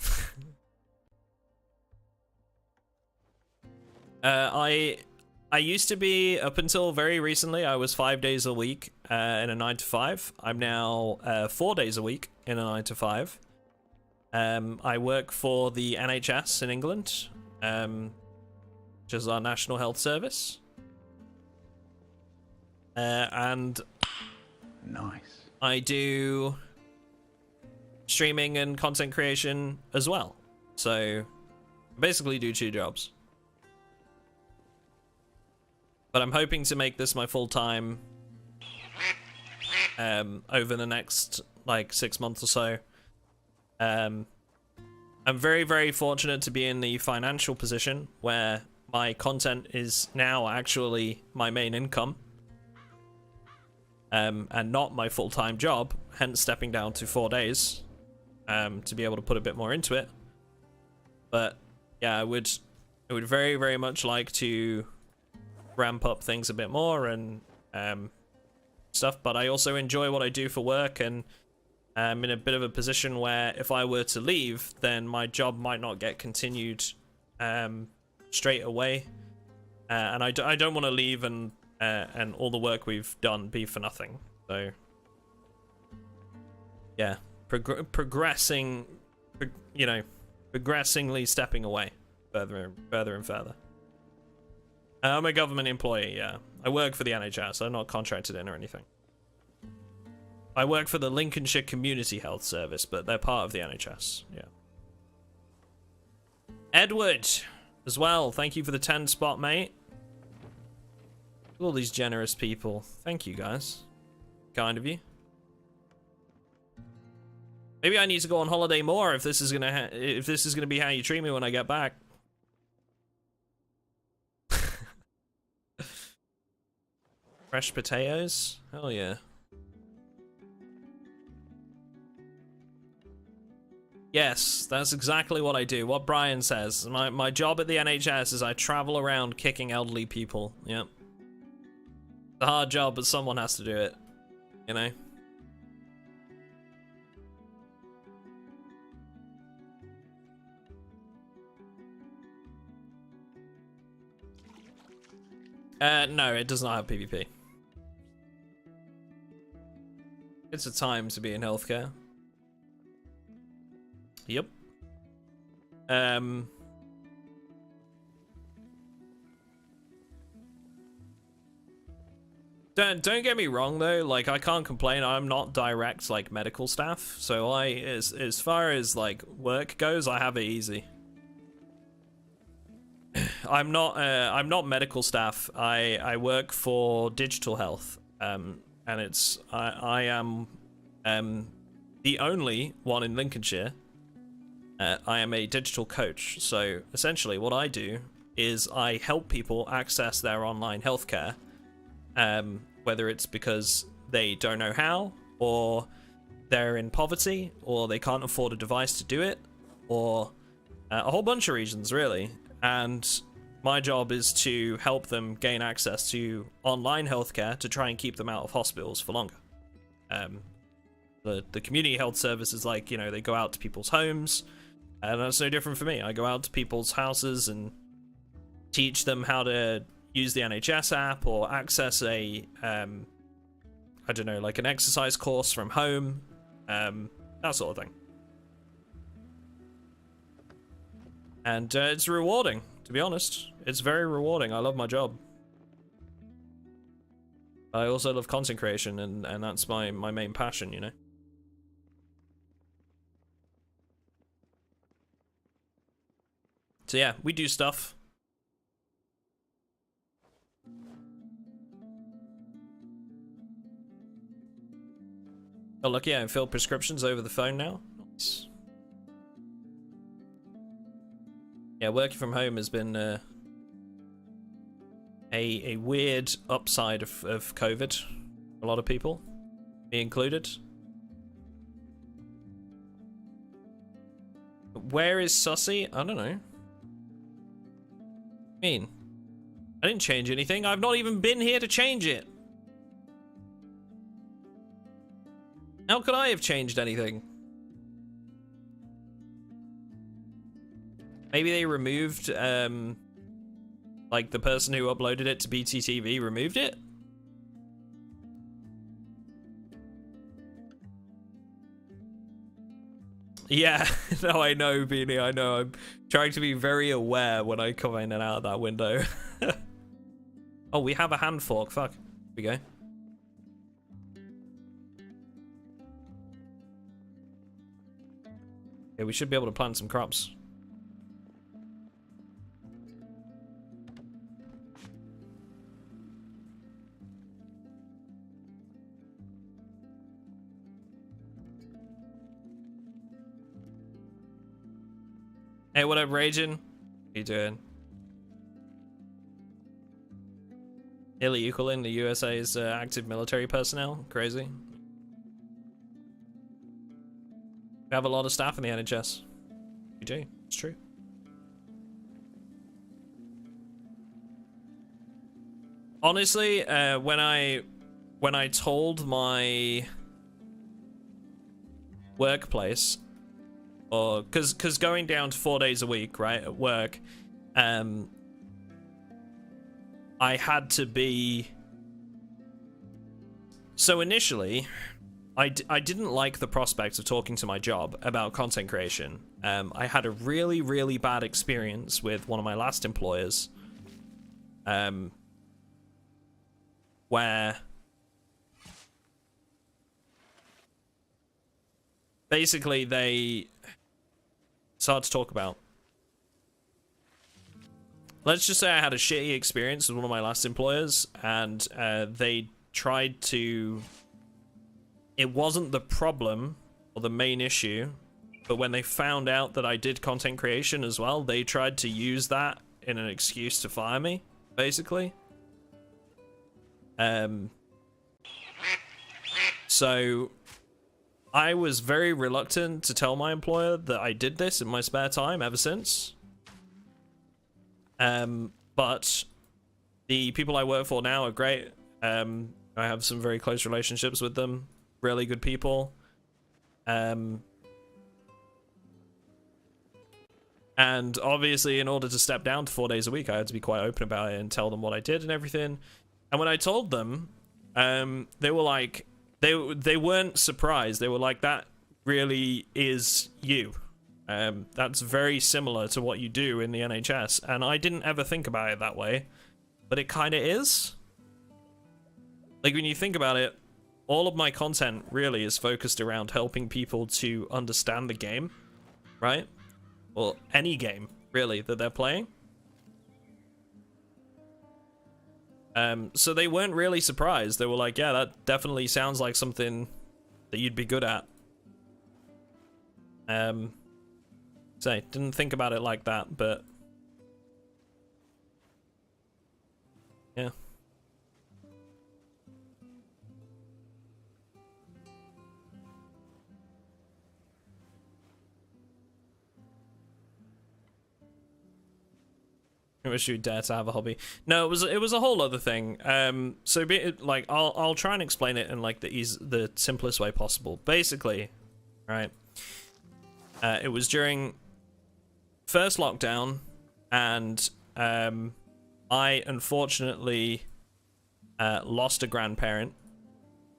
I used to be, up until very recently, I was 5 days a week in a 9 to 5. I'm now 4 days a week in a 9 to 5. I work for the NHS in England, which is our National Health Service. And nice. I do streaming and content creation as well. So I basically do 2 jobs. But I'm hoping to make this my full-time over the next, like, 6 months or so. I'm very, very fortunate to be in the financial position where my content is now actually my main income. And not my full-time job, hence stepping down to 4 days to be able to put a bit more into it. But yeah, I would very, very much like to ramp up things a bit more and stuff, but I also enjoy what I do for work, and I'm in a bit of a position where if I were to leave, then my job might not get continued straight away, and I don't want to leave and all the work we've done be for nothing. So yeah, progressingly stepping away further and further. I'm a government employee, yeah. I work for the NHS, I'm not contracted in or anything. I work for the Lincolnshire Community Health Service, but they're part of the NHS, yeah. Edward, as well, thank you for the 10 spot, mate. All these generous people. Thank you, guys. Kind of you. Maybe I need to go on holiday more if this is gonna be how you treat me when I get back. Fresh potatoes? Hell yeah. Yes, that's exactly what I do. What Brian says. My job at the NHS is I travel around kicking elderly people. Yep. It's a hard job, but someone has to do it. You know? No, it does not have PvP. It's a time to be in healthcare. Yep. Don't get me wrong though, like I can't complain. I'm not direct like medical staff, so as far as like work goes, I have it easy. I'm not medical staff. I work for digital health, and it's I am the only one in Lincolnshire. I am a digital coach, so essentially what I do is I help people access their online healthcare, whether it's because they don't know how, or they're in poverty, or they can't afford a device to do it, or a whole bunch of reasons really. And my job is to help them gain access to online healthcare to try and keep them out of hospitals for longer. The community health service is like, you know, they go out to people's homes, and that's no different for me. I go out to people's houses and teach them how to use the NHS app or access a, I don't know, like an exercise course from home, that sort of thing. And it's rewarding, to be honest. It's very rewarding. I love my job. I also love content creation, and that's my main passion, you know? So yeah, we do stuff. Oh look, yeah, I fill prescriptions over the phone now. Nice. Yeah, working from home has been a weird upside of COVID. A lot of people, me included. Where is Sussy? I don't know. I didn't change anything. I've not even been here to change it. How could I have changed anything? Maybe they removed, like the person who uploaded it to BTTV removed it? Yeah, no, I know, Beanie, I know. I'm trying to be very aware when I come in and out of that window. Oh, we have a hand fork. Fuck. Here we go. Yeah, we should be able to plant some crops. Hey, what up, Raging? How you doing? Nearly equaling the USA's active military personnel. Crazy. We have a lot of staff in the NHS. We do. It's true. Honestly, when I told my workplace, or because going down to 4 days a week, right, at work, I had to be. So initially, I didn't like the prospect of talking to my job about content creation. I had a really, really bad experience with one of my last employers, where basically it's hard to talk about. Let's just say I had a shitty experience with one of my last employers, and they tried to. It wasn't the problem or the main issue, but when they found out that I did content creation as well, they tried to use that in an excuse to fire me, basically. So I was very reluctant to tell my employer that I did this in my spare time ever since. But the people I work for now are great. I have some very close relationships with them. Really good people. And obviously, in order to step down to 4 days a week, I had to be quite open about it and tell them what I did and everything. And when I told them, they were like, they weren't surprised. They were like, that really is you. That's very similar to what you do in the NHS. And I didn't ever think about it that way, but it kind of is. Like, when you think about it, all of my content really is focused around helping people to understand the game, right? Or any game, really, that they're playing. So they weren't really surprised. They were like, yeah, that definitely sounds like something that you'd be good at. So I didn't think about it like that, but yeah. I wish you'd dare to have a hobby. No, it was a whole other thing. So like I'll try and explain it in like the simplest way possible. Basically, right? It was during first lockdown, and I unfortunately lost a grandparent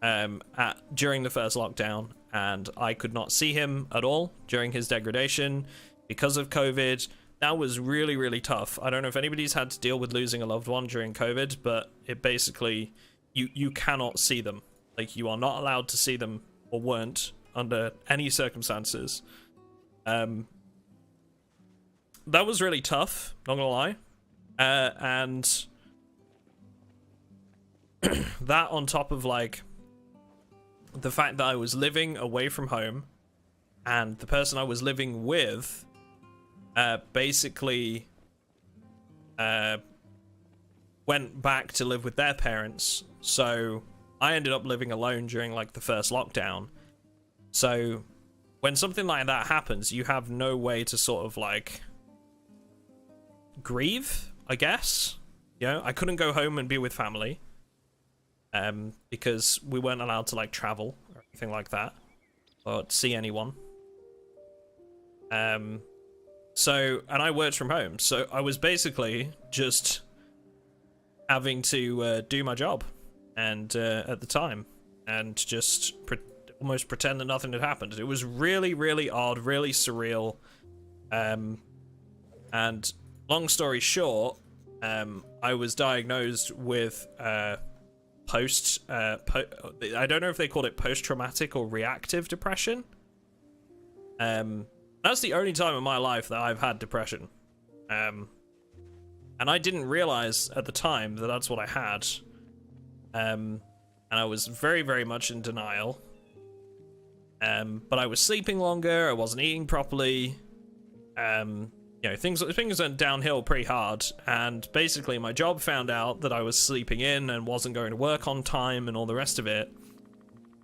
during the first lockdown, and I could not see him at all during his degradation because of COVID. That was really, really tough. I don't know if anybody's had to deal with losing a loved one during COVID, but it basically, you cannot see them. Like, you are not allowed to see them, or weren't, under any circumstances. That was really tough, not gonna lie. And that on top of, like, the fact that I was living away from home, and the person I was living with basically went back to live with their parents. So I ended up living alone during like the first lockdown. So when something like that happens, you have no way to sort of like grieve, I guess. You know, I couldn't go home and be with family because we weren't allowed to like travel or anything like that or see anyone. So, and I worked from home, so I was basically just having to do my job and at the time, and just almost pretend that nothing had happened. It was really, really odd, really surreal. And long story short, I was diagnosed with I don't know if they called it post-traumatic or reactive depression. That's the only time in my life that I've had depression. And I didn't realize at the time that that's what I had. And I was very, very much in denial. But I was sleeping longer, I wasn't eating properly. You know, things went downhill pretty hard, and basically my job found out that I was sleeping in and wasn't going to work on time and all the rest of it.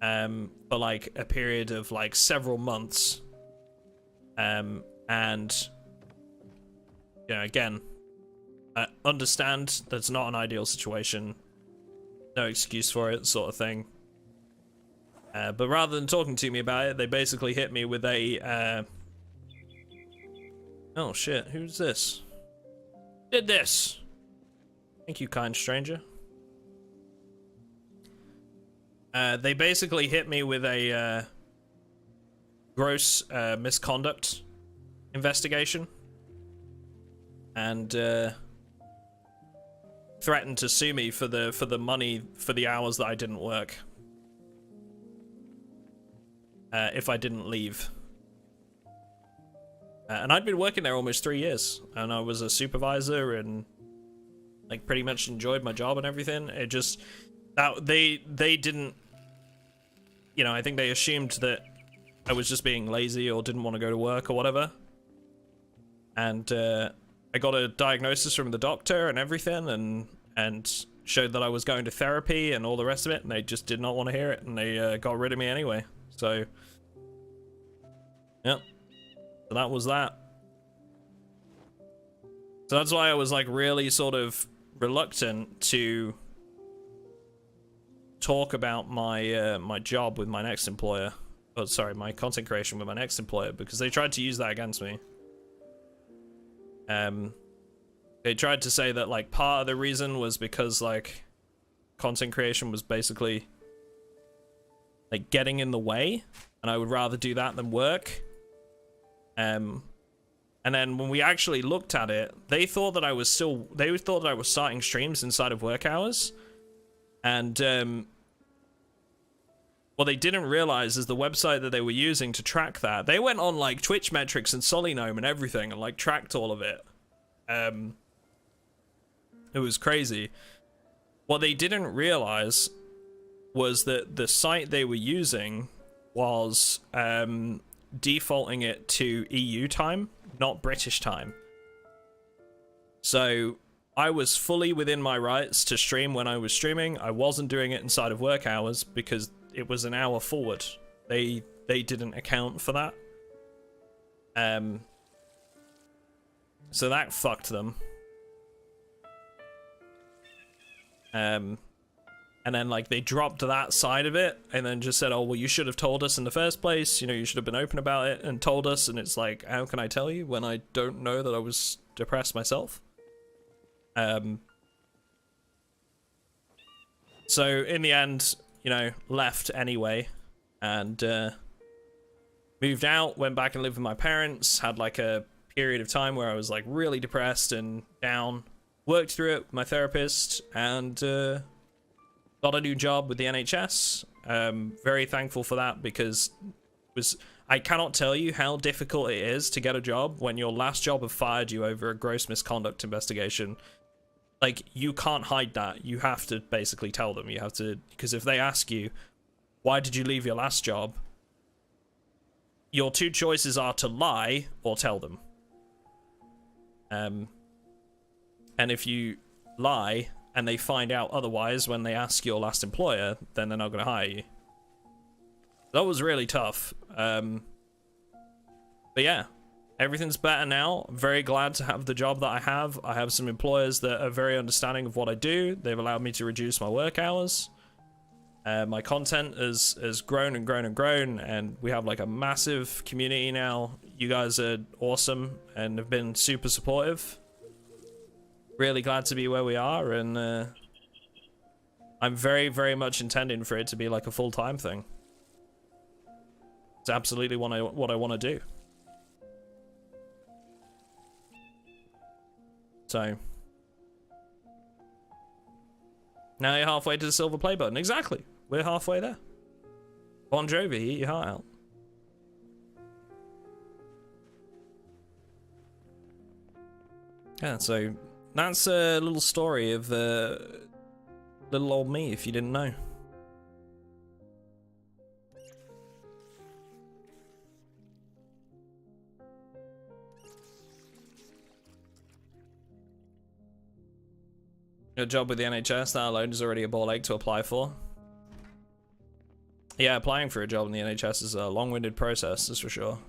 For like a period of like several months. And you know, again, I understand that's not an ideal situation, no excuse for it, sort of thing. But rather than talking to me about it, they basically hit me with a oh shit, who's this? Did this? Thank you, kind stranger. They basically hit me with a gross misconduct investigation, and threatened to sue me for the money for the hours that I didn't work if I didn't leave. And I'd been working there almost 3 years, and I was a supervisor and like pretty much enjoyed my job and everything. It just that they didn't, you know, I think they assumed that I was just being lazy or didn't want to go to work or whatever. And I got a diagnosis from the doctor and everything, and showed that I was going to therapy and all the rest of it, and they just did not want to hear it, and they got rid of me anyway. So, yep. So that was that. So that's why I was like really sort of reluctant to talk about my my job with my next employer. Oh, sorry, my content creation with my next employer, because they tried to use that against me. They tried to say that like part of the reason was because like content creation was basically like getting in the way, and I would rather do that than work. And then when we actually looked at it, they thought that I was starting streams inside of work hours. And what they didn't realize is the website that they were using to track that, they went on like Twitch metrics and Solinome and everything and like tracked all of it. It was crazy. What they didn't realize was that the site they were using was defaulting it to EU time, not British time. So I was fully within my rights to stream when I was streaming. I wasn't doing it inside of work hours because it was an hour forward. They didn't account for that. So that fucked them. And then like they dropped that side of it and then just said, oh, well, you should have told us in the first place. You know, you should have been open about it and told us. And it's like, how can I tell you when I don't know that I was depressed myself? So in the end, you know, left anyway, and moved out, went back and lived with my parents, had like a period of time where I was like really depressed and down, worked through it with my therapist, and got a new job with the NHS. Very thankful for that, because I cannot tell you how difficult it is to get a job when your last job have fired you over a gross misconduct investigation. Like, you can't hide that. You have to basically tell them. You have to, because if they ask you, why did you leave your last job? Your two choices are to lie or tell them. And if you lie and they find out otherwise when they ask your last employer, then they're not going to hire you. That was really tough. But yeah, everything's better now. I'm very glad to have the job that I have. I have some employers that are very understanding of what I do. They've allowed me to reduce my work hours. My content has grown and grown and grown, and we have like a massive community now. You guys are awesome and have been super supportive. Really glad to be where we are, and I'm very, very much intending for it to be like a full-time thing. It's absolutely what I want to do. So now you're halfway to the silver play button. Exactly. We're halfway there. Bon Jovi, eat your heart out. Yeah, so that's a little story of little old me, if you didn't know. A job with the NHS, that alone is already a ball ache to apply for. Yeah, applying for a job in the NHS is a long-winded process, that's for sure.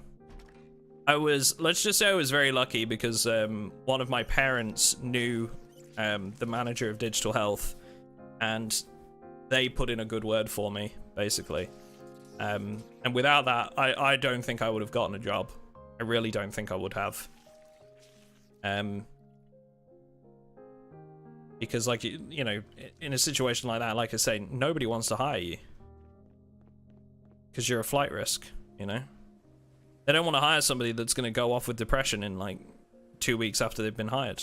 Let's just say I was very lucky because one of my parents knew the manager of digital health, and they put in a good word for me, basically. And without that, I don't think I would have gotten a job. I really don't think I would have. Because, like, you know, in a situation like that, like I say, nobody wants to hire you. Because you're a flight risk, you know? They don't want to hire somebody that's going to go off with depression in, like, 2 weeks after they've been hired.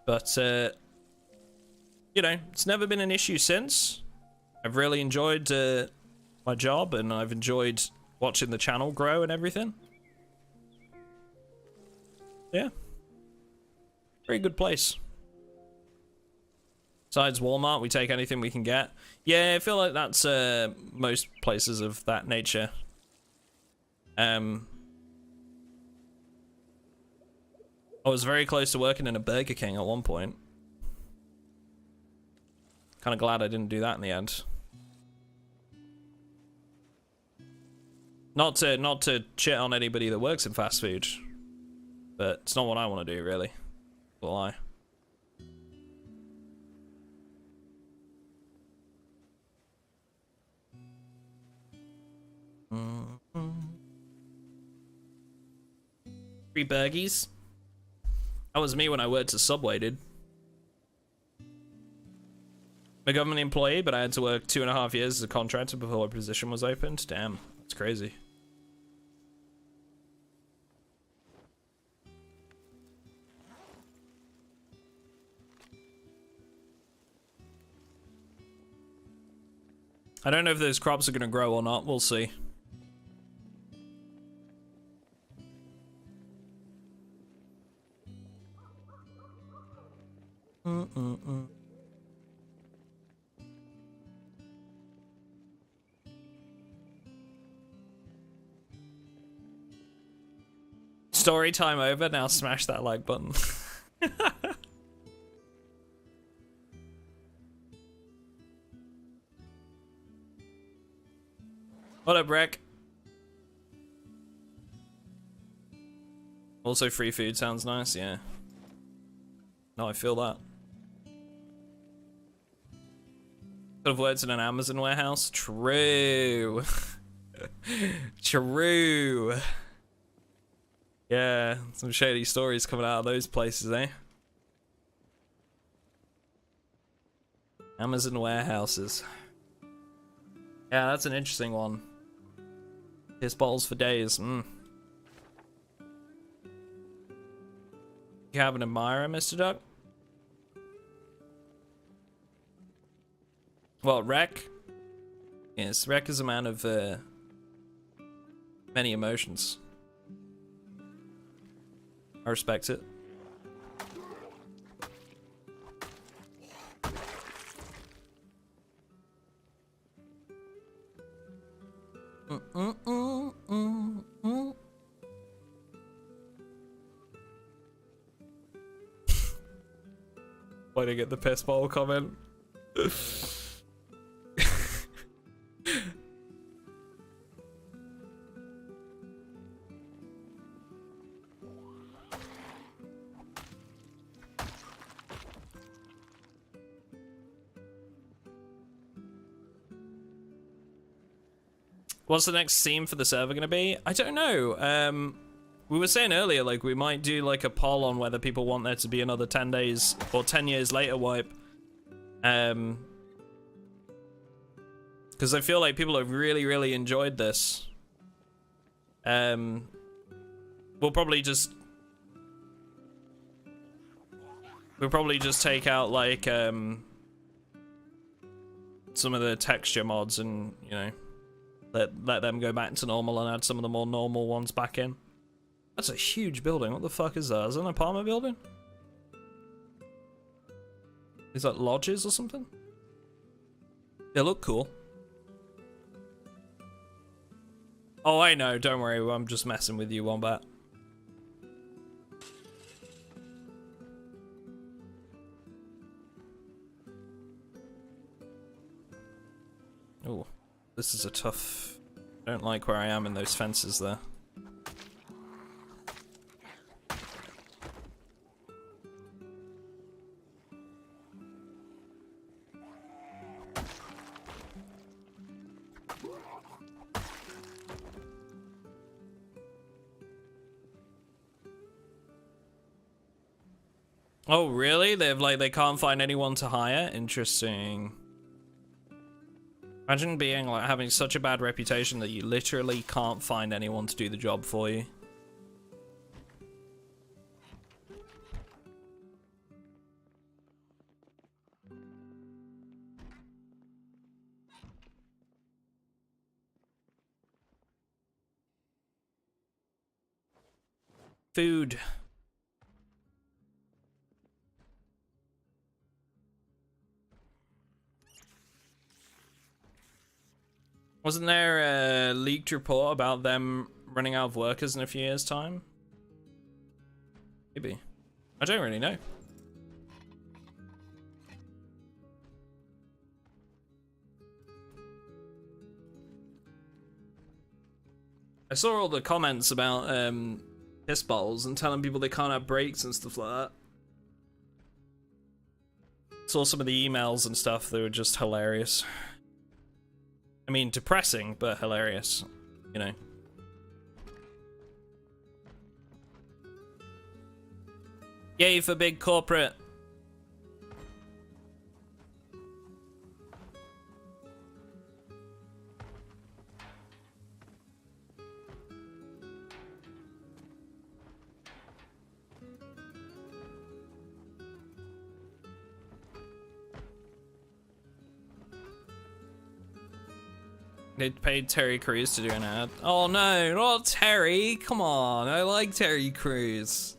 But, you know, it's never been an issue since. I've really enjoyed my job, and I've enjoyed watching the channel grow and everything. Yeah. Very good place. Besides Walmart, we take anything we can get. Yeah, I feel like that's most places of that nature. I was very close to working in a Burger King at one point. Kind of glad I didn't do that in the end. Not to shit on anybody that works in fast food, but it's not what I want to do, really. Will I? Free burgies. That was me when I worked at Subway, dude. I'm a government employee, but I had to work 2.5 years as a contractor before a position was opened. Damn, that's crazy. I don't know if those crops are going to grow or not. We'll see. Story time over. Now smash that like button. What up, Rick? Also, free food sounds nice, yeah. No, I feel that. Could have worked in an Amazon warehouse. True. True. Yeah, some shady stories coming out of those places, eh? Amazon warehouses. Yeah, that's an interesting one. Piss bottles for days. You have an admirer, MrAtomicDuck? Well, Rek? Yes, Rek is a man of many emotions. I respect it. Why did I get the piss bottle comment? What's the next theme for the server gonna be? I don't know. We were saying earlier, like, we might do, like, a poll on whether people want there to be another 10 days or 10 years later wipe. Because I feel like people have really, really enjoyed this. We'll probably just take out, like, some of the texture mods and, you know, let them go back to normal and add some of the more normal ones back in. That's a huge building. What the fuck is that? Is that an apartment building? Is that lodges or something? They look cool. Oh, I know. Don't worry. I'm just messing with you, Wombat. Oh, this is a tough... I don't like where I am in those fences there. Oh, really? They can't find anyone to hire? Interesting. Imagine being, like, having such a bad reputation that you literally can't find anyone to do the job for you. Food. Wasn't there a leaked report about them running out of workers in a few years' time? Maybe. I don't really know. I saw all the comments about piss bottles and telling people they can't have breaks and stuff like that. Saw some of the emails and stuff that were just hilarious. I mean, depressing, but hilarious, you know. Yay for big corporate. They paid Terry Crews to do an ad. Oh no, not Terry! Come on, I like Terry Crews.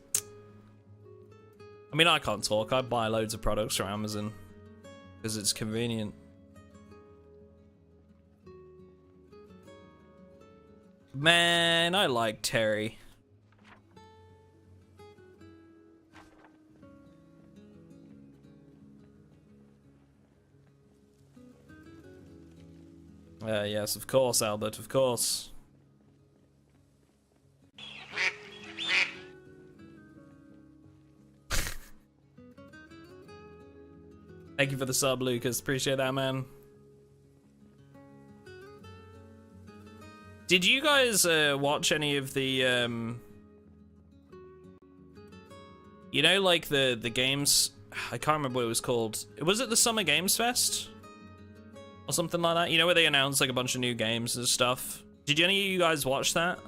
I mean, I can't talk. I buy loads of products from Amazon because it's convenient. Man, I like Terry. Yes, of course, Albert, of course. Thank you for the sub, Lucas. Appreciate that, man. Did you guys watch any of the, you know, like the games? I can't remember what it was called. Was it the Summer Games Fest? Or something like that? You know, where they announced like a bunch of new games and stuff? Did any of you guys watch that?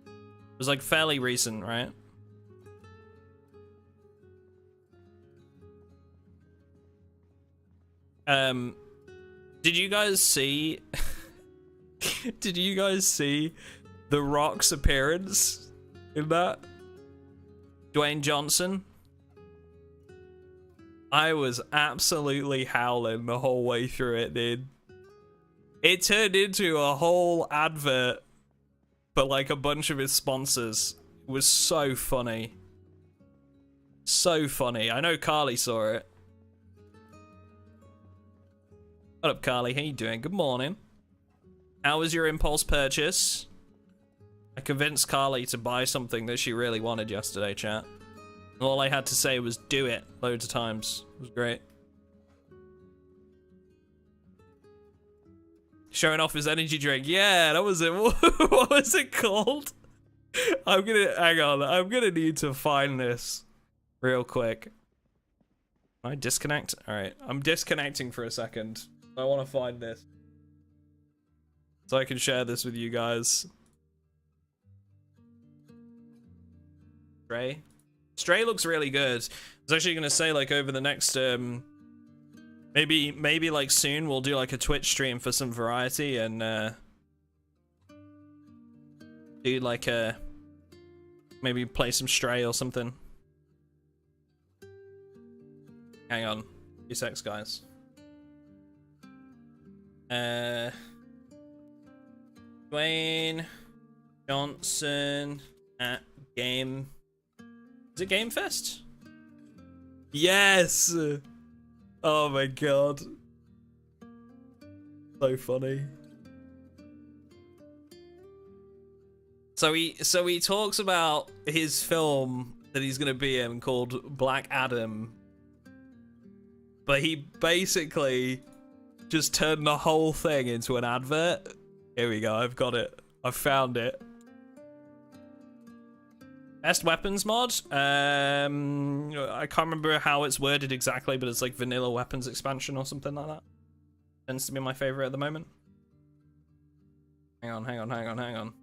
It was like fairly recent, right? Did you guys see... Did you guys see The Rock's appearance in that? Dwayne Johnson? I was absolutely howling the whole way through it, dude. It turned into a whole advert for like a bunch of his sponsors. It was so funny. So funny. I know Carly saw it. What up, Carly? How you doing? Good morning. How was your impulse purchase? I convinced Carly to buy something that she really wanted yesterday, chat. All I had to say was do it loads of times. It was great. Showing off his energy drink. Yeah, that was it. What was it called? Hang on. I'm gonna need to find this real quick. Can I disconnect? Alright, I'm disconnecting for a second. I want to find this so I can share this with you guys. Stray looks really good. I was actually gonna say, like, over the next maybe like soon we'll do like a Twitch stream for some variety and do like a maybe play some Stray or something. Hang on, 2 secs, guys. Dwayne Johnson at Game. Is it Game Fest? Yes! Oh my god. So funny. So he talks about his film that he's gonna be in called Black Adam. But he basically just turned the whole thing into an advert. Here we go, I've got it. I've found it. Best weapons mod? I can't remember how it's worded exactly, but it's like vanilla weapons expansion or something like that. Tends to be my favorite at the moment. Hang on.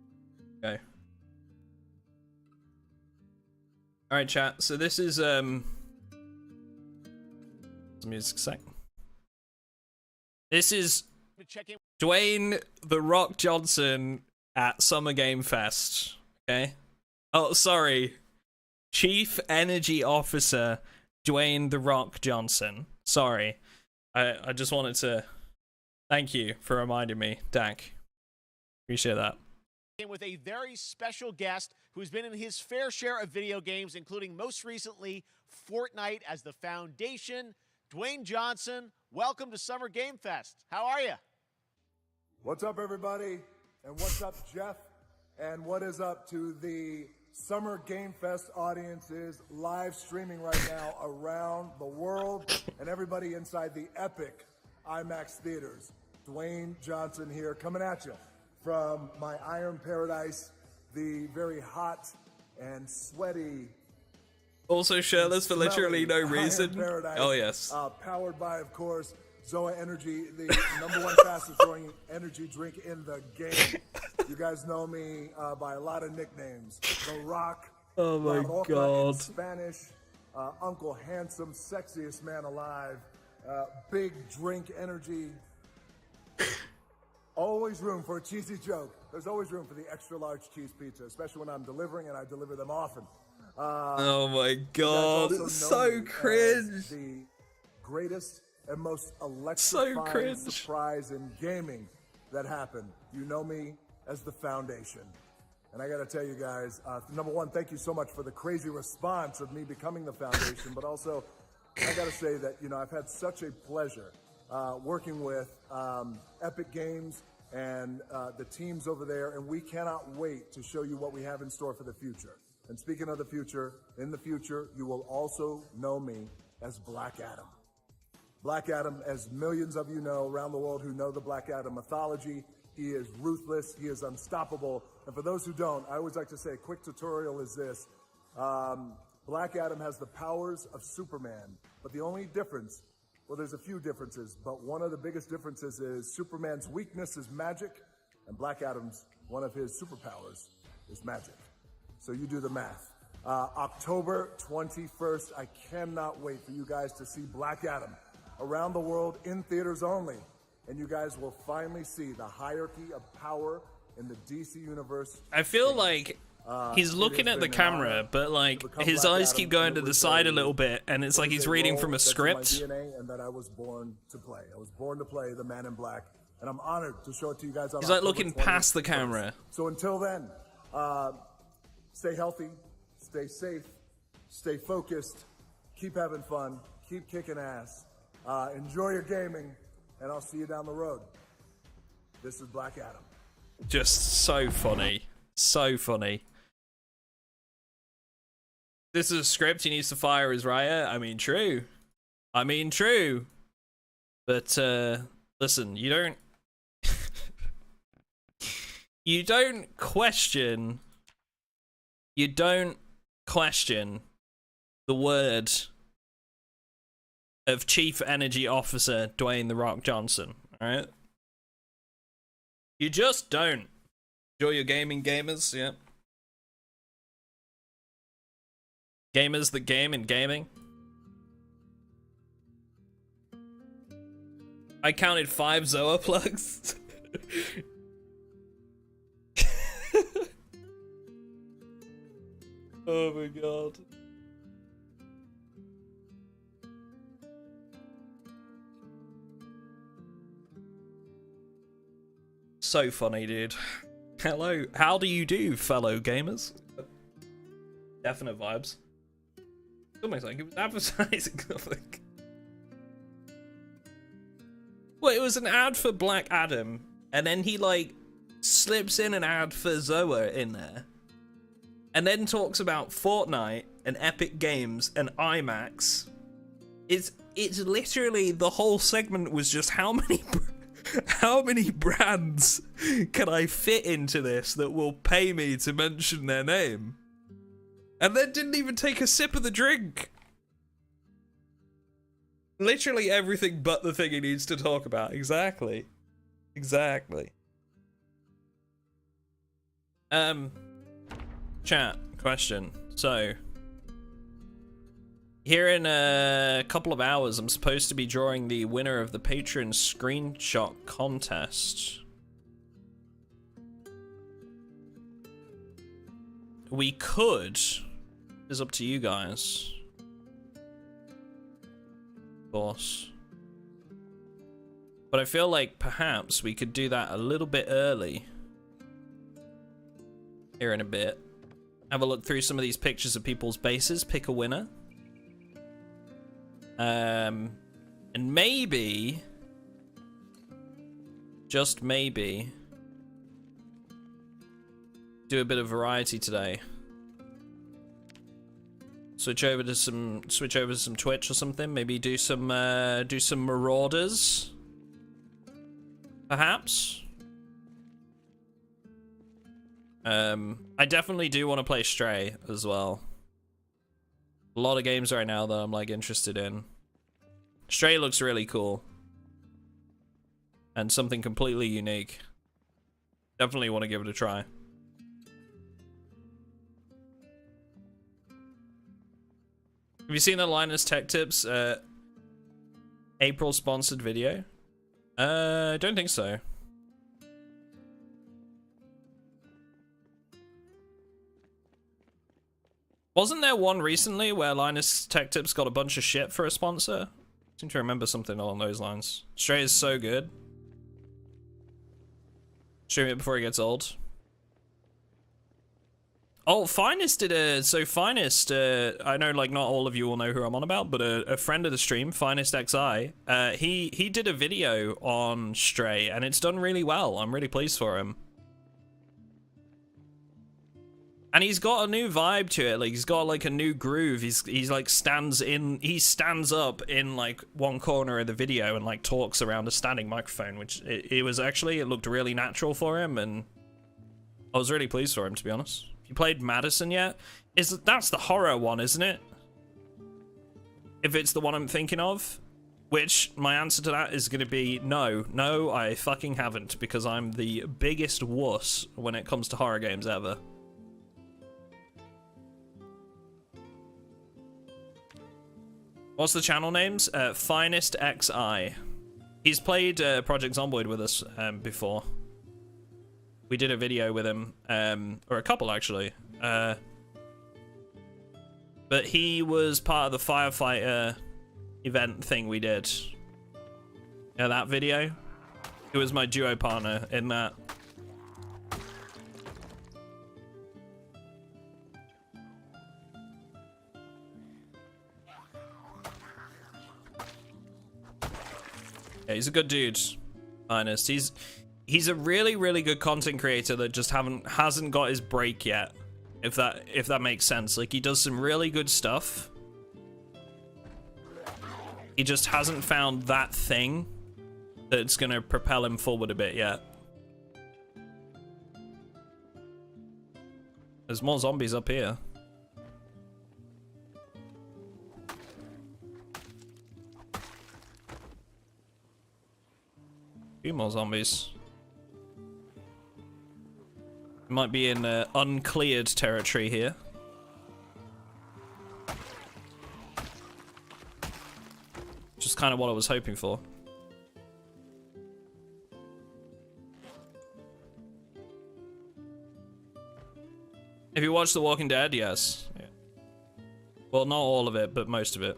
Okay. Alright, chat. So this is, music sec. This is Dwayne "The Rock" Johnson at Summer Game Fest. Okay? Oh, sorry. Chief Energy Officer Dwayne "The Rock" Johnson. Sorry. I just wanted to thank you for reminding me, Dak. Appreciate that. With a very special guest who's been in his fair share of video games, including most recently Fortnite as the Foundation. Dwayne Johnson, welcome to Summer Game Fest. How are you? What's up, everybody? And what's up, Jeff? And what is up to the Summer Game Fest audiences live streaming right now around the world and everybody inside the epic IMAX theaters. Dwayne Johnson here, coming at you from my Iron Paradise, the very hot and sweaty, also shirtless for literally no reason. Paradise, oh yes. Powered by, of course, Zoa Energy, the #1 fastest growing energy drink in the game. You guys know me by a lot of nicknames. The Rock. Oh my god. In Spanish. Uncle Handsome, sexiest man alive. Big drink energy. Always room for a cheesy joke. There's always room for the extra large cheese pizza, especially when I'm delivering, and I deliver them often. Oh my god, it's so cringe. The greatest and most electrifying surprise in gaming that happened. You know me as the Foundation. And I gotta tell you guys, #1, thank you so much for the crazy response of me becoming the Foundation, but also, I gotta say that, you know, I've had such a pleasure working with Epic Games and the teams over there, and we cannot wait to show you what we have in store for the future. And speaking of the future, in the future, you will also know me as Black Adam. Black Adam, as millions of you know around the world who know the Black Adam mythology, he is ruthless, he is unstoppable. And for those who don't, I always like to say a quick tutorial is this. Black Adam has the powers of Superman, but the only difference, well, there's a few differences, but one of the biggest differences is Superman's weakness is magic, and Black Adam's, one of his superpowers, is magic. So you do the math. October 21st, I cannot wait for you guys to see Black Adam around the world in theaters only. And you guys will finally see the hierarchy of power in the DC universe. I feel like he's looking at the camera, but like his eyes keep going to the side a little bit, and it's like he's reading from a script. My DNA, and that I was born to play. I was born to play the Man in Black, and I'm honored to show it to you guys. He's like looking past the camera. So until then, stay healthy, stay safe, stay focused, keep having fun, keep kicking ass, enjoy your gaming, and I'll see you down the road. This is Black Adam. Just so funny. So funny. This is a script he needs to fire his writer. I mean, true. I mean, true. But, listen, you don't... You don't question the word of Chief Energy Officer Dwayne "The Rock" Johnson, alright? You just don't. Enjoy your gaming, gamers, yeah. Gamers that game in gaming. I counted 5 Zoa plugs. Oh my god. So funny, dude. Hello. How do you do, fellow gamers? Definite vibes. It's almost like it was advertising something. Well, it was an ad for Black Adam, and then he, like, slips in an ad for Zoa in there. And then talks about Fortnite and Epic Games and IMAX. It's literally, the whole segment was just how many brands can I fit into this that will pay me to mention their name? And then didn't even take a sip of the drink. Literally everything but the thing he needs to talk about. Exactly. Exactly. Chat, question. So, here in a couple of hours, I'm supposed to be drawing the winner of the Patreon screenshot contest. We could. It's up to you guys. Of course. But I feel like perhaps we could do that a little bit early. Here in a bit. Have a look through some of these pictures of people's bases, pick a winner. And maybe, just maybe, do a bit of variety today. Switch over to some Twitch or something. Maybe do some Marauders, perhaps. I definitely do want to play Stray as well. A lot of games right now that I'm like interested in. Stray looks really cool. And something completely unique. Definitely want to give it a try. Have you seen the Linus Tech Tips April sponsored video? I don't think so. Wasn't there one recently where Linus Tech Tips got a bunch of shit for a sponsor? I seem to remember something along those lines. Stray is so good. Stream it before it gets old. Oh, Finest did a... So Finest, I know like not all of you will know who I'm on about, but a friend of the stream, Finest XI, he did a video on Stray, and it's done really well. I'm really pleased for him. And he's got a new vibe to it. Like he's got like a new groove. He's like stands up in like one corner of the video and like talks around a standing microphone, which it looked really natural for him, and I was really pleased for him, to be honest. You played Madison yet? That's the horror one, isn't it? If it's the one I'm thinking of, which my answer to that is going to be no, I fucking haven't, because I'm the biggest wuss when it comes to horror games ever. What's the channel names? Finest XI. He's played Project Zomboid with us before. We did a video with him, or a couple actually. But he was part of the firefighter event thing we did. Yeah, that video. who was my duo partner in that. Yeah, he's a good dude, honest. He's a really, really good content creator that just hasn't got his break yet. If that makes sense. Like, he does some really good stuff. He just hasn't found that thing that's gonna propel him forward a bit yet. There's more zombies up here. Few more zombies. Might be in uncleared territory here. Just kind of what I was hoping for. Have you watched The Walking Dead? Yes. Yeah. Well, not all of it, but most of it.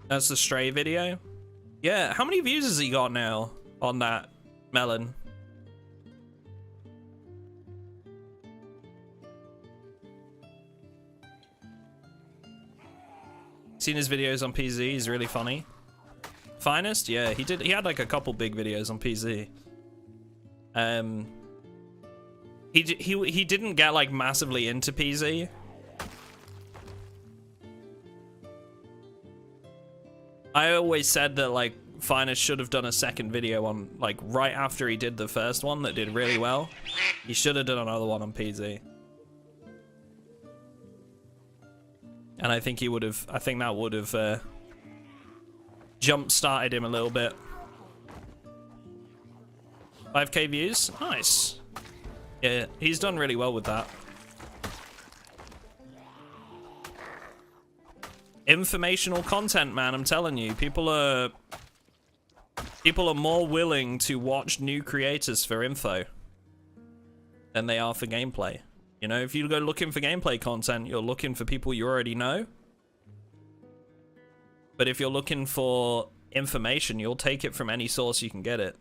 That's the Stray video? Yeah, how many views has he got now on that, Melon? Seen his videos on PZ, he's really funny. Finest? Yeah, he had like a couple big videos on PZ. He didn't get like massively into PZ. I always said that like Finest should have done a second video on like right after he did the first one that did really well. He should have done another one on PZ. And I think he would have, I think that would have jump-started him a little bit. 5k views? Nice. Yeah, he's done really well with that. Informational content, man, I'm telling you. People are more willing to watch new creators for info than they are for gameplay. You know, if you go looking for gameplay content, you're looking for people you already know. But if you're looking for information, you'll take it from any source you can get it.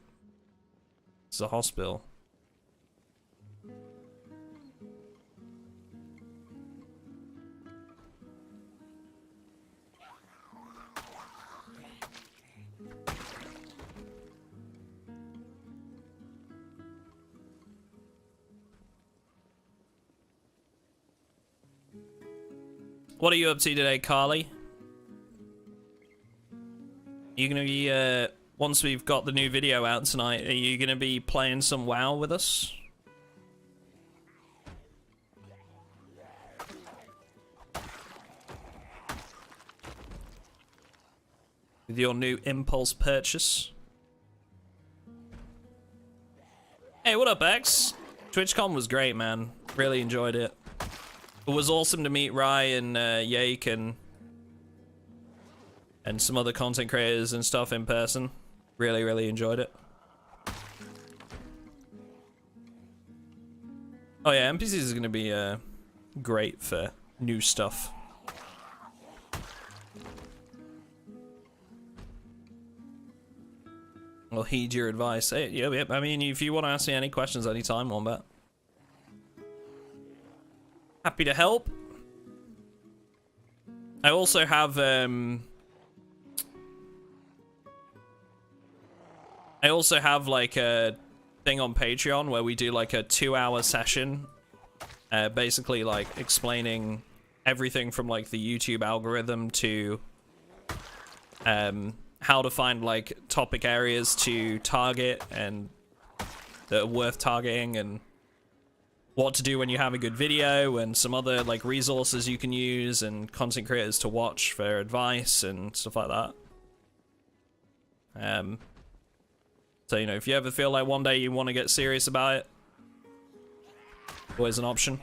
It's a hospital. What are you up to today, Carly? You gonna be, once we've got the new video out tonight, are you gonna be playing some WoW with us? With your new Impulse purchase? Hey, what up, X? Twitchcon was great, man. Really enjoyed it. It was awesome to meet Rye and Yake and some other content creators and stuff in person. Really, really enjoyed it. Oh yeah, NPCs is going to be great for new stuff. I'll heed your advice. Hey, yeah, I mean, if you want to ask me any questions anytime, Wombat. Happy to help. I also have like a thing on Patreon where we do like a 2-hour session, basically like explaining everything from like the YouTube algorithm to how to find like topic areas to target and that are worth targeting, and what to do when you have a good video, and some other like resources you can use and content creators to watch for advice and stuff like that. So, you know, if you ever feel like one day you want to get serious about it, always an option.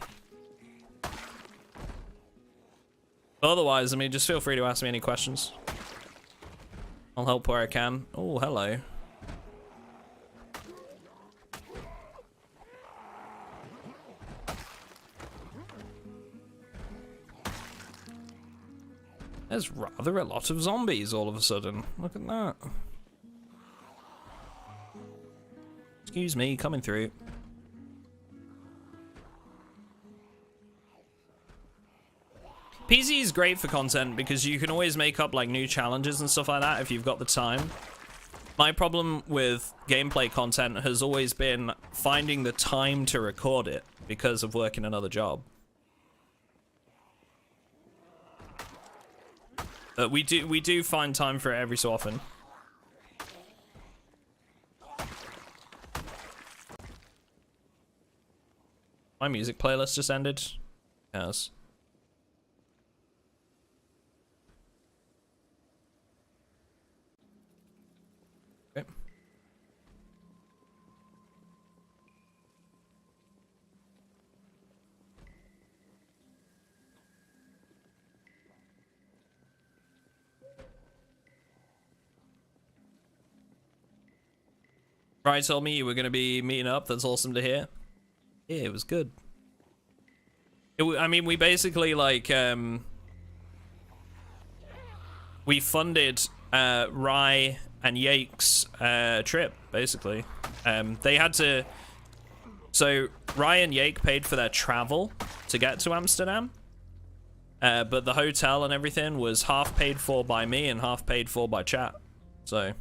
Otherwise, I mean, just feel free to ask me any questions. I'll help where I can. Oh, hello. There's rather a lot of zombies all of a sudden. Look at that. Excuse me, coming through. PC is great for content because you can always make up like new challenges and stuff like that if you've got the time. My problem with gameplay content has always been finding the time to record it because of working another job. But we do find time for it every so often. My music playlist just ended. Yes. Okay. Ryan told me you were going to be meeting up. That's awesome to hear. Yeah, it was good. I mean, we basically, like, we funded Rye and Yake's trip, basically. They had to... So, Rye and Yake paid for their travel to get to Amsterdam. But the hotel and everything was half paid for by me and half paid for by chat. So...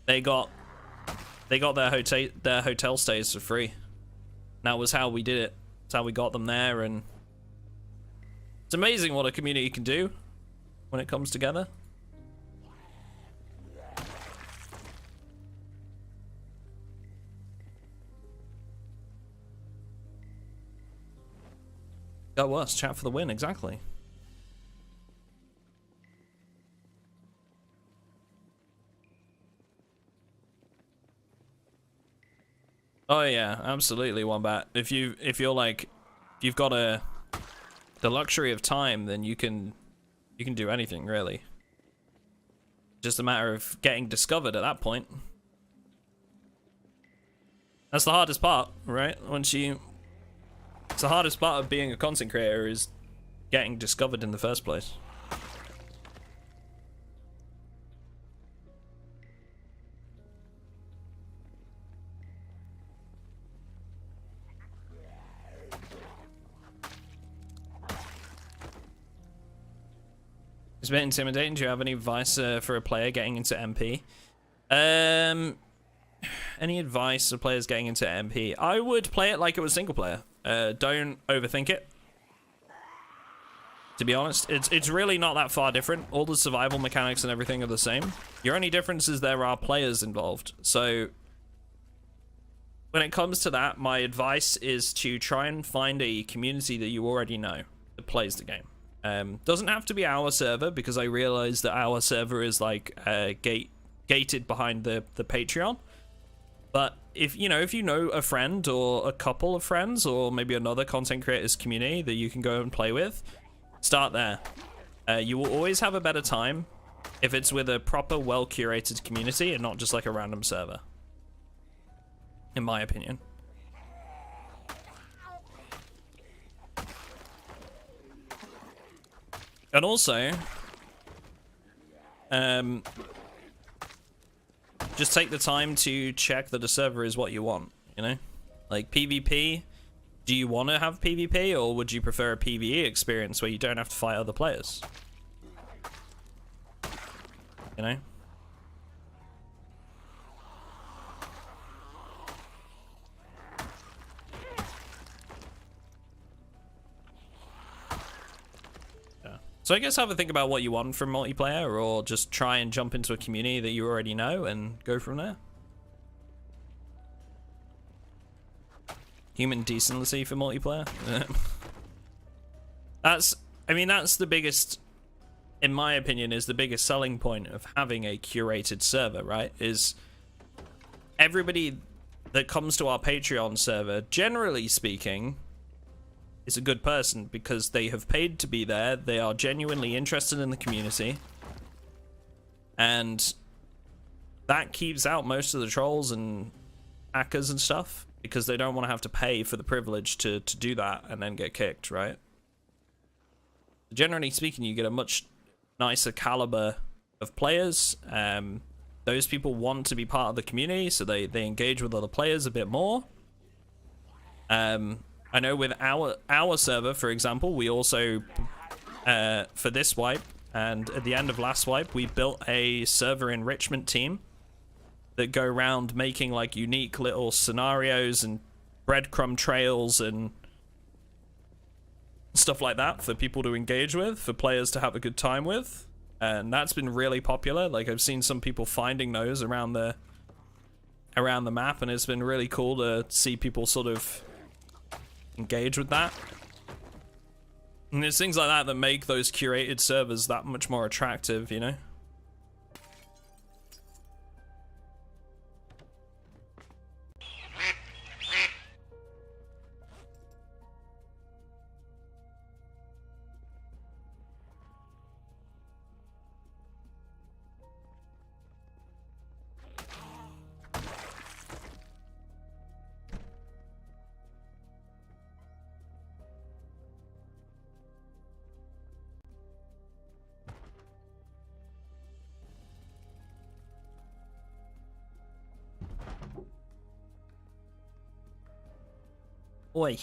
They got their hotel stays for free. That was how we did it. That's how we got them there, and it's amazing what a community can do when it comes together. Got worse. Chat for the win. Exactly. Oh yeah, absolutely, Wombat. If you're like, if you've got the luxury of time, then you can do anything really. Just a matter of getting discovered at that point. That's the hardest part, right? It's the hardest part of being a content creator is getting discovered in the first place. It's a bit intimidating. Do you have any advice for a player getting into MP? Any advice for players getting into MP? I would play it like it was single player. Don't overthink it. To be honest, it's really not that far different. All the survival mechanics and everything are the same. Your only difference is there are players involved. So when it comes to that, my advice is to try and find a community that you already know that plays the game. Doesn't have to be our server, because I realize that our server is like gated behind the Patreon. But if you know a friend or a couple of friends or maybe another content creators community that you can go and play with, start there. You will always have a better time if it's with a proper, well-curated community and not just like a random server, in my opinion. And also, just take the time to check that a server is what you want, you know? Like PvP, do you want to have PvP, or would you prefer a PvE experience where you don't have to fight other players? You know? So I guess have a think about what you want from multiplayer, or just try and jump into a community that you already know and go from there. Human decency for multiplayer. That's the biggest, in my opinion, is the biggest selling point of having a curated server, right? Is everybody that comes to our Patreon server, generally speaking, is a good person because they have paid to be there. They are genuinely interested in the community, and that keeps out most of the trolls and hackers and stuff, because they don't want to have to pay for the privilege to do that and then get kicked, right? Generally speaking, you get a much nicer caliber of players. Those people want to be part of the community, so they engage with other players a bit more. I know with our server, for example, we also for this wipe and at the end of last wipe, we built a server enrichment team that go around making like unique little scenarios and breadcrumb trails and stuff like that for people to engage with, for players to have a good time with. And that's been really popular. Like, I've seen some people finding those around the map, and it's been really cool to see people sort of engage with that. And there's things like that that make those curated servers that much more attractive, you know? Oi.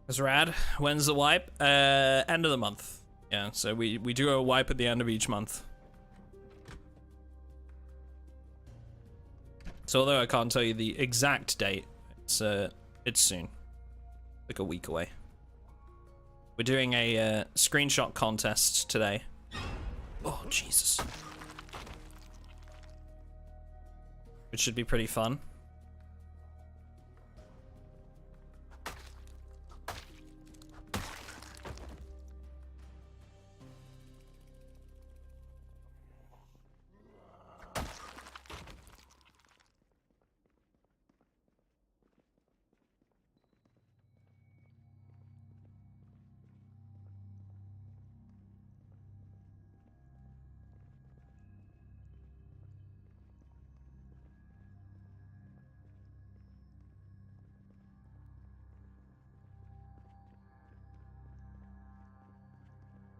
That's rad. When's the wipe? End of the month. Yeah, so we do a wipe at the end of each month. So although I can't tell you the exact date, it's soon. Like a week away. We're doing a screenshot contest today. Oh, Jesus. Which should be pretty fun.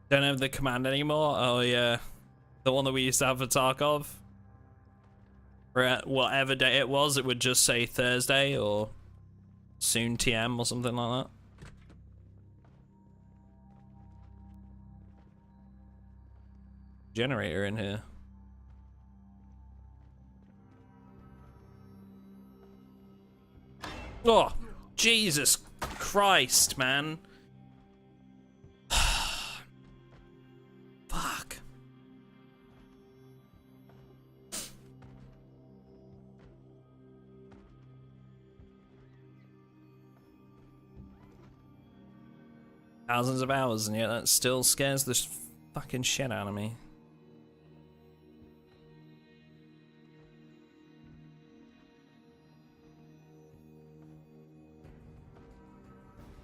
Don't have the command anymore? Oh yeah. The one that we used to have for Tarkov? Where whatever day it was, it would just say Thursday or soon TM or something like that. Generator in here. Oh, Jesus Christ, man. Fuck. Thousands of hours, and yet that still scares the fucking shit out of me.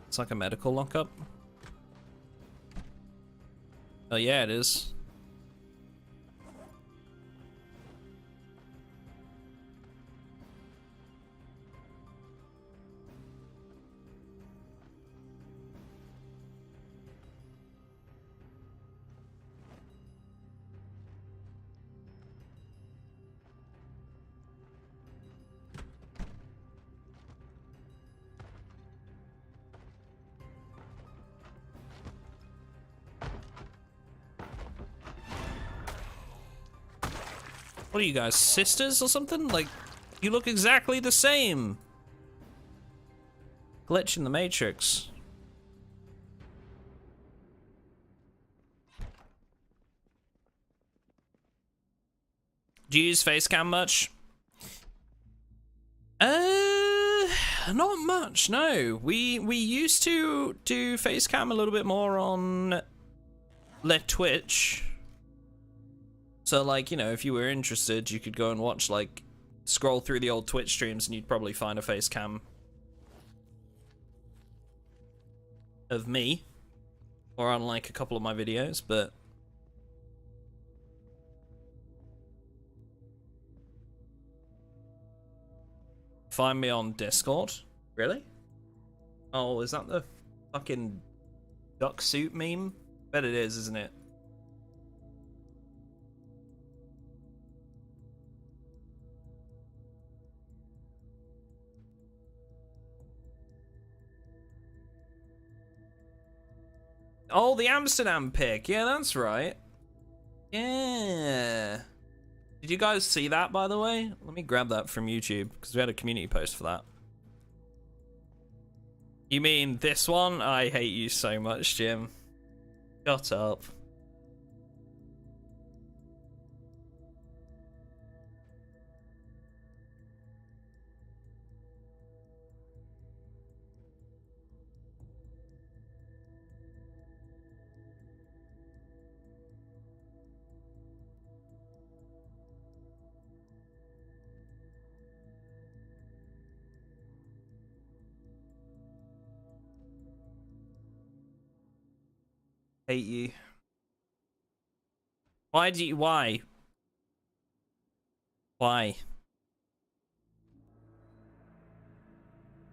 It's like a medical lockup. Oh yeah, it is. What are you guys, sisters or something? Like, you look exactly the same. Glitch in the Matrix. Do you use Facecam much? Not much, no. We used to do Facecam a little bit more on Twitch. So, like, you know, if you were interested, you could go and watch, like, scroll through the old Twitch streams and you'd probably find a face cam of me, or on like a couple of my videos, but find me on Discord. Really? Oh, is that the fucking duck suit meme? Bet it is, isn't it? Oh, the Amsterdam pic. Yeah, that's right. Yeah. Did you guys see that, by the way? Let me grab that from YouTube, because we had a community post for that. You mean this one? I hate you so much, Jim. Shut up. Hate you. Why do you, why? Why?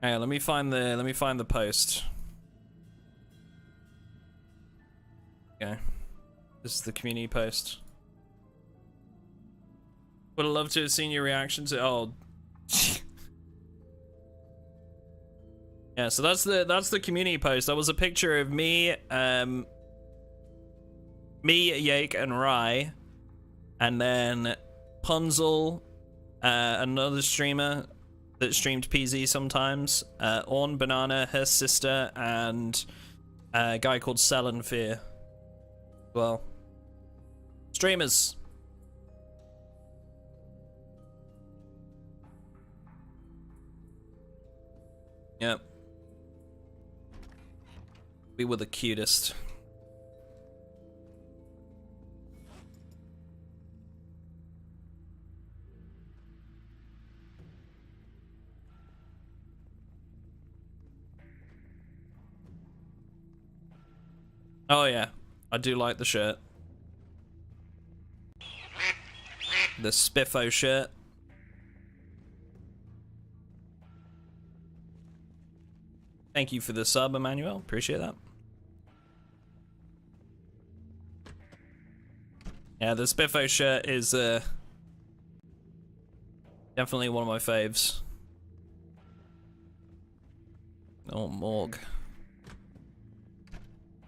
Hang on, let me find the post. Okay. This is the community post. Would have loved to have seen your reaction to, oh. Yeah, so that's the community post. That was a picture of me, Yake, and Rye, and then Punzel, another streamer that streamed PZ sometimes, Orn, Banana, her sister, and a guy called Selen Fear. Well, streamers. Yep. We were the cutest. Oh yeah, I do like the shirt. The Spiffo shirt. Thank you for the sub, Emmanuel. Appreciate that. Yeah, the Spiffo shirt is definitely one of my faves. Oh, morgue.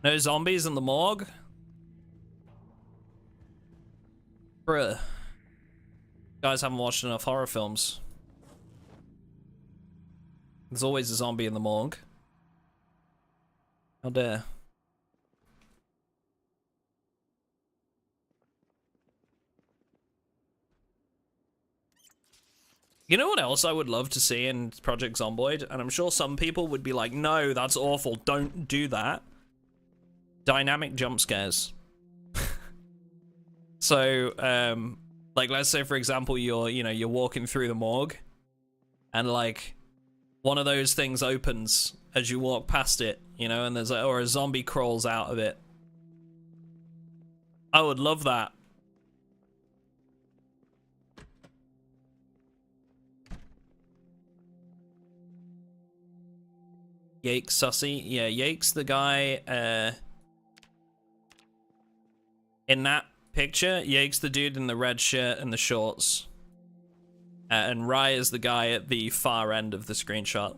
No zombies in the morgue? Bruh. Guys haven't watched enough horror films. There's always a zombie in the morgue. How dare. You know what else I would love to see in Project Zomboid? And I'm sure some people would be like, no, that's awful, don't do that. Dynamic jump scares. So, like, let's say, for example, you're walking through the morgue, and, like, one of those things opens as you walk past it, you know, and there's or a zombie crawls out of it. I would love that. Yake Sussy. Yeah, Yake's the guy, in that picture. Yake's the dude in the red shirt and the shorts. And Rye is the guy at the far end of the screenshot.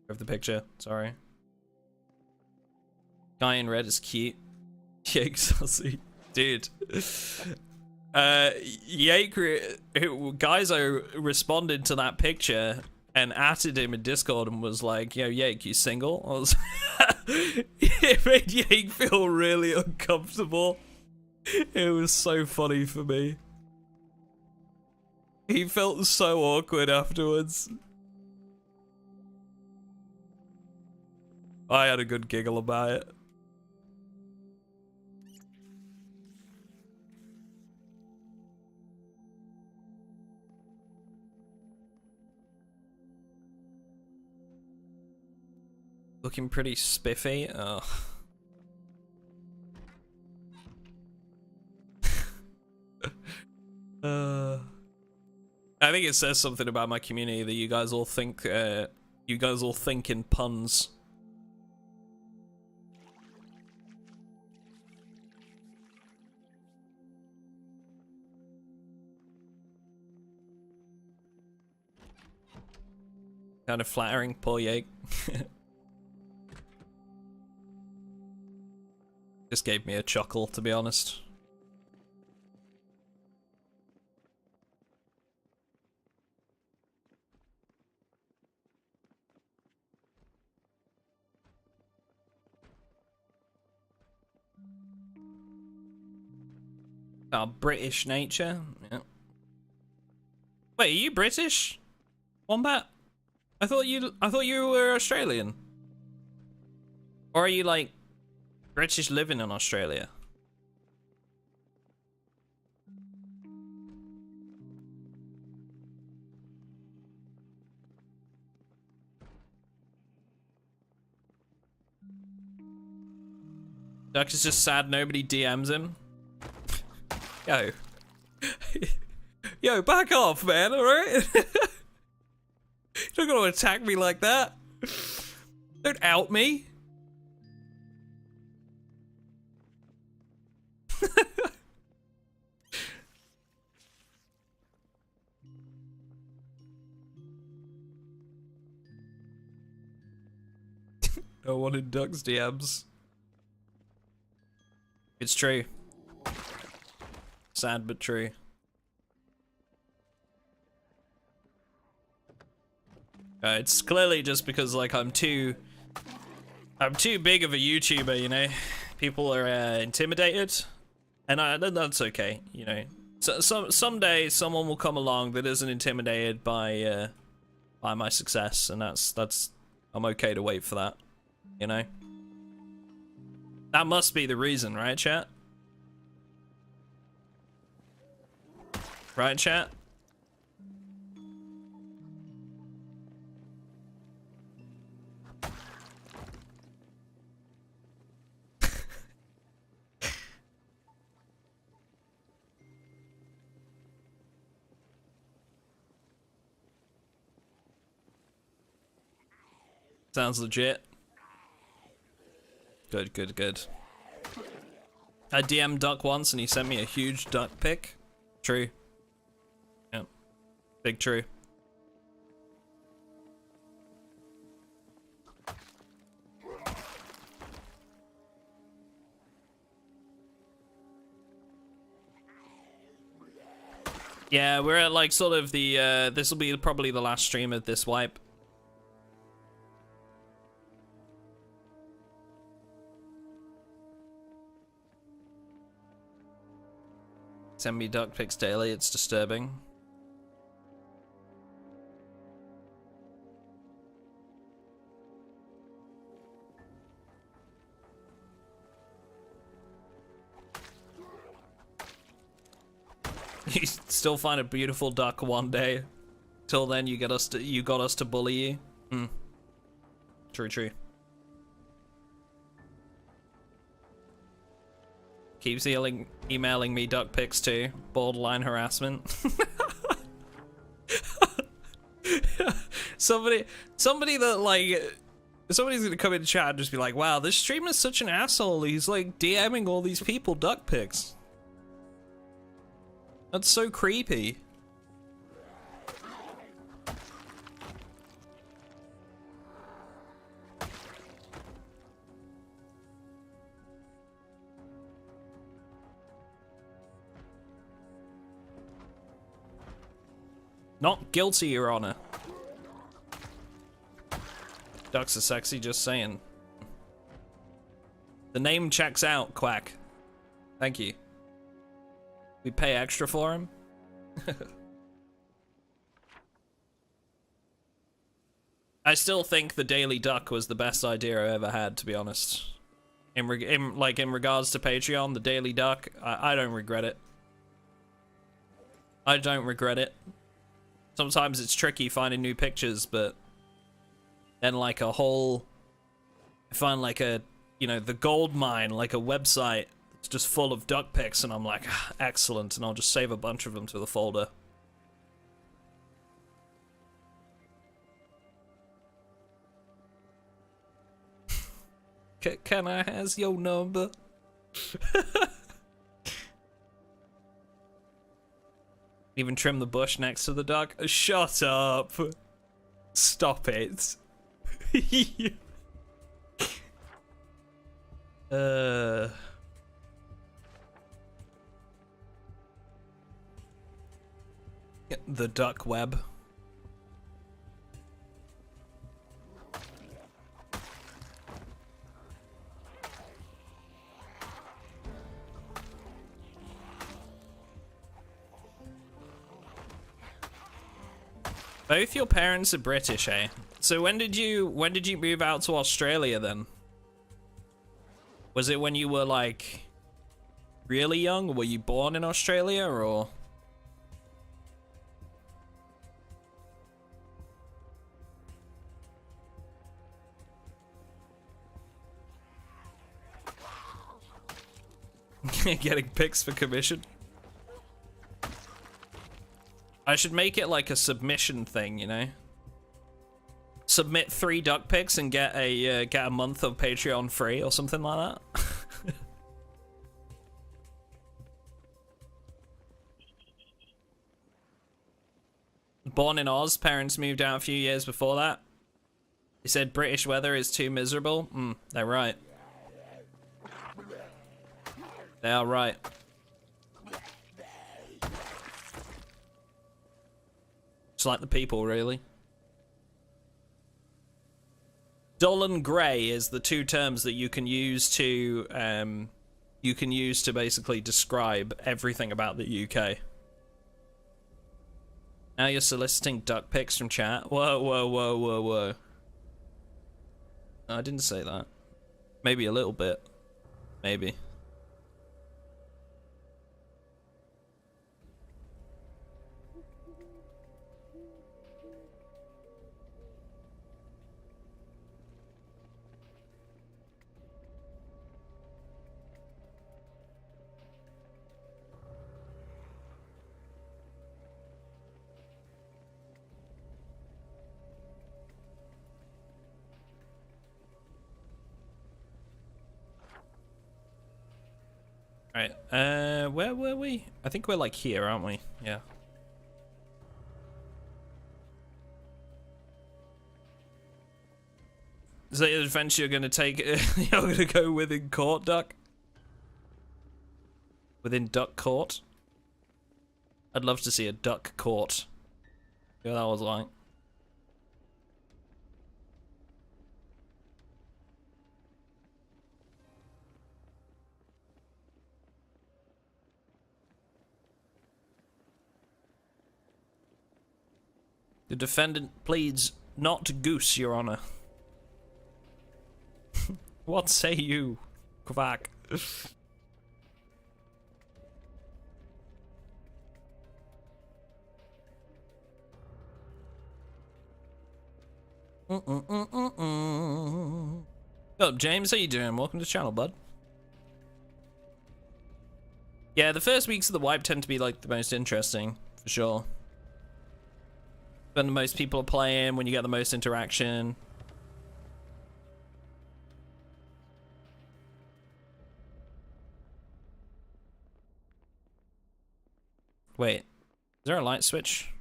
Of the picture, sorry. Guy in red is cute. Yake Sussy. Dude. Yake, Geyzo responded to that picture and added him in Discord and was like, yo, Yake, you single? I was it made Yake feel really uncomfortable. It was so funny for me. He felt so awkward afterwards. I had a good giggle about it. Looking pretty spiffy. Oh. I think it says something about my community that you guys all think in puns. Kind of flattering, poor Yake. Just gave me a chuckle, to be honest. Oh, British nature. Yeah. Wait, are you British? Wombat? I thought you were Australian. Or are you like British living in Australia? Duck is just sad nobody DMs him. Yo. Yo, back off, man, alright? You're not gonna attack me like that. Don't out me. No one in Duck's DMs. It's true. Sad but true. It's clearly just because like I'm too big of a YouTuber, you know. People are intimidated, and that's okay, you know. So someday someone will come along that isn't intimidated by my success, and that's I'm okay to wait for that, you know. That must be the reason, right, chat? Right, chat? Sounds legit. Good, good, good. I DM'd Duck once and he sent me a huge duck pic. True. Yep. Big true. Yeah, we're at like sort of the, this will be probably the last stream of this wipe. Send me duck pics daily, it's disturbing. You still find a beautiful duck one day. Till then you got us to bully you. Hmm. True, true. Keeps emailing me duck pics too. Borderline harassment. Somebody that like, somebody's gonna come in the chat and just be like, wow, this streamer's such an asshole. He's like DMing all these people duck pics. That's so creepy. Not guilty, Your Honor. Ducks are sexy, just saying. The name checks out, Quack. Thank you. We pay extra for him? I still think the Daily Duck was the best idea I ever had, to be honest. In regards to Patreon, the Daily Duck, I don't regret it. I don't regret it. Sometimes it's tricky finding new pictures, but then like a whole I find like a, you know, the gold mine, like a website that's just full of duck pics, and I'm like, ah, excellent, and I'll just save a bunch of them to the folder. Can I has your number? Even trim the bush next to the duck? Shut up. Stop it. The duck web. Both your parents are British, eh? So when did you move out to Australia then? Was it when you were like really young? Were you born in Australia or? Getting pics for commission? I should make it like a submission thing, you know? Submit 3 duck pics and get a month of Patreon free or something like that. Born in Oz, parents moved out a few years before that. He said British weather is too miserable. They're right. They are right. Just like the people, really. Dull and grey is the 2 terms that you can use to basically describe everything about the UK. Now you're soliciting duck pics from chat. Whoa, whoa, whoa, whoa, whoa. No, I didn't say that. Maybe a little bit. Maybe. Right, where were we? I think we're like here, aren't we? Yeah. Is that the adventure you're gonna take? You're gonna go within court, Duck? Within Duck Court? I'd love to see a Duck Court. Yeah, that was like. The defendant pleads not to goose, Your Honor. What say you, Quack? What's up, James? How you doing? Welcome to the channel, bud. Yeah, the first weeks of the wipe tend to be like the most interesting, for sure. When the most people are playing, when you get the most interaction. Wait, is there a light switch?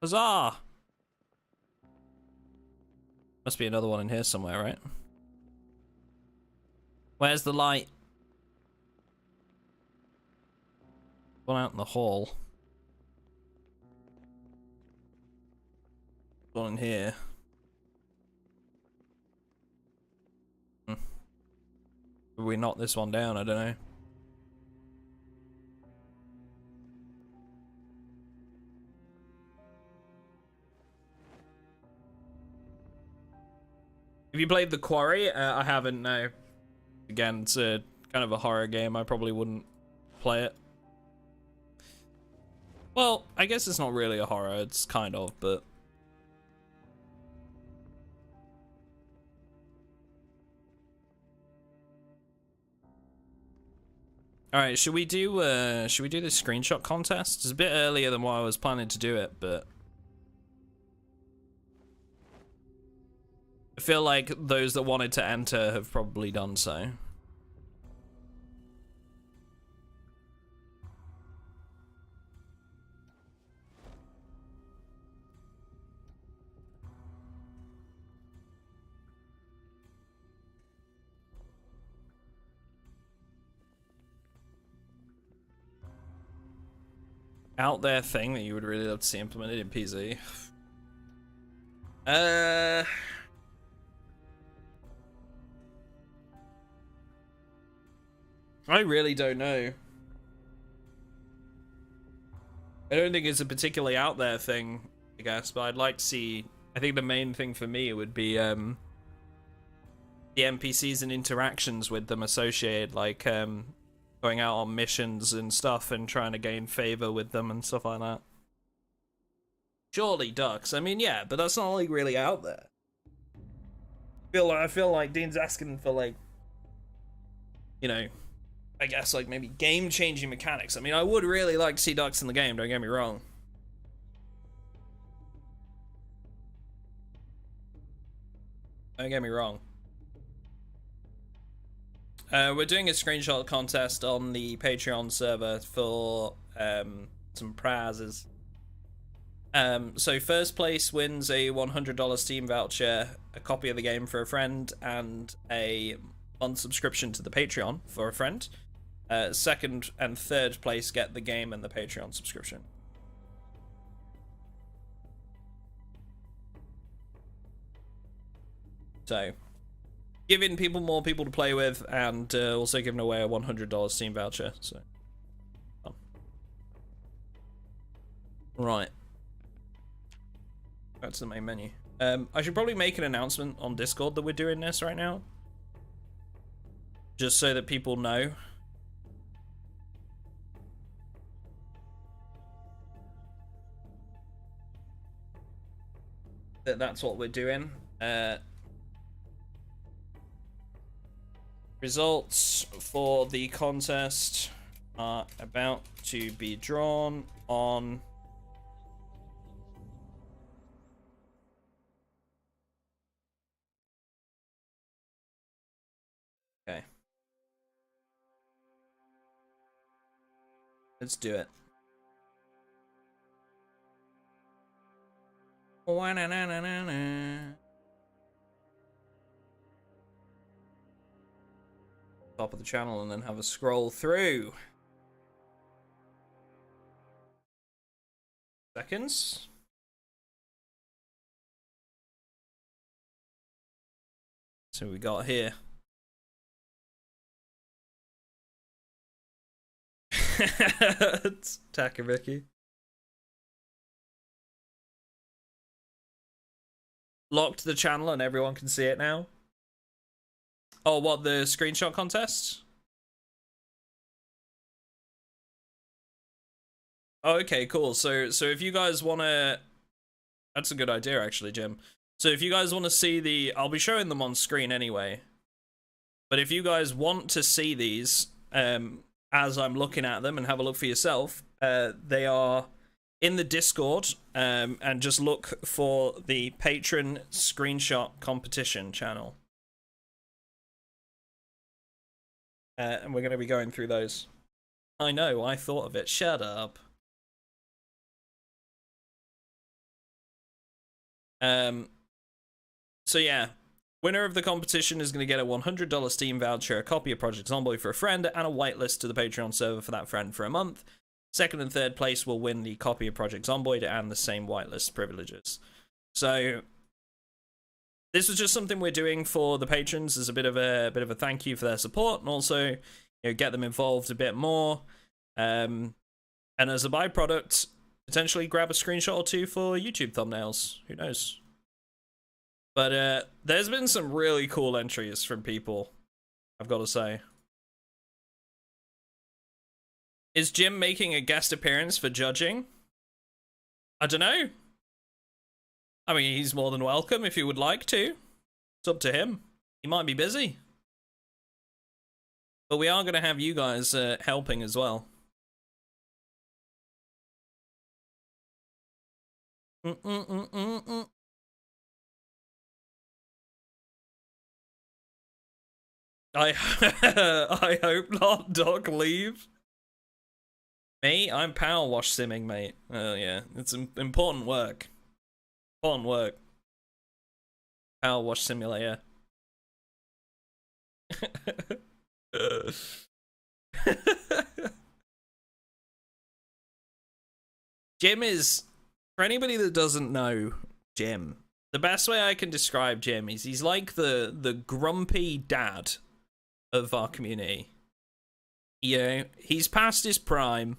Huzzah! Must be another one in here somewhere, right? Where's the light? One out in the hall. One in here. Did we knock this one down? I don't know. Have you played The Quarry? I haven't, no. Again, it's a kind of a horror game. I probably wouldn't play it. Well, I guess it's not really a horror. It's kind of, but... All right, should we do the screenshot contest? It's a bit earlier than what I was planning to do it, but I feel like those that wanted to enter have probably done so. Out there thing that you would really love to see implemented in PZ. I really don't know. I don't think it's a particularly out there thing, I guess, but I'd like to see. I think the main thing for me would be the NPCs and interactions with them associated, like going out on missions and stuff and trying to gain favor with them and stuff like that. Surely ducks. I mean, yeah, but that's not like really out there. I feel like Dean's asking for, like, you know, I guess like maybe game-changing mechanics. I mean, I would really like to see ducks in the game, don't get me wrong. Don't get me wrong. We're doing a screenshot contest on the Patreon server for some prizes. So first place wins a $100 Steam voucher, a copy of the game for a friend, and a month subscription to the Patreon for a friend. Second and third place get the game and the Patreon subscription. So, giving people more people to play with, and also giving away a $100 Steam voucher. So, right. That's the main menu. I should probably make an announcement on Discord that we're doing this right now, just so that people know. That's what we're doing. Results for the contest are about to be drawn on okay. Let's do it. Top of the channel and then have a scroll through. Seconds. So we got here. It's Takaviki. Locked the channel and everyone can see it now. Oh, what, the screenshot contest? Oh, okay, cool. So if you guys want to... That's a good idea, actually, Jim. So if you guys want to see the... I'll be showing them on screen anyway. But if you guys want to see these, as I'm looking at them and have a look for yourself, they are in the Discord, and just look for the Patron Screenshot Competition channel. And we're going to be going through those. I know, I thought of it. Shut up. So yeah, winner of the competition is going to get a $100 Steam voucher, a copy of Project Zomboid for a friend, and a whitelist to the Patreon server for that friend for a month. Second and third place will win the copy of Project Zomboid and the same whitelist privileges. So this was just something we're doing for the patrons as a bit of a thank you for their support, and also, you know, get them involved a bit more. And as a byproduct, potentially grab a screenshot or two for YouTube thumbnails. Who knows? But there's been some really cool entries from people, I've got to say. Is Jim making a guest appearance for judging? I don't know. I mean, he's more than welcome if he would like to. It's up to him. He might be busy. But we are going to have you guys helping as well. I I hope not, Doc. Leave. Me? I'm power wash simming, mate. Oh yeah, it's important work. Important work. Power wash simulator. Jim is, for anybody that doesn't know Jim, the best way I can describe Jim is he's like the grumpy dad of our community. You know, he's past his prime.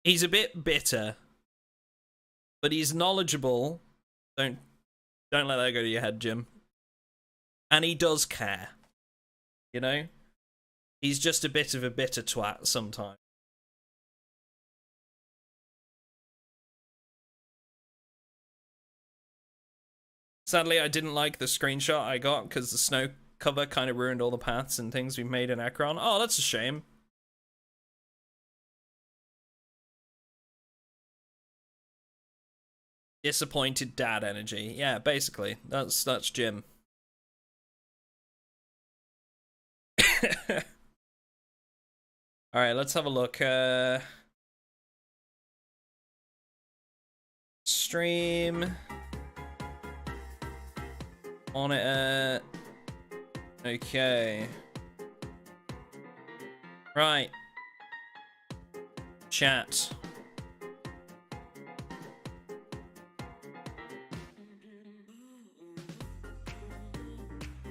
He's a bit bitter, but he's knowledgeable. Don't let that go to your head, Jim. And he does care. You know? He's just a bit of a bitter twat sometimes. Sadly, I didn't like the screenshot I got because the snow cover kind of ruined all the paths and things we made in Ekron. Oh, that's a shame. Disappointed dad energy. Yeah, basically. That's Jim. Alright, let's have a look. Stream. Monitor. Okay. Right. Chat.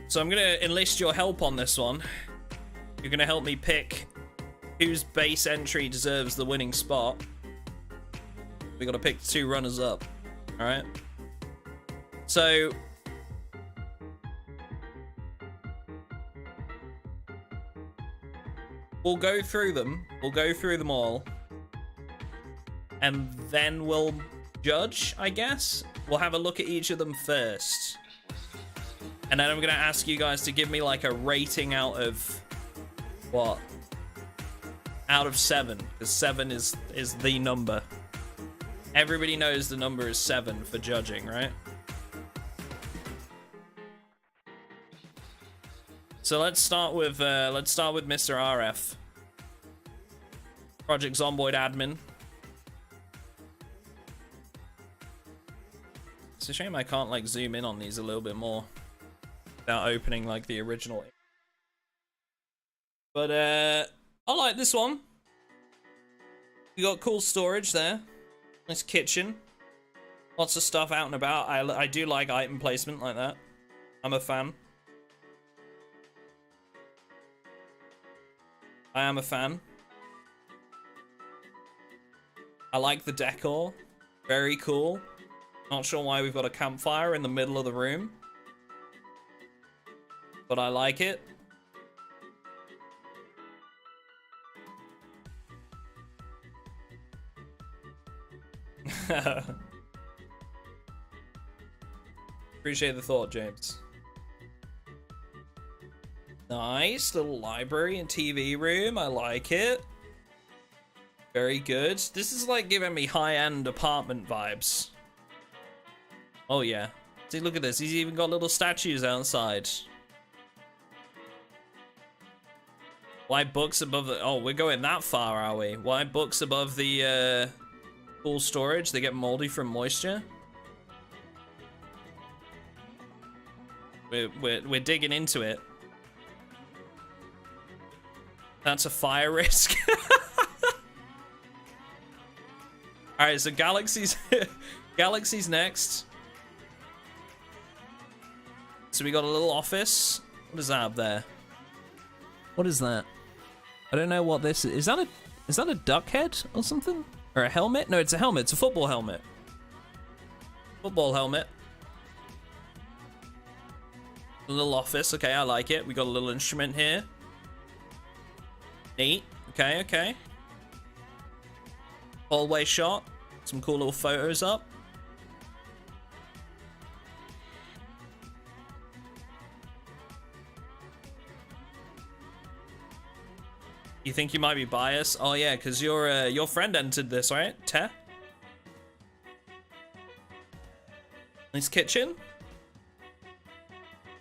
So I'm gonna enlist your help on this one. You're gonna help me pick whose base entry deserves the winning spot. We gotta pick 2 runners up. Alright? So we'll go through them. We'll go through them all. And then we'll judge, I guess. We'll have a look at each of them first. And then I'm gonna ask you guys to give me like a rating out of what? Out of 7, because 7 is the number. Everybody knows the number is 7 for judging, right? So let's start with Mr. RF. Project Zomboid admin. It's a shame I can't like zoom in on these a little bit more without opening like the original. But I like this one. You got cool storage there. Nice kitchen. Lots of stuff out and about. I do like item placement like that. I'm a fan. I am a fan. I like the decor. Very cool. Not sure why we've got a campfire in the middle of the room. But I like it. Appreciate the thought, James. Nice little library and TV room. I like it. Very good. This is like giving me high-end apartment vibes. Oh yeah. See, look at this. He's even got little statues outside. Why books above the... Oh, we're going that far, are we? Why books above the pool storage? They get moldy from moisture? We're digging into it. That's a fire risk. Alright, so Galaxy's Galaxy's next. So we got a little office. What is that up there? What is that? I don't know what this is. Is that a duck head or something? Or a helmet? No, it's a helmet. It's a football helmet. Football helmet. A little office. Okay, I like it. We got a little instrument here. Neat. Okay, okay. Hallway shot. Some cool little photos up. You think you might be biased? Oh yeah, because your friend entered this, right? Te? Nice kitchen.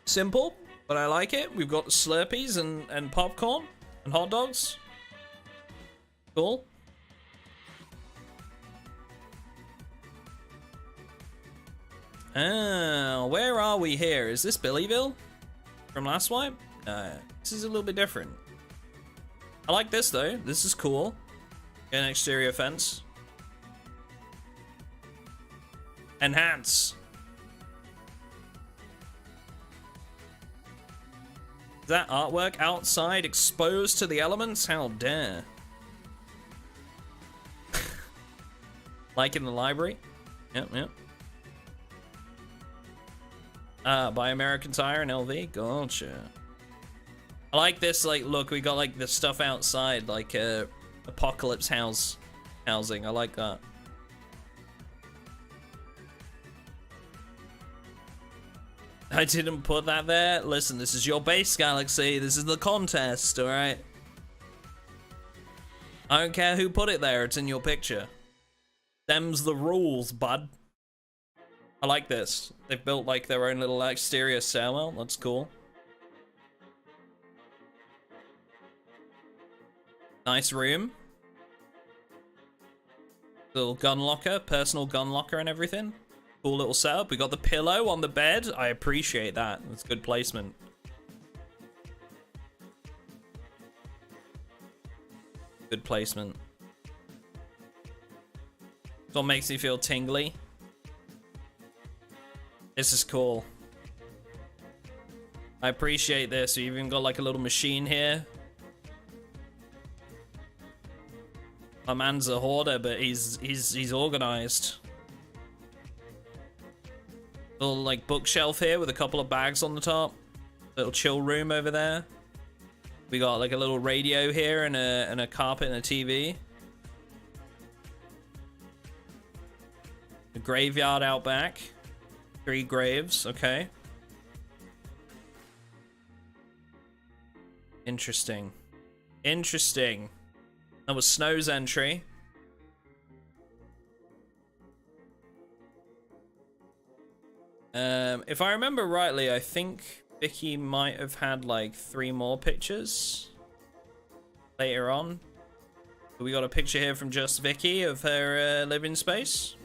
Simple, but I like it. We've got Slurpees and popcorn and hot dogs. Cool. Ah, where are we here? Is this Billyville from last wipe? No, this is a little bit different. I like this though. This is cool. An exterior fence. Enhance. Is that artwork outside exposed to the elements? How dare. Like in the library? Yep, yep. Buy American Tire and LV? Gotcha. I like this, like, look, we got, like, the stuff outside, like, apocalypse housing. I like that. I didn't put that there. Listen, this is your base galaxy. This is the contest, alright? I don't care who put it there. It's in your picture. Them's the rules, bud. I like this. They've built, like, their own little exterior stairwell. That's cool. Nice room. Little gun locker, personal gun locker and everything. Cool little setup. We got the pillow on the bed. I appreciate that. That's good placement. Good placement. It's what makes me feel tingly. This is cool. I appreciate this. We even got like a little machine here. My man's a hoarder, but he's organized. Little like bookshelf here with a couple of bags on the top. Little chill room over there. We got like a little radio here and a carpet and a TV. A graveyard out back. 3 graves, okay. Interesting. Interesting. That was Snow's entry. If I remember rightly, I think Vicky might have had like 3 more pictures later on. We got a picture here from just Vicky of her living space.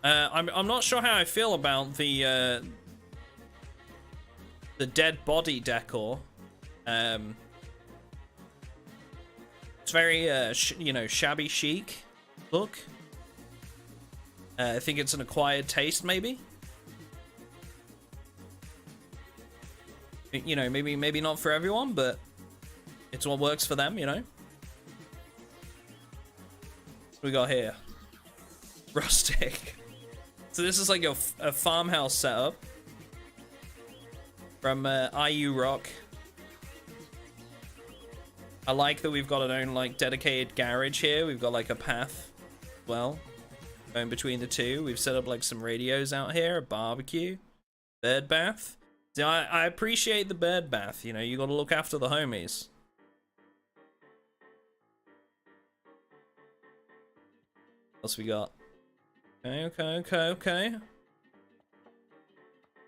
I'm not sure how I feel about the dead body decor. It's very you know, shabby chic look. I think it's an acquired taste, maybe. You know, maybe not for everyone, but it's what works for them, you know. What we got here? Rustic. So this is like a farmhouse setup from IU Rock. I like that we've got an own like dedicated garage here. We've got like a path, well, going between the two. We've set up like some radios out here, a barbecue, bird bath. See, I appreciate the bird bath. You know, you got to look after the homies. What else we got? Okay.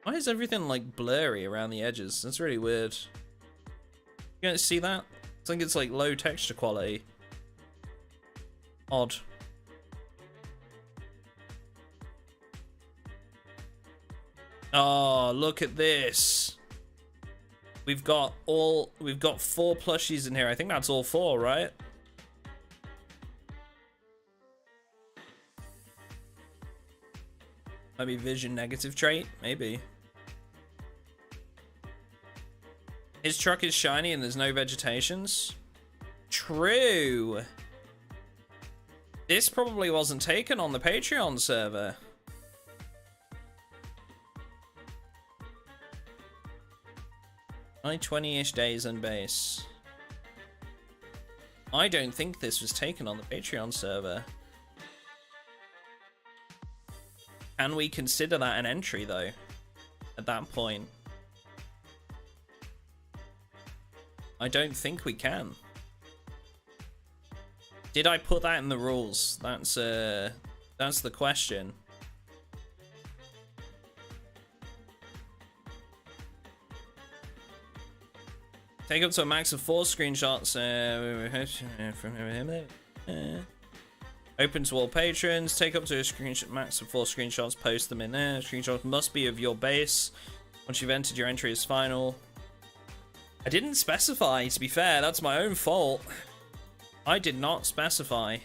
Why is everything like blurry around the edges? That's really weird. You guys see that? I think it's like low texture quality. Odd. Oh, look at this. We've got 4 plushies in here. I think that's all 4, right? Maybe vision negative trait, maybe. His truck is shiny and there's no vegetations. True. This probably wasn't taken on the Patreon server. Only 20-ish days on base. I don't think this was taken on the Patreon server. Can we consider that an entry, though? At that point. I don't think we can. Did I put that in the rules? That's the question. Take up to a max of 4 screenshots. Open to all patrons. Take up to a screenshot max of 4 screenshots. Post them in there. Screenshots must be of your base. Once you've entered, your entry is final. I didn't specify, to be fair. That's my own fault. I did not specify.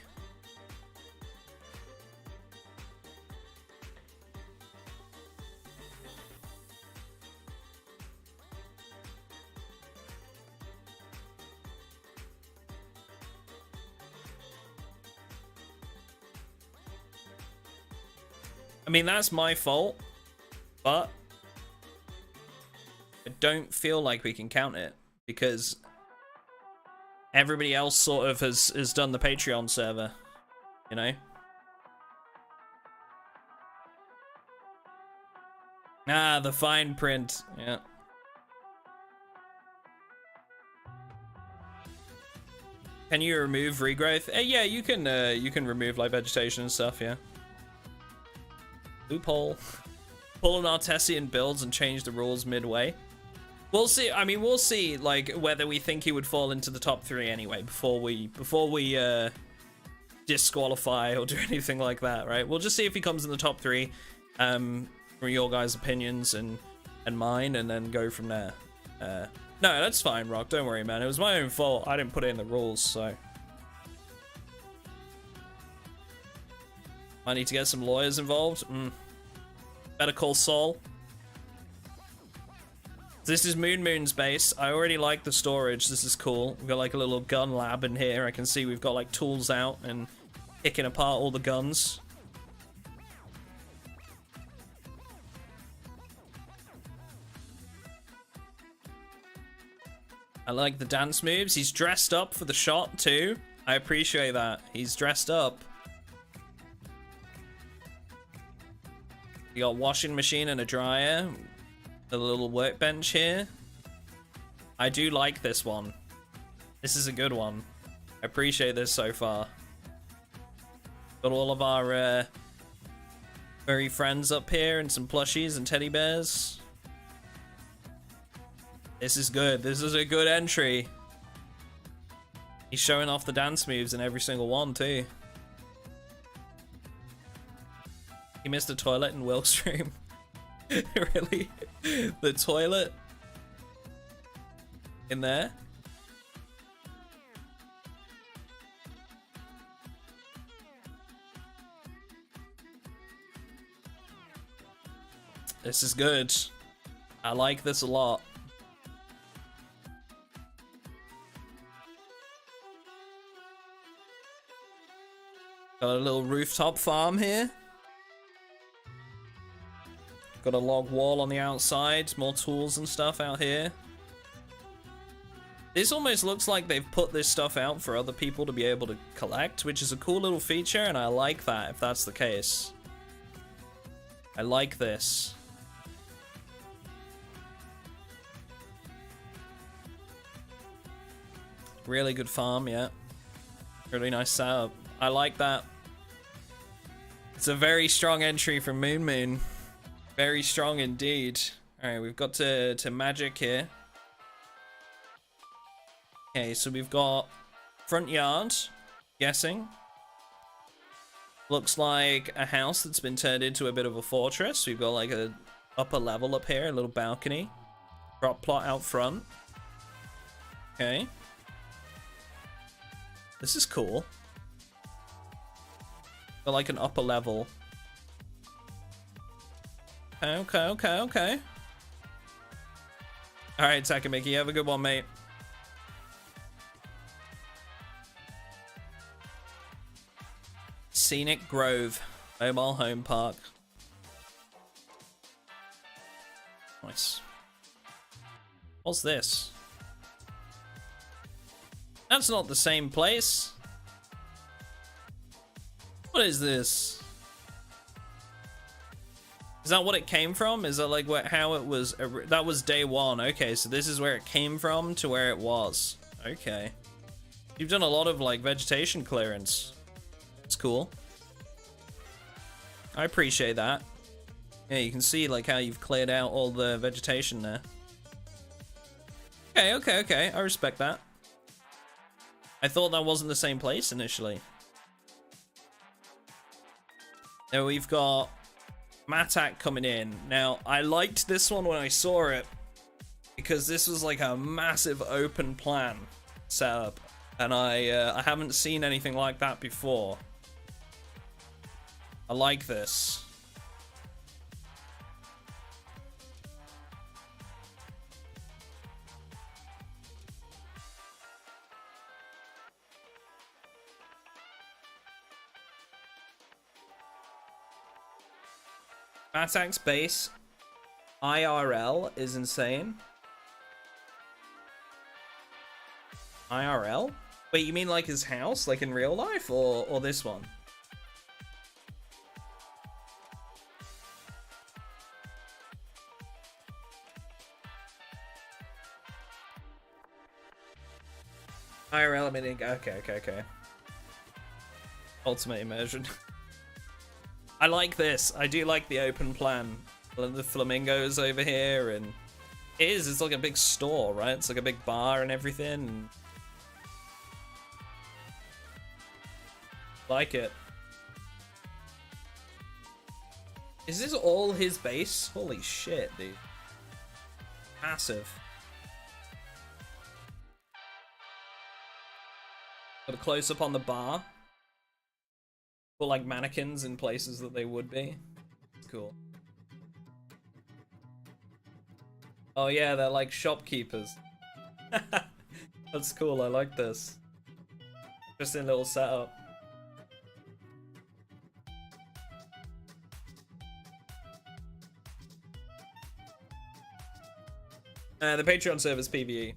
I mean, that's my fault, but I don't feel like we can count it because everybody else sort of has done the Patreon server, you know? Ah, the fine print, yeah. Can you remove regrowth? Yeah, you can remove like vegetation and stuff, yeah. Loophole. Pull an Artesian builds and change the rules midway. We'll see. I mean, we'll see like whether we think he would fall into the top 3 anyway before we disqualify or do anything like that, right? We'll just see if he comes in the top 3 from your guys' opinions and mine, and then go from there. No, that's fine, Rock. Don't worry, man. It was my own fault. I didn't put it in the rules, so. I need to get some lawyers involved. Better call Saul. This is Moon's base. I already like the storage. This is cool. We've got like a little gun lab in here. I can see we've got like tools out and picking apart all the guns. I like the dance moves. He's dressed up for the shot too. I appreciate that. He's dressed up. You got a washing machine and a dryer. A little workbench here. I do like this one. This is a good one. I appreciate this so far. Got all of our furry friends up here and some plushies and teddy bears. This is good. This is a good entry. He's showing off the dance moves in every single one too. He missed a toilet in Wilk's stream. Really? The toilet? In there? This is good. I like this a lot. Got a little rooftop farm here. Got a log wall on the outside, more tools and stuff out here. This almost looks like they've put this stuff out for other people to be able to collect, which is a cool little feature, and I like that if that's the case. I like this. Really good farm, yeah. Really nice setup. I like that. It's a very strong entry from Moon. Very strong indeed. Alright, we've got to magic here. Okay, so we've got front yard, guessing. Looks like a house that's been turned into a bit of a fortress. We've got like a upper level up here, a little balcony. Prop plot out front. Okay. This is cool. Got like an upper level. Okay. Alright, Takamiki, have a good one, mate. Scenic Grove, mobile home park. Nice. What's this? That's not the same place. What is this? Is that what it came from? Is that like how it was? That was day one. Okay, so this is where it came from to where it was. Okay. You've done a lot of like vegetation clearance. It's cool. I appreciate that. Yeah, you can see like how you've cleared out all the vegetation there. Okay. I respect that. I thought that wasn't the same place initially. Now we've got Matak coming in. Now, I liked this one when I saw it because this was like a massive open plan setup, and I haven't seen anything like that before. I like this. Matak's base IRL is insane. IRL? Wait, you mean like his house, like in real life, or this one? IRL, I mean, okay. Ultimate immersion. I like this. I do like the open plan. The flamingos over here, and it's like a big store, right? It's like a big bar and everything. Like it. Is this all his base? Holy shit, dude. Massive. Got a close up on the bar. Or like mannequins in places that they would be. It's cool. Oh yeah, they're like shopkeepers. That's cool, I like this. Just a little setup. The Patreon server's PvE.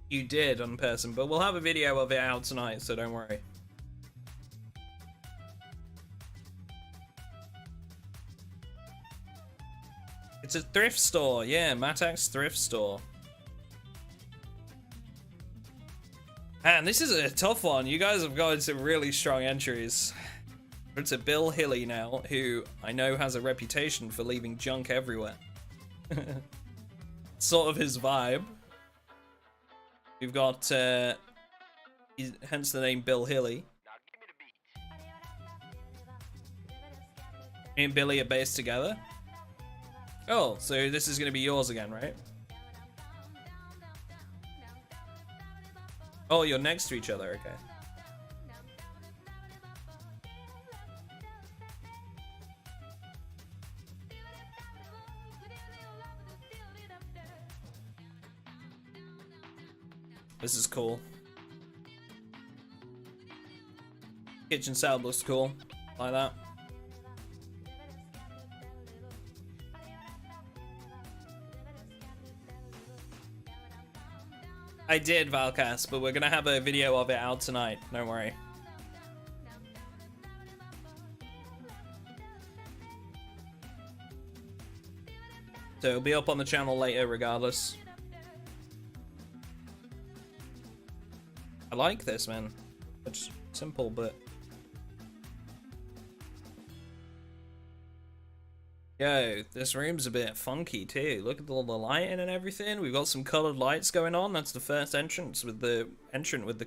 You did on person, but we'll have a video of it out tonight, so don't worry. It's a thrift store, yeah, Matak's thrift store. Man, this is a tough one. You guys have got some really strong entries. It's a Bill Hilly now, who I know has a reputation for leaving junk everywhere. Sort of his vibe. We've got, hence the name Bill Hilly. Me and Billy are based together. Oh, so this is going to be yours again, right? Oh, you're next to each other, okay. This is cool. Kitchen salad looks cool. Like that. I did, Valcast, but we're gonna have a video of it out tonight. Don't worry. So it'll be up on the channel later regardless. I like this, man. It's simple, but... Yo, this room's a bit funky too. Look at all the lighting and everything. We've got some colored lights going on. That's the first entrance with the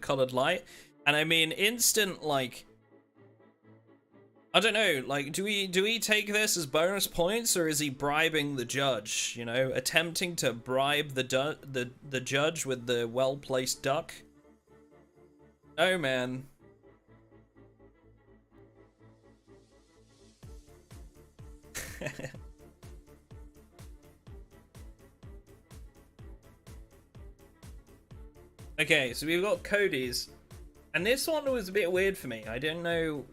colored light. And I mean, instant, like... I don't know, like, do we take this as bonus points, or is he bribing the judge? You know, attempting to bribe the judge with the well-placed duck? Oh, man. Okay, so we've got Cody's, and this one was a bit weird for me. I don't know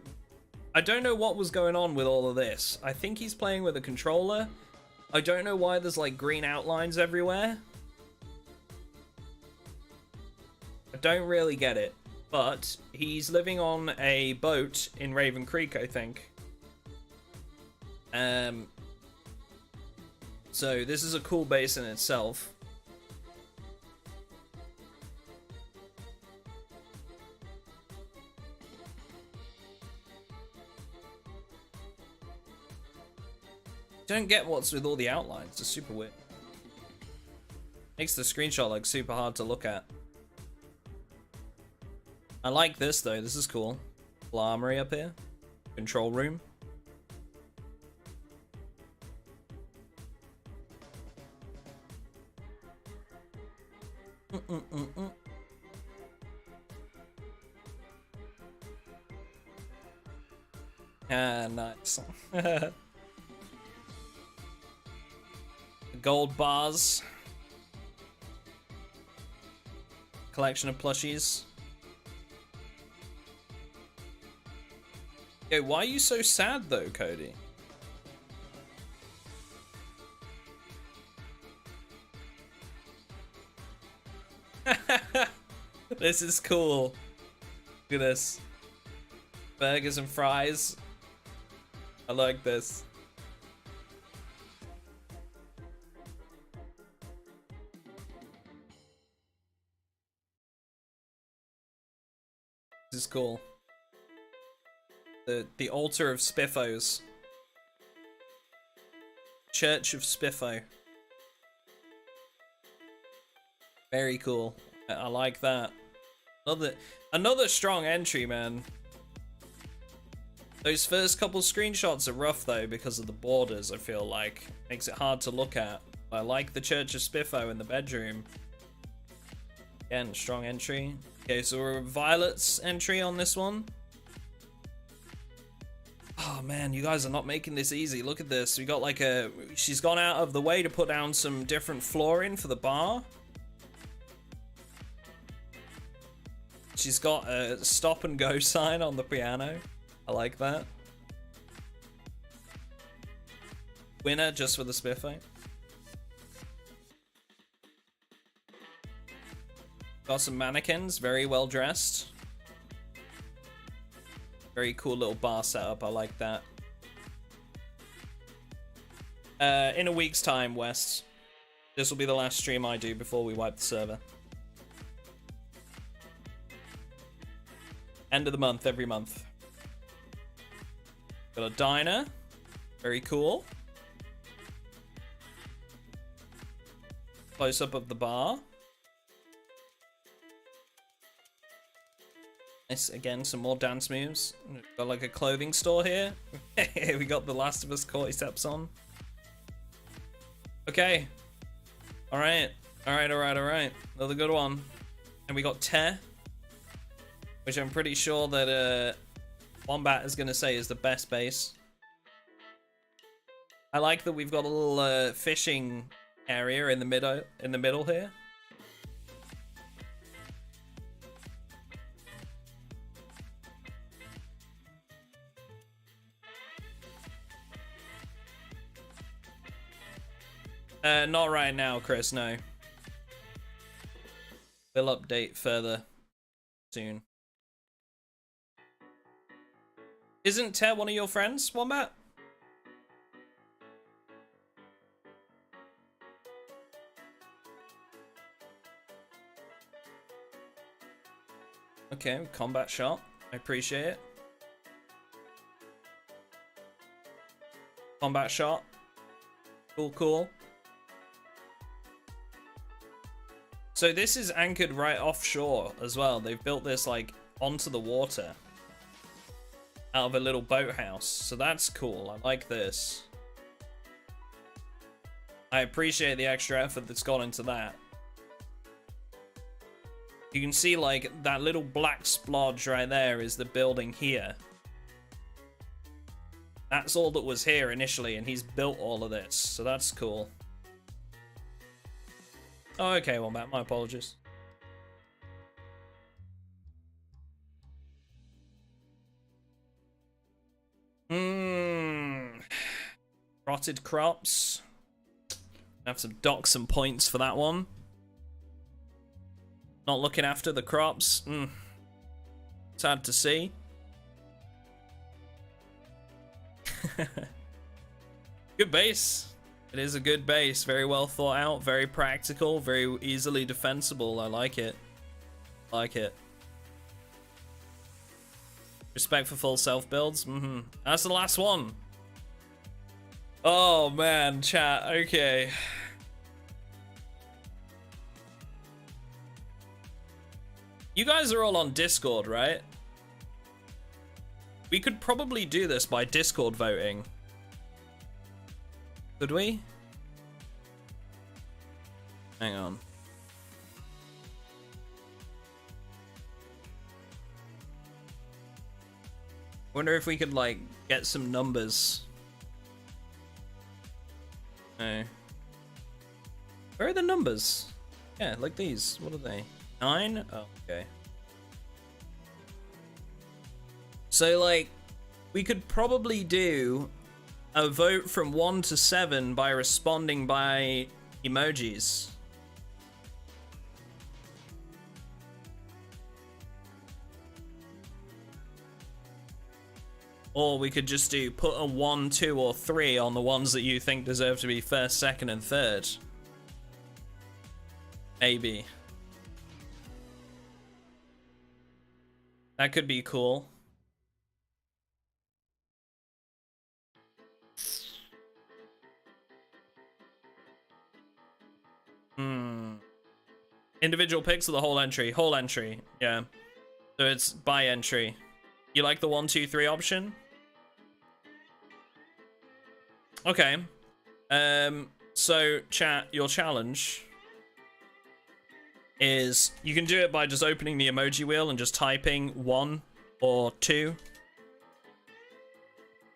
what was going on with all of this. I think he's playing with a controller. I don't know why there's like green outlines everywhere. I don't really get it, but he's living on a boat in Raven Creek, I think. So this is a cool base in itself. Don't get what's with all the outlines. It's super weird. Makes the screenshot like super hard to look at. I like this though. This is cool. Little armory up here. Control room. Ah, nice. Gold bars. Collection of plushies. Yo, why are you so sad though, Cody? This is cool. Look at this. Burgers and fries. I like this. This is cool. The altar of Spiffos. Church of Spiffo. Very cool. I like that. Another strong entry, man. Those first couple screenshots are rough though because of the borders, I feel like. Makes it hard to look at. I like the Church of Spiffo in the bedroom. Again, strong entry. Okay, so we're Violet's entry on this one. Oh man, you guys are not making this easy. Look at this. We got like she's gone out of the way to put down some different flooring for the bar. She's got a stop and go sign on the piano. I like that. Winner just for the Spiffo. Got some mannequins, very well dressed. Very cool little bar setup, I like that. In a week's time, West. This will be the last stream I do before we wipe the server. End of the month, every month. Got a diner. Very cool. Close up of the bar. Nice, again, some more dance moves. Got like a clothing store here. We got the Last of Us cordyceps on. Okay. Alright. Alright. Another good one. And we got Te, which I'm pretty sure that Wombat is going to say is the best base. I like that we've got a little fishing area in the middle here. Not right now, Chris, no. We'll update further soon. Isn't Te one of your friends, Wombat? Okay, combat shot. I appreciate it. Combat shot. Cool. So this is anchored right offshore as well. They've built this like onto the water out of a little boathouse. So that's cool. I like this. I appreciate the extra effort that's gone into that. You can see like that little black splodge right there is the building here. That's all that was here initially, and he's built all of this. So that's cool. Oh, okay, well, Matt, my apologies. Rotted crops. Have some dock some points for that one. Not looking after the crops. Sad to see. Good base. It is a good base. Very well thought out. Very practical. Very easily defensible. I like it. Like it. Respect for full self builds. That's the last one. Oh man, chat. Okay. You guys are all on Discord, right? We could probably do this by Discord voting. Could we? Hang on. Wonder if we could, like, get some numbers. No. Where are the numbers? Yeah, like these. What are they? 9? Oh, okay. So, like, we could probably do a vote from 1 to 7 by responding by emojis. Or we could just do put a 1, 2, or 3 on the ones that you think deserve to be first, second, and third. Maybe. That could be cool. Individual picks or the whole entry? Whole entry, yeah. So it's by entry. You like the 1, 2, 3 option? Okay. So chat, your challenge is you can do it by just opening the emoji wheel and just typing 1 or 2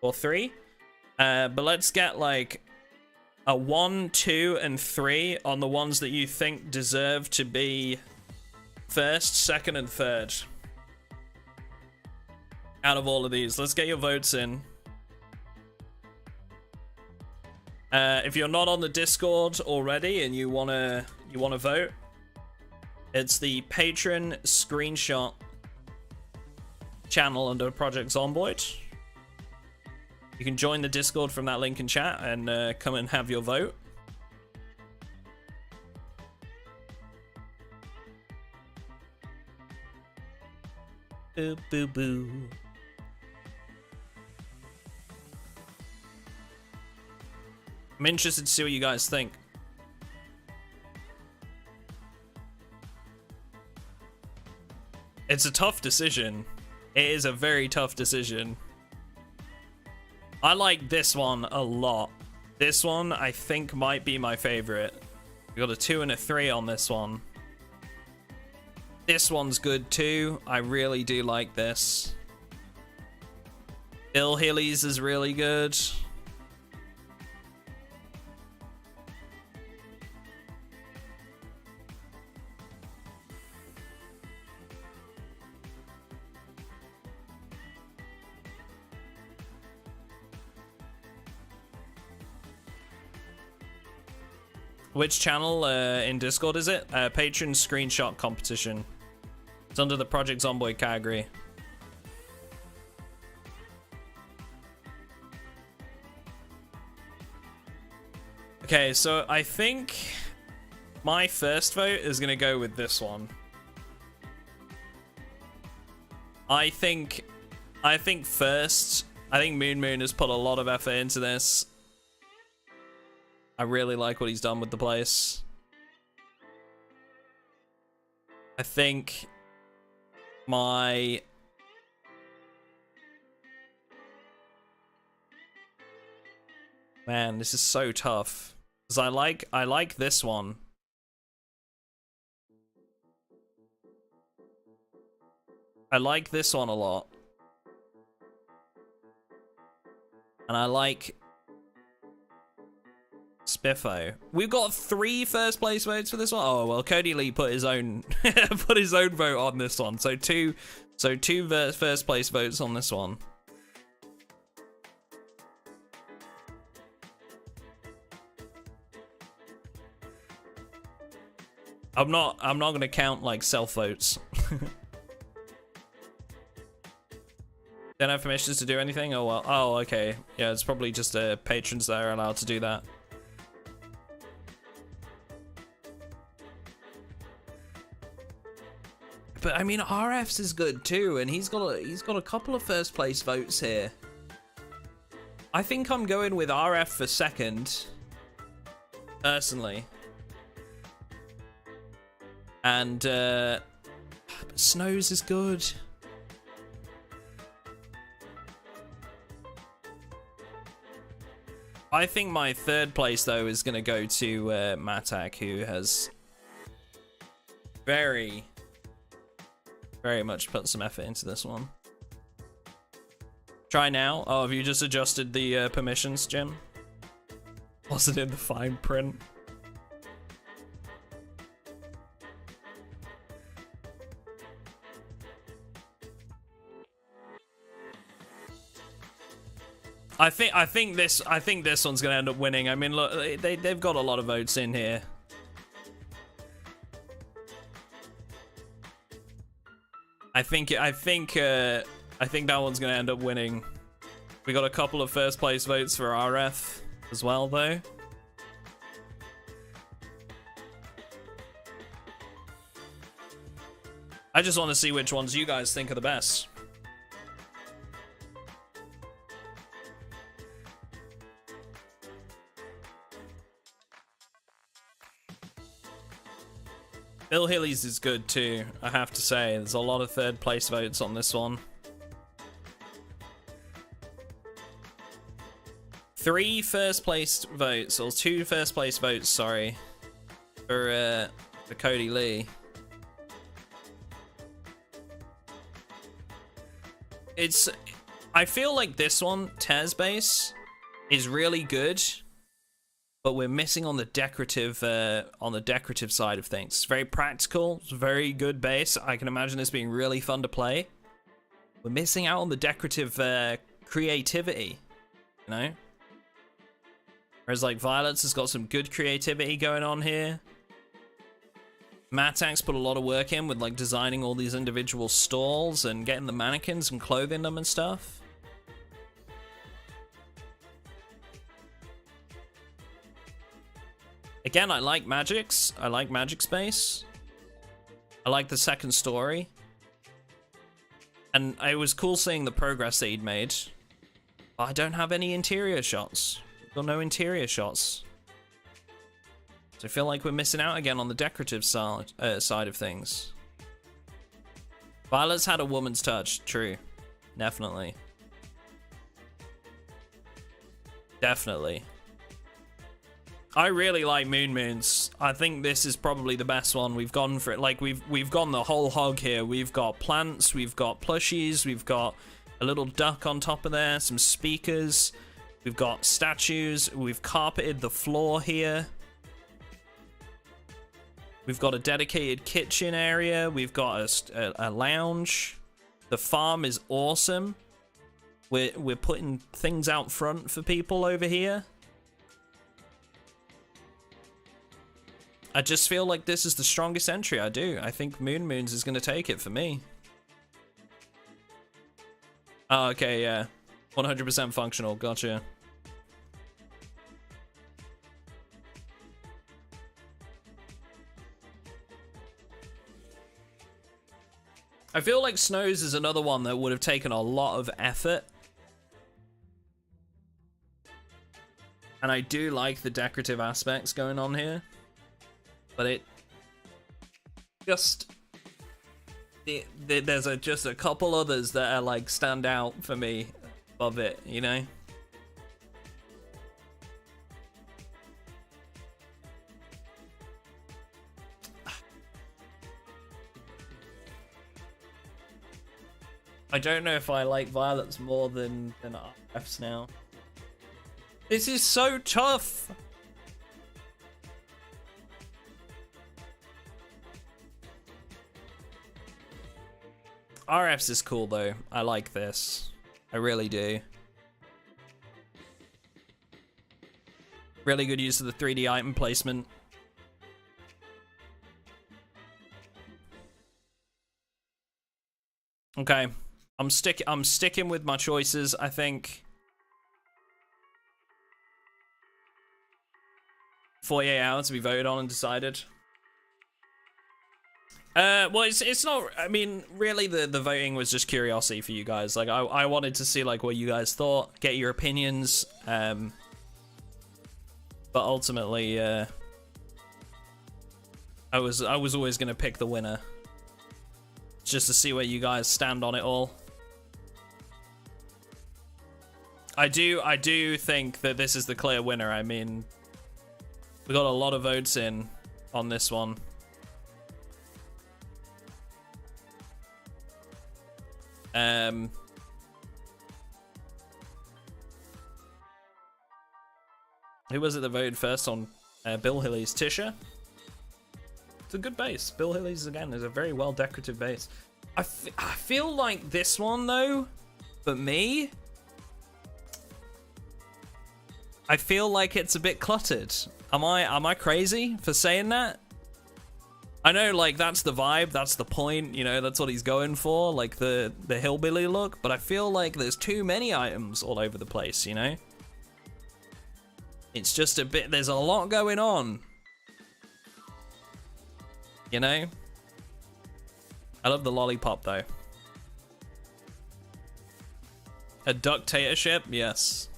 or 3. But let's get like a 1, 2, and 3 on the ones that you think deserve to be first, second, and third. Out of all of these, let's get your votes in. If you're not on the Discord already and you wanna vote, it's the patron screenshot channel under Project Zomboid. You can join the Discord from that link in chat and come and have your vote. Boo boo boo. I'm interested to see what you guys think. It's a tough decision. It is a very tough decision. I like this one a lot. This one, I think, might be my favorite. We got a 2 and a 3 on this one. This one's good too. I really do like this. Bill Hilly's is really good. Which channel in Discord is it? Patron screenshot competition. It's under the Project Zomboid category. Okay, so I think my first vote is gonna go with this one. I think first, I think Moon has put a lot of effort into this. I really like what he's done with the place. I think my... Man, this is so tough. Because I like this one. I like this one a lot. And I like Spiffo. We've got 3 first place votes for this one. Oh well, Cody Lee put his own put his own vote on this one. So two first place votes on this one. I'm not gonna count like self votes. Don't have permissions to do anything? Oh, well. Oh, okay. Yeah, it's probably just patrons that are allowed to do that. But I mean, RF's is good too, and he's got a couple of first place votes here. I think I'm going with RF for second, personally. And Snows is good. I think my third place though is gonna go to Matak, who has very much put some effort into this one. Try now. Oh, have you just adjusted the permissions, Jim? Wasn't in the fine print. I think this one's gonna end up winning. I mean, look, they've got a lot of votes in here. I think that one's gonna end up winning. We got a couple of first place votes for RF as well, though. I just want to see which ones you guys think are the best. Bill Hilly's is good too, I have to say. There's a lot of third place votes on this one. 3 first place votes, or 2 first place votes, sorry, for Cody Lee. I feel like this one, Tez Base, is really good, but we're missing on the decorative side of things. It's very practical. It's a very good base. I can imagine this being really fun to play. We're missing out on the decorative creativity, you know? Whereas like Violet's has got some good creativity going on here. Matak's put a lot of work in with like designing all these individual stalls and getting the mannequins and clothing them and stuff. Again, I like Magic's. I like Magic Space. I like the second story. And it was cool seeing the progress that he'd made. But I don't have any interior shots. Got no interior shots. So I feel like we're missing out again on the decorative side of things. Violet's had a woman's touch. True. Definitely. Definitely. I really like Moons. I think this is probably the best one. We've gone for it. Like we've gone the whole hog here. We've got plants, we've got plushies, we've got a little duck on top of there, some speakers, we've got statues, we've carpeted the floor here. We've got a dedicated kitchen area, we've got a lounge. The farm is awesome. We're putting things out front for people over here. I just feel like this is the strongest entry. I do. I think Moons is going to take it for me. Oh, okay, yeah. 100% functional. Gotcha. I feel like Snows is another one that would have taken a lot of effort. And I do like the decorative aspects going on here. But it just there's just a couple others that are like stand out for me above it, you know. I don't know if I like Violet's more than RF's now. This is so tough. RF's is cool though. I like this. I really do. Really good use of the 3D item placement. Okay. I'm sticking with my choices, I think. 48 hours to be voted on and decided. Well, it's not. I mean, really, the voting was just curiosity for you guys. Like, I wanted to see like what you guys thought, get your opinions. But ultimately, I was always gonna pick the winner, just to see where you guys stand on it all. I do think that this is the clear winner. I mean, we got a lot of votes in on this one. Who was it that voted first on Bill Hilly's Tisha? It's a good base. Bill Hilly's, again, is a very well decorative base. I feel like this one, though, for me, I feel like it's a bit cluttered. Am I crazy for saying that? I know, like, that's the vibe, that's the point, you know, that's what he's going for, like the hillbilly look, but I feel like there's too many items all over the place, you know? It's just a bit, there's a lot going on. You know? I love the lollipop, though. A ductatorship? Yes.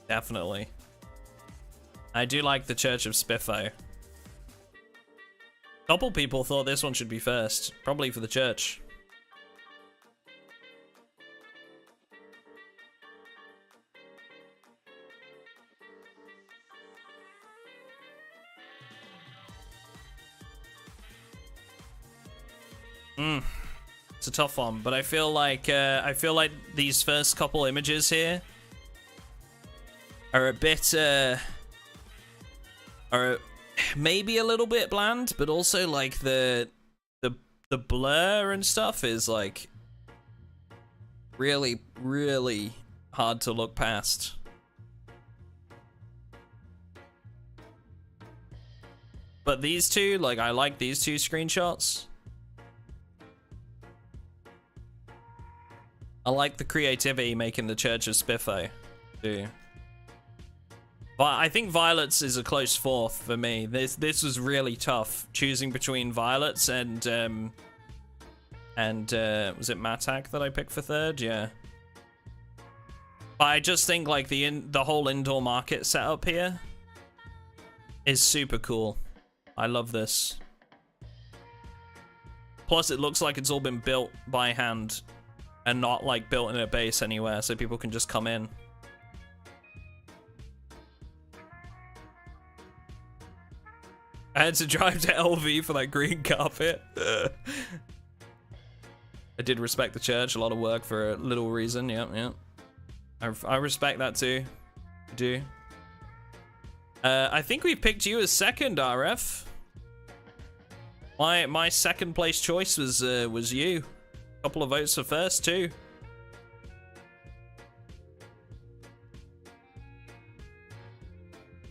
Definitely. I do like the Church of Spiffo. Couple people thought this one should be first, probably for the church. It's a tough one, but I feel like these first couple images here are a bit are maybe a little bit bland, but also like the blur and stuff is like really hard to look past. But these two, like, I like these two screenshots. I like the creativity making the Church of Spiffo too. But I think Violets is a close fourth for me. This was really tough, choosing between Violets and was it Matak that I picked for third? Yeah. But I just think like the whole indoor market setup here is super cool. I love this. Plus, it looks like it's all been built by hand and not like built in a base anywhere, so people can just come in. I had to drive to LV for that green carpet. I did respect the church, a lot of work for a little reason. Yeah. I respect that too. I do. I think we picked you as second, RF. My second place choice was you. A couple of votes for first too.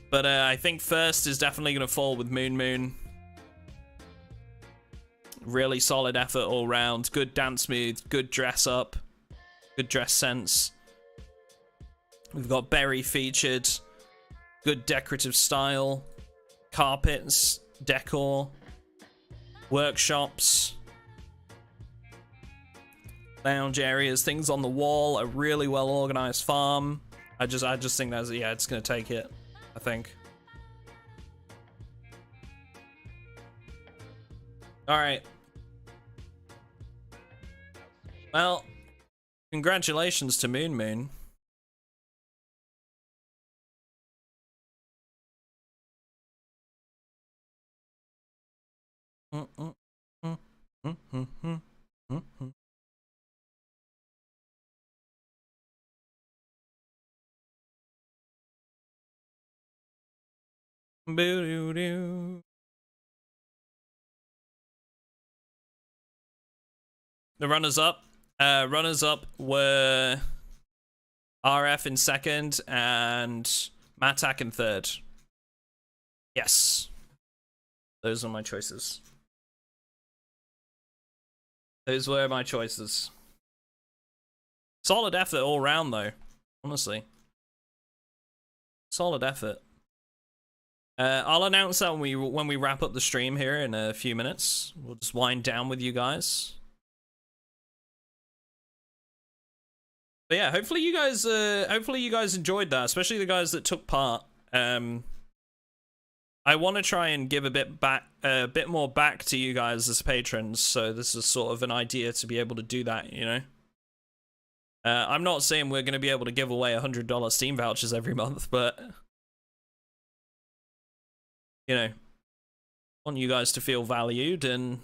But I think first is definitely going to fall with Moon. Really solid effort all round. Good dance move, good dress up, good dress sense. We've got Berry featured. Good decorative style. Carpets, decor, workshops, lounge areas, things on the wall, a really well organized farm. I just think that's, yeah, it's going to take it. I think. All right. Well, congratulations to Moon. Boo-doo-doo. The runners-up were RF in second and Matak in third. Yes. Those are my choices. Those were my choices. Solid effort all round, though. Honestly. Solid effort. I'll announce that when we wrap up the stream here in a few minutes. We'll just wind down with you guys. But yeah, hopefully you guys enjoyed that, especially the guys that took part. I want to try and give a bit more back to you guys as patrons, so this is sort of an idea to be able to do that, you know. I'm not saying we're going to be able to give away $100 Steam vouchers every month, but you know, I want you guys to feel valued, and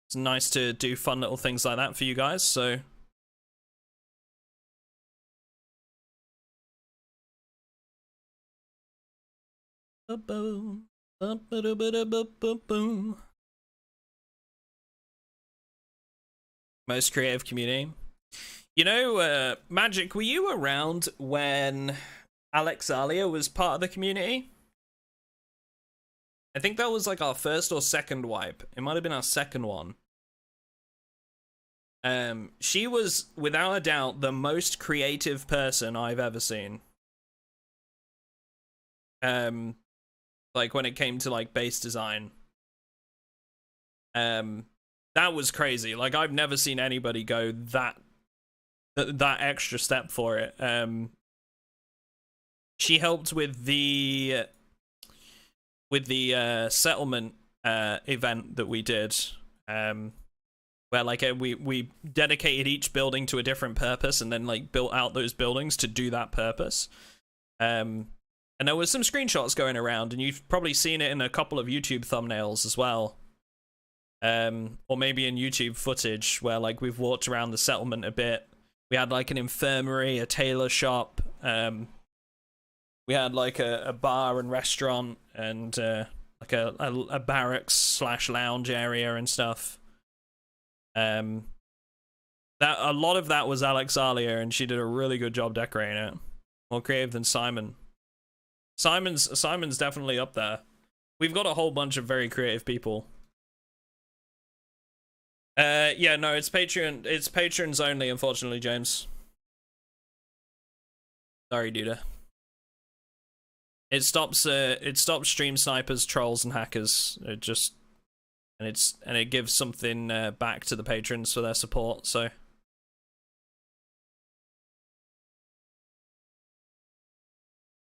it's nice to do fun little things like that for you guys, so. Most creative community. You know, Magic, were you around when Alexalia was part of the community? I think that was like our first or second wipe. It might have been our second one. She was, without a doubt, the most creative person I've ever seen. Like when it came to like base design. That was crazy. Like I've never seen anybody go that extra step for it. She helped with the settlement event that we did, where like we dedicated each building to a different purpose and then like built out those buildings to do that purpose. And there was some screenshots going around, and you've probably seen it in a couple of YouTube thumbnails as well. Or maybe in YouTube footage where like we've walked around the settlement a bit. We had like an infirmary, a tailor shop. We had like a bar and restaurant, and like a barracks / lounge area and stuff. That a lot of that was Alexalia, and she did a really good job decorating it. More creative than Simon. Simon's definitely up there. We've got a whole bunch of very creative people. Yeah, no, it's Patreon. It's patrons only, unfortunately, James. Sorry, Duda. It stops stream snipers, trolls, and hackers. It gives something back to the patrons for their support. So.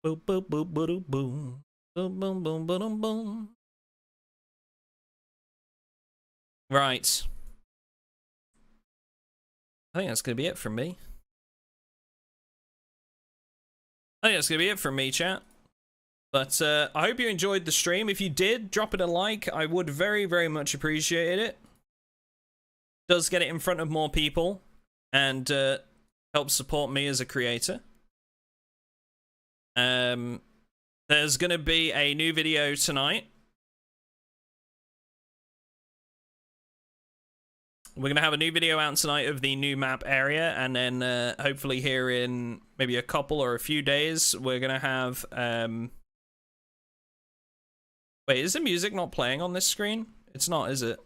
Boop boop boop boop boom boom boom boom boom boom. Right. I think that's gonna be it from me. Chat. But I hope you enjoyed the stream. If you did, drop it a like. I would very, very much appreciate it. Does get it in front of more people, and helps support me as a creator. There's gonna be a new video tonight. We're gonna have a new video out tonight of the new map area, and then hopefully here in maybe a couple or a few days, we're gonna have wait, is the music not playing on this screen? It's not, is it?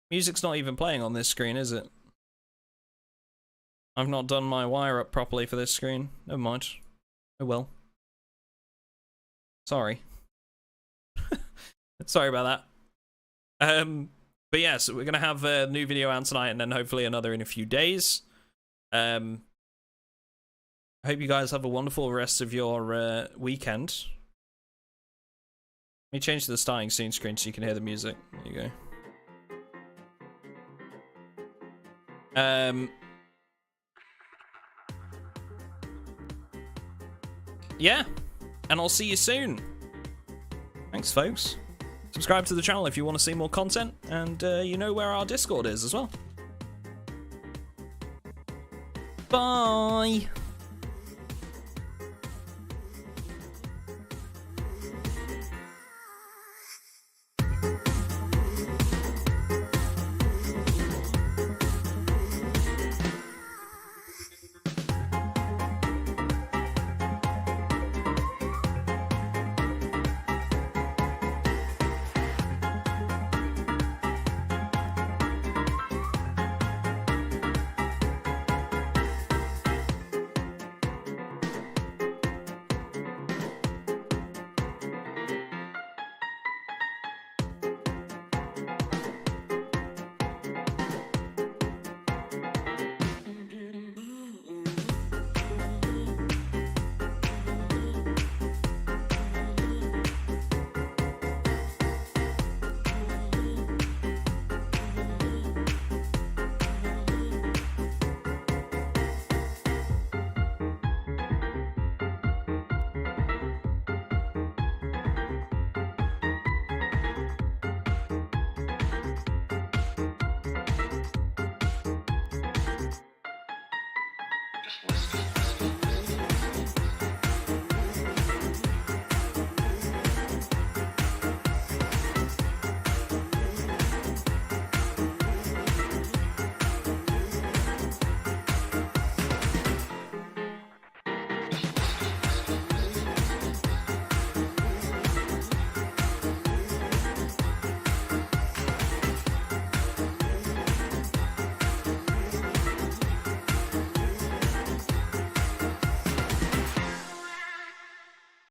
Music's not even playing on this screen, is it? I've not done my wire up properly for this screen. Never mind. Oh well. Sorry. Sorry about that. But yeah, so we're gonna have a new video out tonight, and then hopefully another in a few days. I hope you guys have a wonderful rest of your weekend. Let me change to the starting scene screen so you can hear the music. There you go. Yeah, and I'll see you soon. Thanks, folks. Subscribe to the channel if you want to see more content, and you know where our Discord is as well. Bye!